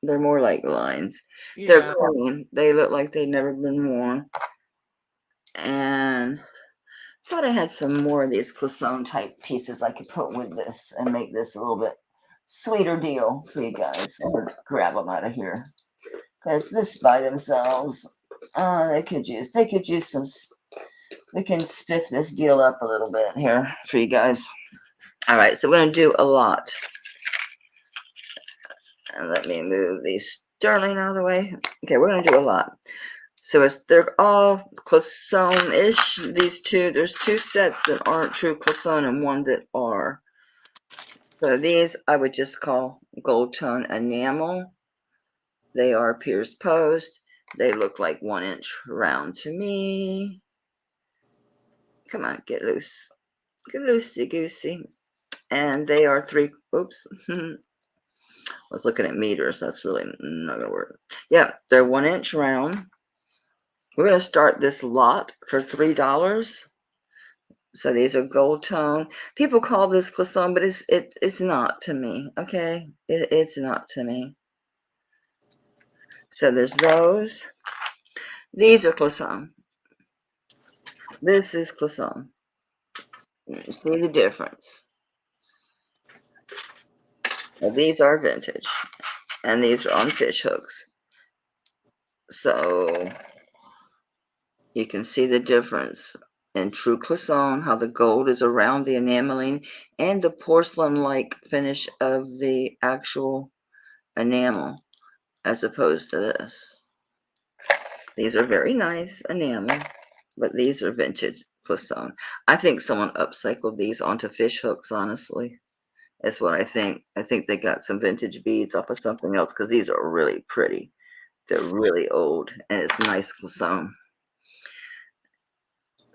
They're more like lines. Yeah. They're clean. They look like they've never been worn. And thought I had some more of these clisson type pieces I could put with this and make this a little bit sweeter deal for you guys. I'm gonna grab them out of here because this by themselves, they could use some. We can spiff this deal up a little bit here for you guys. All right, so we're gonna do a lot. And let me move these sterling out of the way. Okay, we're gonna do a lot. So they're all clisson-ish. These two, there's two sets that aren't true clisson and one that are. So these I would just call gold tone enamel. They are pierced post. They look like 1 inch round to me. Come on, get loose. Get loosey goosey. And they are oops. I was looking at meters. That's really not gonna work. Yeah, they're 1 inch round. We're going to start this lot for $3. So these are gold tone. People call this clisson, but it's not to me. Okay, it's not to me. So there's those. These are clisson. This is clisson. See the difference. Now, these are vintage, and these are on fish hooks. So you can see the difference in true clisson, how the gold is around the enameling and the porcelain-like finish of the actual enamel as opposed to this. These are very nice enamel, but these are vintage clisson. I think someone upcycled these onto fish hooks, honestly. That's what I think. I think they got some vintage beads off of something else because these are really pretty. They're really old, and it's nice clisson.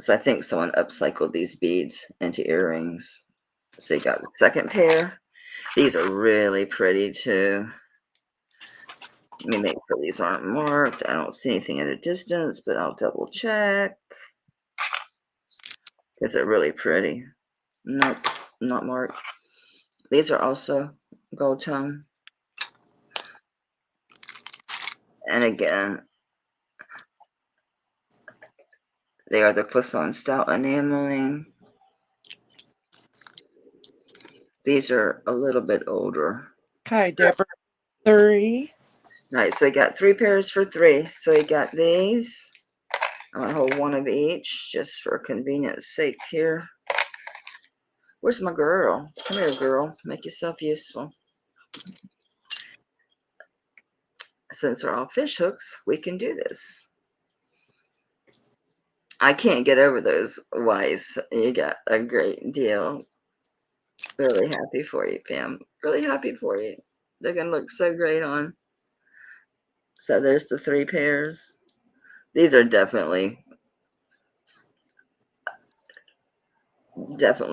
So I think someone upcycled these beads into earrings. So you got the second pair. These are really pretty too. Let me make sure these aren't marked. I don't see anything at a distance, but I'll double check. Is it really pretty? Nope, not marked. These are also gold tone. And again, they are the clisson style enameling. These are a little bit older. Okay, Deborah. 3. All right, so you got 3 pairs for $3. So you got these. I'm gonna hold one of each just for convenience sake here. Where's my girl? Come here, girl. Make yourself useful. Since they're all fish hooks, we can do this. I can't get over those Weiss. You got a great deal. Really happy for you, Pam. Really happy for you. They're gonna look so great on. So there's the 3 pairs. These are definitely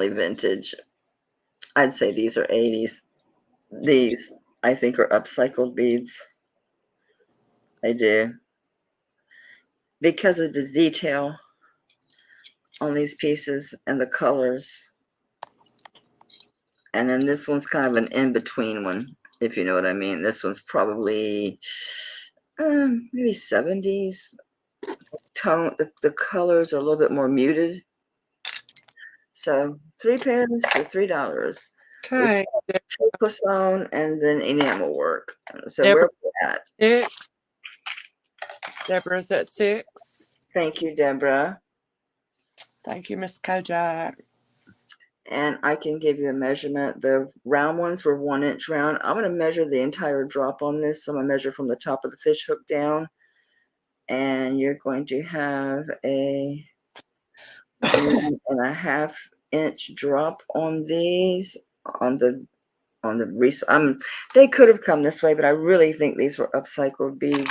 vintage. I'd say these are 80s. These, I think, are upcycled beads. I do. because of the detail on these pieces and the colors. And then this one's kind of an in-between one, if you know what I mean. This one's probably maybe 70s. Tone, the colors are a little bit more muted. So 3 pairs for $3. Okay. Triple and then enamel work. So Deborah, where we're at. 6. Deborah's at 6. Thank you, Deborah. Thank you, Miss Kojak. And I can give you a measurement. The round ones were 1 inch round. I'm going to measure the entire drop on this. So I'm going to measure from the top of the fish hook down. And you're going to have a 1.5 inch drop on these on the they could have come this way, but I really think these were upcycled beads.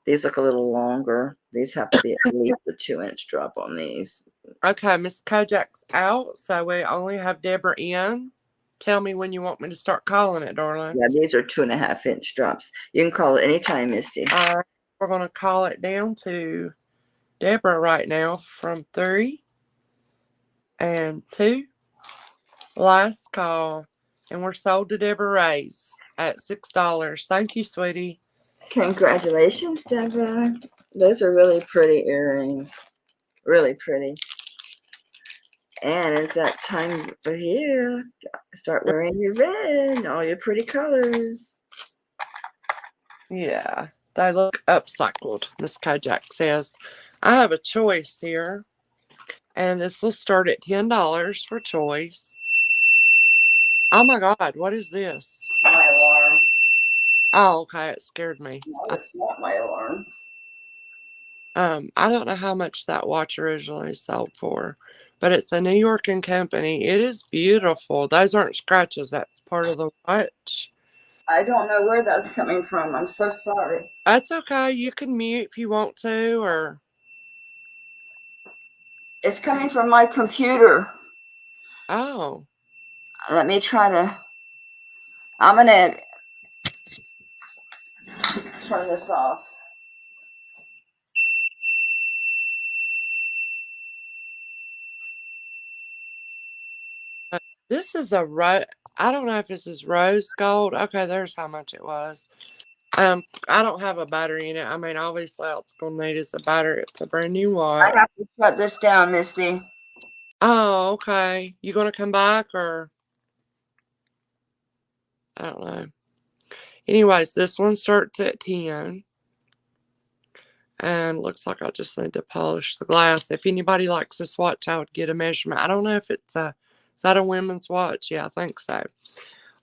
These look a little longer. These have to be at least a 2 inch drop on these. Okay, Miss Kojak's out, so we only have Deborah in. Tell me when you want me to start calling it, darling. Yeah, these are 2.5 inch drops. You can call it anytime, Misty. All right, we're going to call it down to Deborah right now from 3 and 2. Last call. And we're sold to Deborah Ray's at $6. Thank you, sweetie. Congratulations, Deborah. Those are really pretty earrings. Really pretty. And it's that time of year. Start wearing your red, all your pretty colors. Yeah, they look upcycled, Miss Kojak says. I have a choice here. And this will start at $10 for choice. Oh my God, what is this? My alarm. Oh, okay, it scared me. No, it's not my alarm. I don't know how much that watch originally sold for, but it's a New York company. It is beautiful. Those aren't scratches. That's part of the watch. I don't know where that's coming from. I'm so sorry. That's okay. You can mute if you want to, or... It's coming from my computer. Oh. Let me try to... I'm going to turn this off. This is a I don't know if this is rose gold. Okay, there's how much it was. I don't have a battery in it. I mean, obviously, all it's going to need is a battery. It's a brand new watch. I have to shut this down, Misty. Oh, okay. You going to come back, or? I don't know. Anyways, this one starts at 10. And looks like I just need to polish the glass. If anybody likes this watch, I would get a measurement. I don't know if it's is that a women's watch? Yeah, I think so.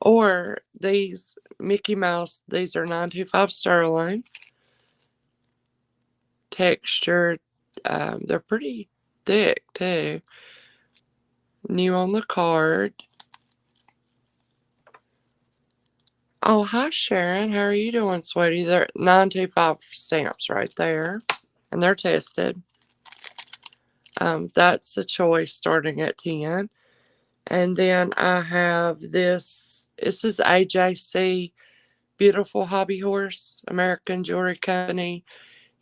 Or these Mickey Mouse, these are 925 sterling. Textured. They're pretty thick too. New on the card. Oh, hi Sharon. How are you doing, sweetie? They're 925 stamps right there. And they're tested. That's the choice starting at 10. And then I have this. This is AJC Beautiful Hobby Horse American Jewelry Company.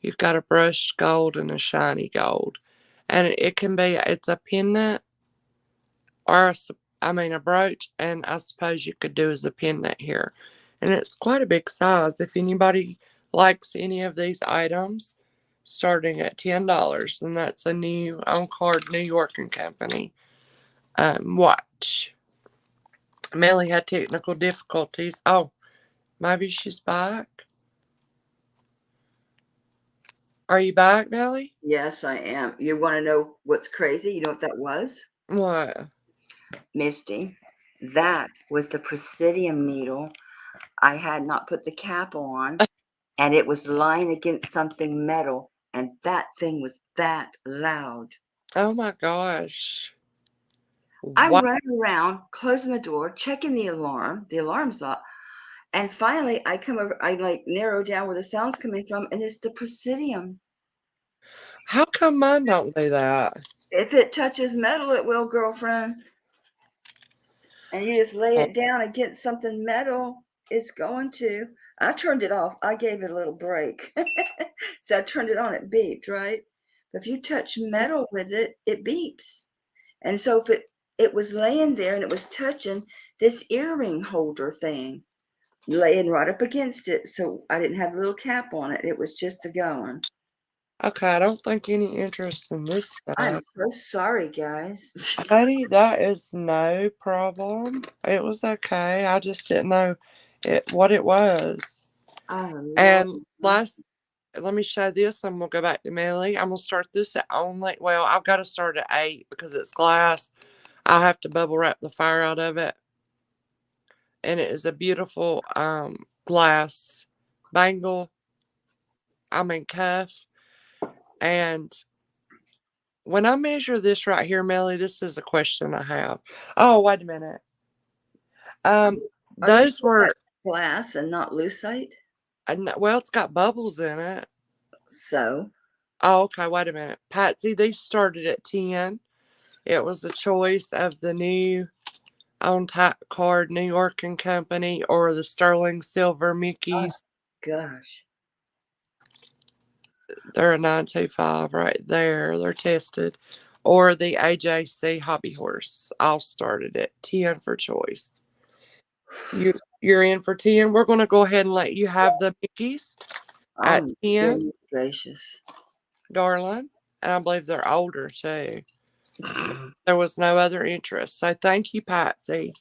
You've got a brushed gold and a shiny gold. And it can be, it's a pendant or a brooch, and I suppose you could do as a pendant here. And it's quite a big size. If anybody likes any of these items, starting at $10, and that's a new on-card New York company watch. Melly had technical difficulties. Oh, maybe she's back. Are you back, Melly? Yes, I am. You want to know what's crazy? You know what that was? What? Misty, that was the Presidium needle. I had not put the cap on, and it was lying against something metal, and that thing was that loud. Oh my gosh. I'm running around, closing the door, checking the alarm. The alarm's off. And finally, I come over, I narrow down where the sound's coming from, and it's the Presidium. How come mine don't do that? If it touches metal, it will, girlfriend. And you just lay it down against something metal, it's going to. I turned it off. I gave it a little break. So I turned it on, it beeped, right? But if you touch metal with it, it beeps. And so if it was laying there and it was touching this earring holder thing, laying right up against it. So I didn't have a little cap on it. It was just a going. Okay, I don't think any interest in this I'm stuff. so sorry, guys. Honey, that is no problem. It was okay. I just didn't know what it was. Oh, And Lord. let me show this and we'll go back to Melly. I'm going to start this at only, well, I've got to start at 8 because it's glass. I have to bubble wrap the fire out of it. And it is a beautiful glass bangle, cuff. And when I measure this right here, Melly, this is a question I have. Oh, wait a minute. Those were glass and not lucite. Well, it's got bubbles in it. So. Oh, okay. Wait a minute, Patsy. These started at 10. It was a choice of the new on tap card New York and Company or the sterling silver Mickey's. Oh, gosh. They're a 925 right there. They're tested. Or the AJC Hobby Horse. All started at 10 for choice. You're in for 10. We're going to go ahead and let you have the Mickeys at 10. Gracious. Darling. And I believe they're older too. There was no other interest. So thank you, Patsy.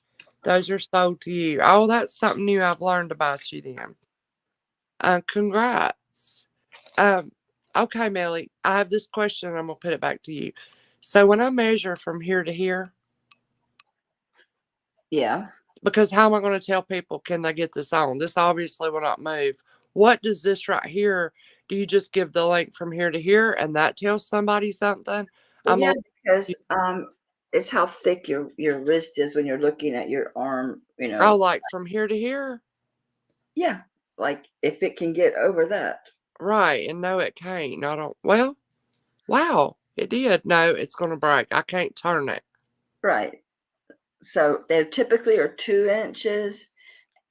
Those are sold to you. Oh, that's something new I've learned about you then. Congrats. Okay, Melly, I have this question and I'm going to put it back to you. So when I measure from here to here. Yeah. Because how am I going to tell people, can they get this on? This obviously will not move. What does this right here, do you just give the length from here to here and that tells somebody something? Yeah, because it's how thick your wrist is when you're looking at your arm, you know. Oh, like from here to here? Yeah, like if it can get over that. Right, and no, it can't. I don't, well, wow, it did. No, it's going to break. I can't turn it. Right. So they typically are 2 inches.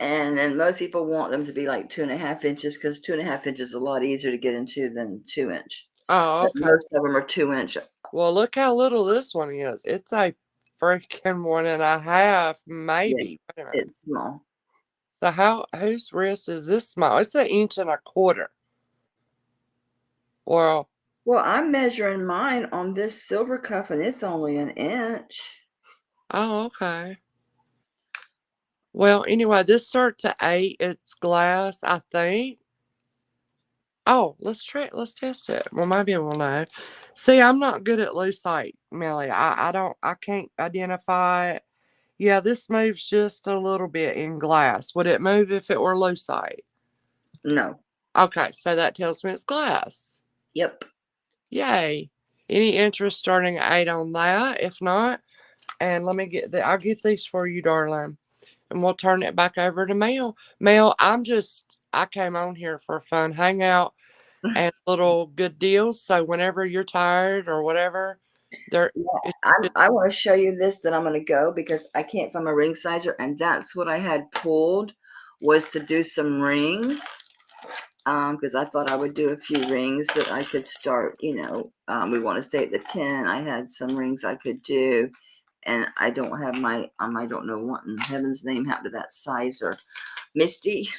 And then most people want them to be like 2.5 inches because 2.5 inches is a lot easier to get into than 2 inch. Oh, okay. But most of them are 2 inch. Well, look how little this one is. It's a freaking 1.5, maybe. Yeah, it's small. So whose wrist is this small? It's 1.25 inches. Well, I'm measuring mine on this silver cuff and it's only 1 inch. Oh, okay. Well, anyway, this starts at 8. It's glass, I think. Oh, let's test it. Well, maybe we'll know. See, I'm not good at lucite, Melly. I can't identify it. Yeah, this moves just a little bit in glass. Would it move if it were lucite? No. Okay, so that tells me it's glass. Yep. Yay. Any interest starting at 8 on that? If not, and let me I'll get these for you, darling. And we'll turn it back over to Mel. Mel, I came on here for a fun hangout and little good deals. So whenever you're tired or whatever, I want to show you this, that I'm going to go because I can't find my ring sizer. And that's what I had pulled, was to do some rings. Because I thought I would do a few rings that I could start, we want to stay at the 10. I had some rings I could do. And I don't have my, I don't know what in heaven's name happened to that sizer. Misty.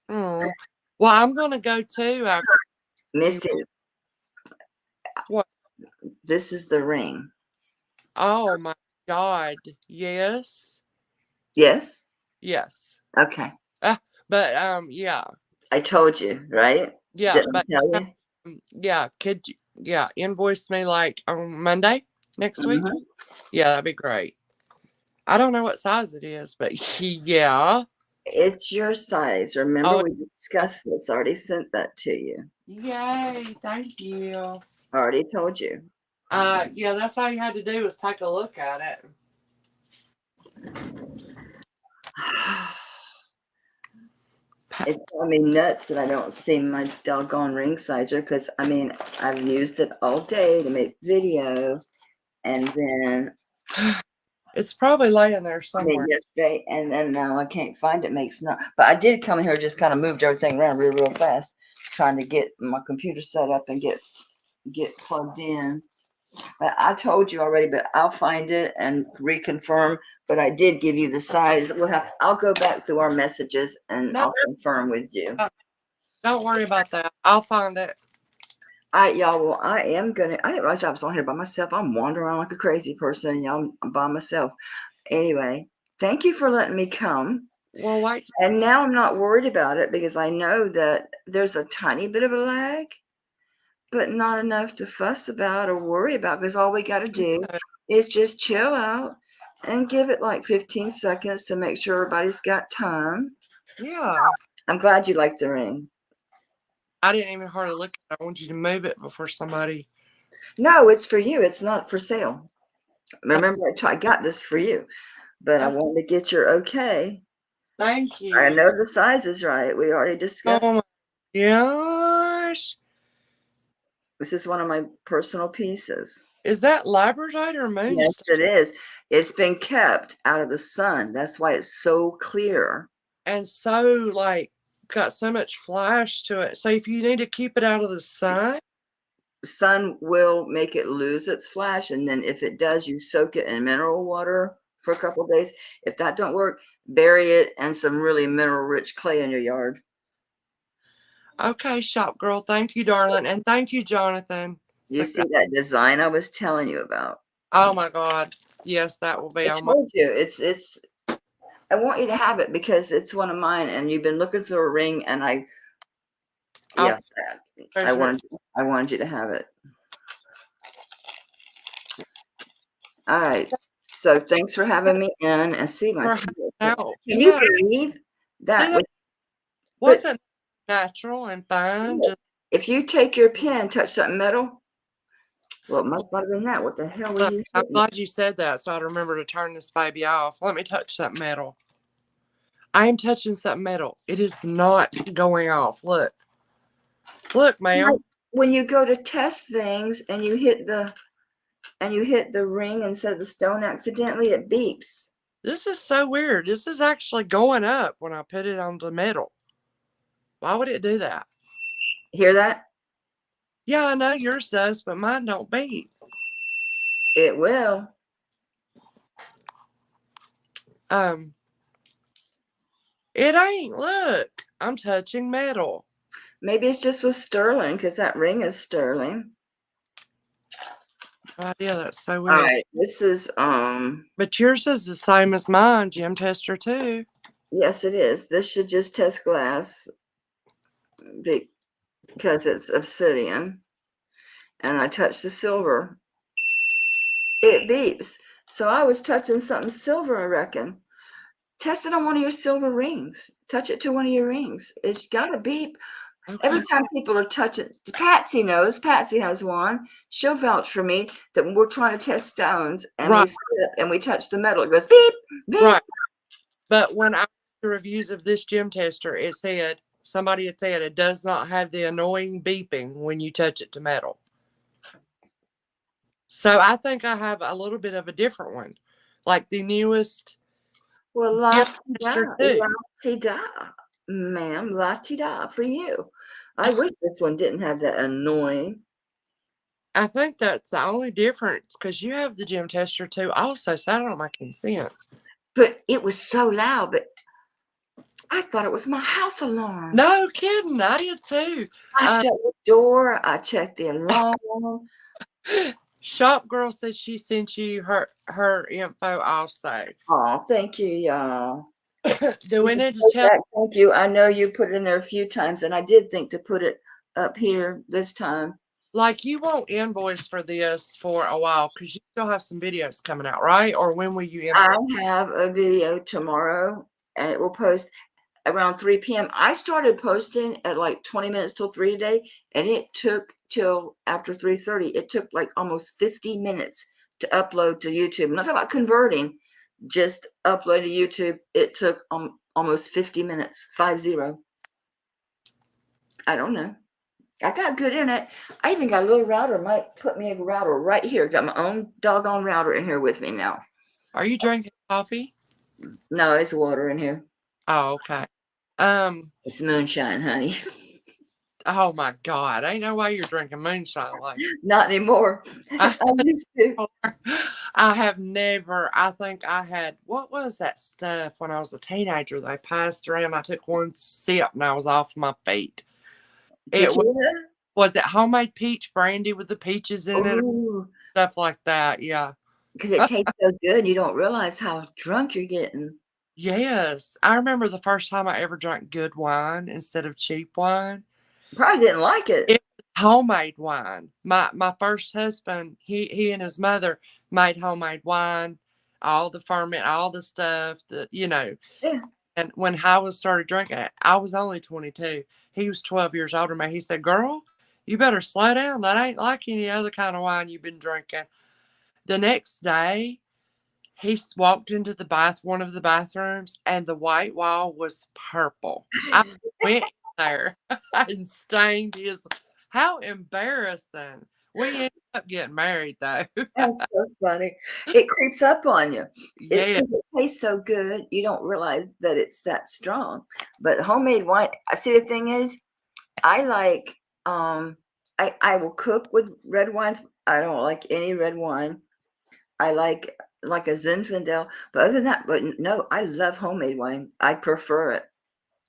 Oh, well, I'm going to go too after. Misty. What? This is the ring. Oh my God. Yes. Yes. Yes. Okay. But yeah. I told you, right? Yeah. Didn't I tell you? Yeah. Could you, invoice me like on Monday next week? Yeah, that'd be great. I don't know what size it is, but yeah. It's your size. Remember, we discussed this. Already sent that to you. Yay. Thank you. I already told you. Yeah, that's all you had to do was take a look at it. It's driving me nuts that I don't see my doggone ring sizer because, I've used it all day to make video, and then It's probably laying there I somewhere. mean, yesterday, and then now I can't find it. Makes no. But I did come here, just kind of moved everything around real fast, trying to get my computer set up and get plugged in. But I told you already, but I'll find it and reconfirm. But I did give you the size. I'll go back through our messages and No, I'll confirm with you. don't worry about that. I'll find it. All right, y'all. Well, I didn't realize I was on here by myself. I'm wandering around like a crazy person, y'all. I'm by myself. Anyway, thank you for letting me come. Well, wait. And now I'm not worried about it because I know that there's a tiny bit of a lag, but not enough to fuss about or worry about, because all we got to do is just chill out and give it like 15 seconds to make sure everybody's got time. Yeah. I'm glad you like the ring. I didn't even hardly look at it. I want you to move it before somebody. No, it's for you. It's not for sale. Remember, I got this for you, but I wanted to get your okay. Thank you. I know the size is right. We already discussed. Oh my gosh. This is one of my personal pieces. Is that labradorite or moonstone? Yes, it is. It's been kept out of the sun. That's why it's so clear. And so, like, got so much flash to it. So if you need to keep it out of the sun, sun will make it lose its flash, and then if it does, you soak it in mineral water for a couple of days. If that don't work, bury it in some really mineral rich clay in your yard. okay, shop girl. Thank you, darling. And thank you, Jonathan. You see that design I was telling you about? Oh my God. Yes, that will be I on my. told you it's I want you to have it because it's one of mine, and you've been looking for a ring, and I wanted you to have it. All right. So thanks for having me in and see my. Can you believe that? Wasn't natural and fine. Just if you take your pen, touch something metal. Well, it must not have been that. What the hell were you? I'm glad you said that, so I'd remember to turn this baby off. Let me touch something metal. I am touching something metal. It is not going off. Look. Look, ma'am. When you go to test things and you hit the ring instead of the stone accidentally, it beeps. This is so weird. This is actually going up when I put it on the metal. Why would it do that? Hear that? Yeah, I know yours does, but mine don't beep. It will. It ain't. Look, I'm touching metal. Maybe it's just with sterling because that ring is sterling. Oh, yeah, that's so weird. All right, this is But yours is the same as mine, gem tester too. Yes, it is. This should just test glass because it's obsidian. And I touched the silver. It beeps. So I was touching something silver, I reckon. Test it on one of your silver rings. Touch it to one of your rings. It's got to beep. Okay. Every time people are touching, Patsy knows. Patsy has one. She'll vouch for me that when we're trying to test stones and we slip and we touch the metal, it goes beep, beep. Right. But when I read the reviews of this gem tester, it said, somebody had said it does not have the annoying beeping when you touch it to metal. So I think I have a little bit of a different one, like the newest. Well, la-ti-da, ma'am, la-ti-da for you. I wish this one didn't have that annoying. I think that's the only difference because you have the gem tester too also, so that don't make any sense. But it was so loud, but I thought it was my house alarm. No kidding, I did too. I shut the door, I checked the alarm. Shop girl says she sent you her info also. Oh, thank you, y'all. Do we need to tell? Thank you. I know you put it in there a few times, and I did think to put it up here this time. Like, you won't invoice for this for a while because you still have some videos coming out, right? Or when will you invoice? I have a video tomorrow, and it will post around 3 p.m. I started posting at like 20 minutes till 3 today, and it took till after 3:30. It took like almost 50 minutes to upload to YouTube. I'm not talking about converting, just upload to YouTube. It took almost 50 minutes, 50. I don't know. I got good internet. I even got a little router. Might put me a router right here. Got my own doggone router in here with me now. Are you drinking coffee? No, it's water in here. Oh, okay. It's moonshine, honey. Oh my God. Ain't no way you're drinking moonshine like Not anymore. I used to. I have never. I think I had, what was that stuff when I was a teenager they passed around? I took one sip and I was off my feet. It was it homemade peach brandy with the peaches in it, Ooh, stuff like that. Yeah. because it tastes so good, you don't realize how drunk you're getting. Yes. I remember the first time I ever drank good wine instead of cheap wine. Probably didn't like it. It was homemade wine. My first husband, he and his mother made homemade wine, all the ferment, all the stuff that, Yeah. And when I started drinking it, I was only 22. He was 12 years older than me. He said, "Girl, you better slow down. That ain't like any other kind of wine you've been drinking." The next day, he walked into one of the bathrooms, and the white wall was purple. I went in there and stained his. How embarrassing! We ended up getting married, though. That's so funny. It creeps up on you. Yeah, 'Cause it tastes so good, you don't realize that it's that strong. But homemade wine, I see the thing is, I like I will cook with red wines. I don't like any red wine. I like a Zinfandel, but other than that, but no, I love homemade wine. I prefer it.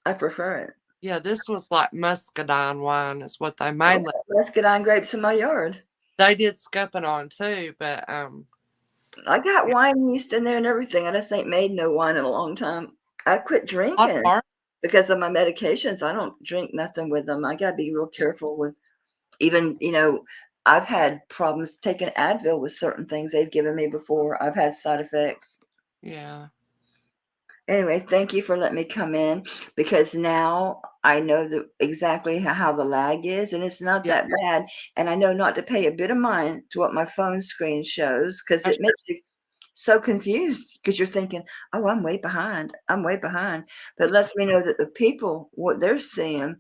I prefer it. yeah. This was like muscadine wine, is what they I mainly. got muscadine grapes in my yard. They did scupping on too, but I got wine yeast in there and everything. I just ain't made no wine in a long time. I quit drinking because of my medications. I don't drink nothing with them. I got to be real careful with even, I've had problems taking Advil with certain things they've given me before. I've had side effects. Yeah. Anyway, thank you for letting me come in because now I know exactly how the lag is, and it's not that bad. And I know not to pay a bit of mind to what my phone screen shows because it makes you so confused because you're thinking, "Oh, I'm way behind. I'm way behind." But it lets me know that the people, what they're seeing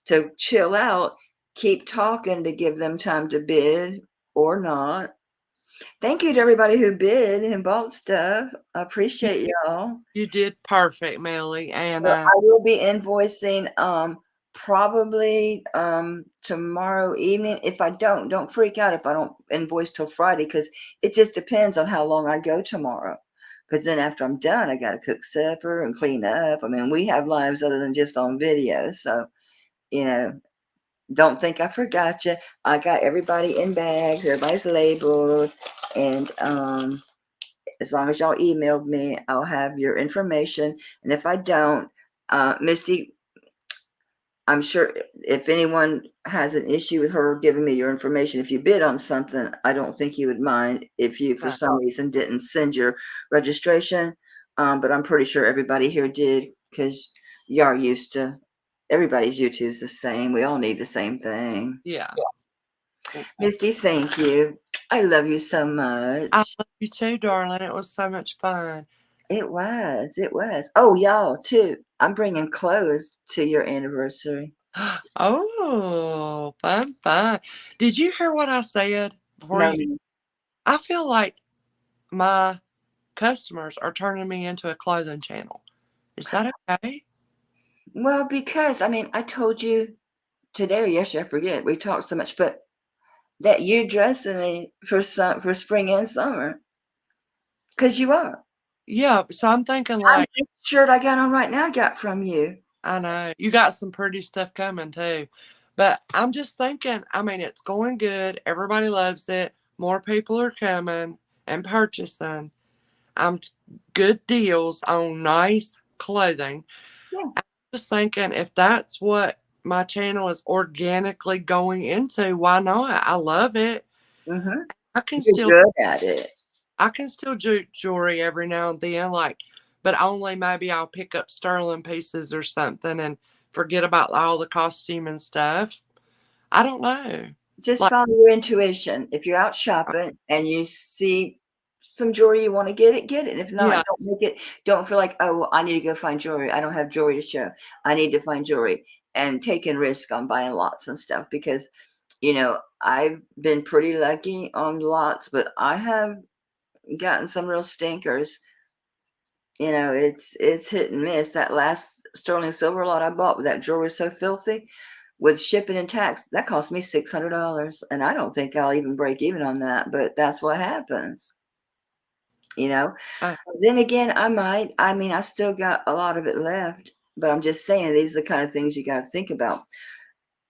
to chill out, keep talking to give them time to bid or not. Thank you to everybody who bid and bought stuff. I appreciate y'all. You did perfect, Melly, and I will be invoicing probably tomorrow evening. If I don't freak out if I don't invoice till Friday because it just depends on how long I go tomorrow. Because then after I'm done, I got to cook supper and clean up. I mean, we have lives other than just on video. So, don't think I forgot you. I got everybody in bags. Everybody's labeled. And as long as y'all emailed me, I'll have your information. And if I don't, Misty, I'm sure if anyone has an issue with her giving me your information, if you bid on something, I don't think you would mind if you, for some reason, didn't send your registration. But I'm pretty sure everybody here did because y'all are used to everybody's YouTube's the same. We all need the same thing. yeah. Misty, thank you. I love you so much. I love you too, darling. It was so much fun. It was. It was. Oh, y'all, too. I'm bringing clothes to your anniversary. Oh, fun, fun. Did you hear what I said before No, you? I feel like my customers are turning me into a clothing channel. Is that okay? well, because I told you today or yesterday, I forget. We talked so much, but that you're dressing me for spring and summer, because you are. Yeah, so I'm thinking like, this shirt I got on right now, I got from you. I know you got some pretty stuff coming too, but I'm just thinking, it's going good. Everybody loves it. More people are coming and purchasing. Good deals on nice clothing. Yeah. I'm just thinking if that's what my channel is organically going into, why not? I love it. Mm-hmm. I can You're still good at it. I can still do jewelry every now and then, but only maybe I'll pick up sterling pieces or something and forget about all the costume and stuff. I don't know. Just follow your intuition. If you're out shopping and you see some jewelry you want to get it, get it. If not, don't feel like, oh, well, I need to go find jewelry. I don't have jewelry to show. I need to find jewelry and taking risk on buying lots and stuff because, I've been pretty lucky on lots, but I have gotten some real stinkers. You know, it's hit and miss. That last sterling silver lot I bought with that jewelry so filthy, with shipping and tax, that cost me $600, and I don't think I'll even break even on that. But that's what happens, you know. Uh, Then again, I might. I mean, I still got a lot of it left, but I'm just saying these are the kind of things you got to think about.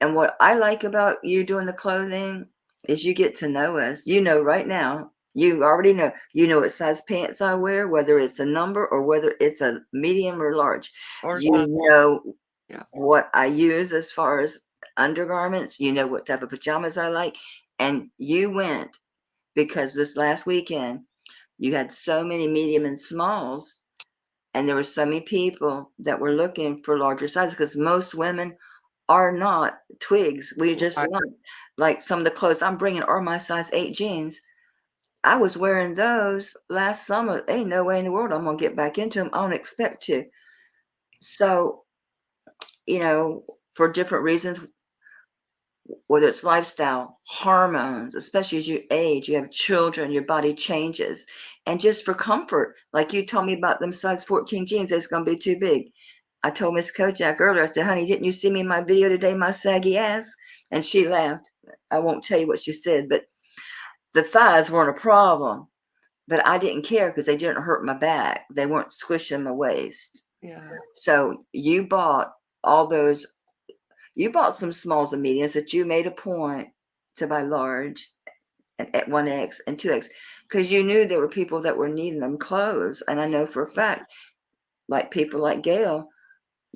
And what I like about you doing the clothing is you get to know us. You know, right now, you already know. You know what size pants I wear, whether it's a number or whether it's a medium or large. or You know yeah. what I use as far as undergarments. You know what type of pajamas I like. And you went because this last weekend, you had so many medium and smalls, and there were so many people that were looking for larger sizes because most women are not twigs. We just Right. want, like some of the clothes I'm bringing are my size 8 jeans. I was wearing those last summer. Ain't no way in the world I'm going to get back into them. I don't expect to. So, you know, for different reasons, whether it's lifestyle, hormones, especially as you age, you have children, your body changes. And just for comfort, like you told me about them size 14 jeans, it's going to be too big. I told Miss Kojak earlier, I said, honey, didn't you see me in my video today, my saggy ass? And she laughed. I won't tell you what she said, but the thighs weren't a problem. But I didn't care because they didn't hurt my back. They weren't squishing my waist. Yeah. So you bought all those. You bought some smalls and mediums, that you made a point to buy large and at 1X and 2X because you knew there were people that were needing them clothes. And I know for a fact, like people like Gail,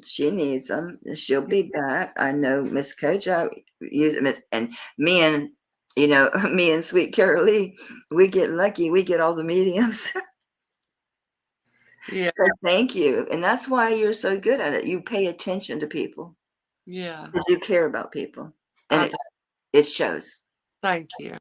she needs them. She'll be back. I know Miss Kojak use them, and me and me and Sweet Carol Lee, we get lucky. We get all the mediums. Yeah. So thank you, and that's why you're so good at it. You pay attention to people. Yeah. You care about people, I and it shows. Thank you.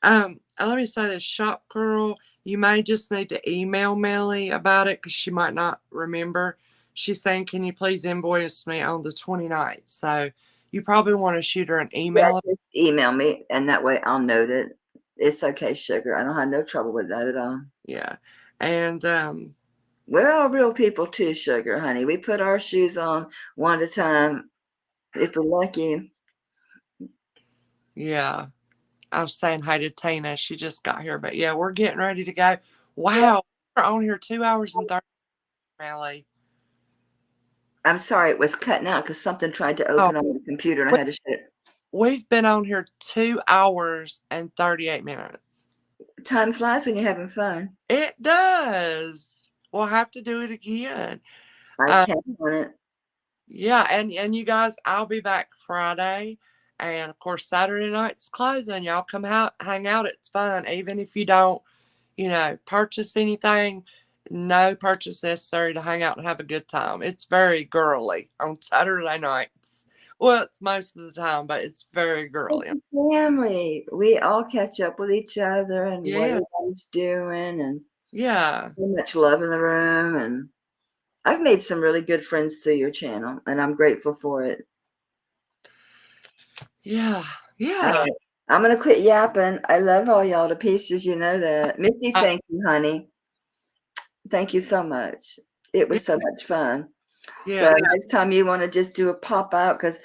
Let me say this, shop girl, you may just need to email Melly about it because she might not remember. She's saying, can you please invoice me on the 29th? So you probably want to shoot her an Yeah, email. just email me, and that way I'll note it. It's okay, sugar. I don't have no trouble with that at all. Yeah. And We're all real people too, sugar, honey. We put our shoes on one at a time if we're lucky. yeah, I was saying hi to Tina. She just got here, but yeah, we're getting ready to go. Wow. We're on here 2 hours and 30 minutes, Melly. I'm sorry, it was cutting out because something tried to Oh, open on the computer and I had to shut it. we've been on here 2 hours and 38 minutes. Time flies when you're having fun. It does. We'll have to do it again. I can't on it. Yeah, and you guys, I'll be back Friday, and of course Saturday night's clothing. Y'all come out, hang out. It's fun, even if you don't, purchase anything. No purchase necessary to hang out and have a good time. It's very girly on Saturday nights. Well, it's most of the time, but it's very girly. It's a family. We all catch up with each other and what Yeah, everybody's doing, and yeah, so much love in the room. And I've made some really good friends through your channel, and I'm grateful for it. yeah, All yeah. right. I'm gonna quit yapping. I love all y'all to pieces. You know that. Misty, thank you, honey. Thank you so much. It was so much fun. Yeah, So next time you want to just do a pop out, because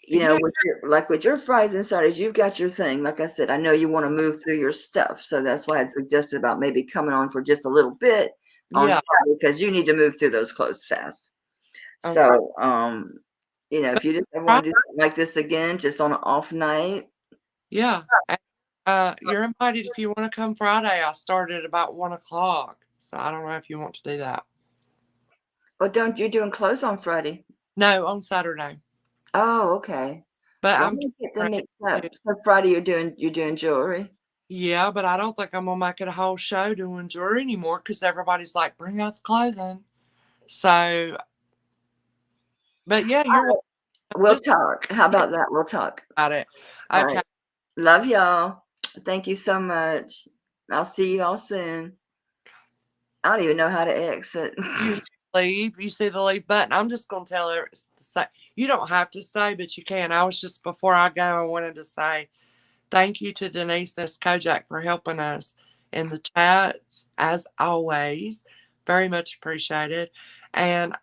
yeah, with your fries and starters, you've got your thing. Like I said, I know you want to move through your stuff, so that's why I suggested about maybe coming on for just a little bit on yeah. Friday, because you need to move through those clothes fast. Okay. So if you just want to do Friday, something like this again, just on an off night. yeah. You're invited if you want to come Friday. I start at about 1 o'clock, so I don't know if you want to do that. But don't you doing clothes on Friday? No, on Saturday. Oh, okay. But Well, I'm I'm gonna get them ready mixed up. to. So Friday you're doing jewelry. Yeah, but I don't think I'm gonna make it a whole show doing jewelry anymore because everybody's like, bring out the clothing. So, but yeah, All you're right. We'll just talk. How about that? We'll talk. about it. All Okay. right. Love y'all. Thank you so much. I'll see you all soon. I don't even know how to exit. You leave. You see the leave button. I'm just gonna tell her. Say, you don't have to say, but you can. I was just before I go. I wanted to say thank you to Denise and Kojak for helping us in the chats, as always. Very much appreciated. And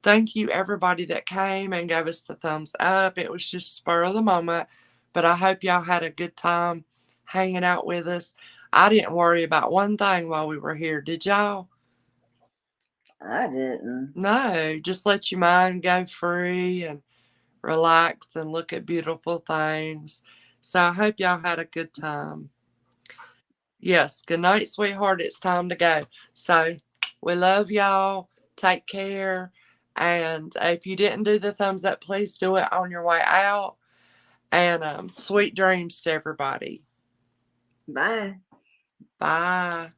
thank you, everybody that came and gave us the thumbs up. It was just spur of the moment, but I hope y'all had a good time hanging out with us. I didn't worry about one thing while we were here. Did y'all? I didn't. No, just let your mind go free and relax and look at beautiful things. So I hope y'all had a good time. Yes, good night, sweetheart. It's time to go. So we love y'all. Take care. And if you didn't do the thumbs up, please do it on your way out. And sweet dreams to everybody. Bye. Bye.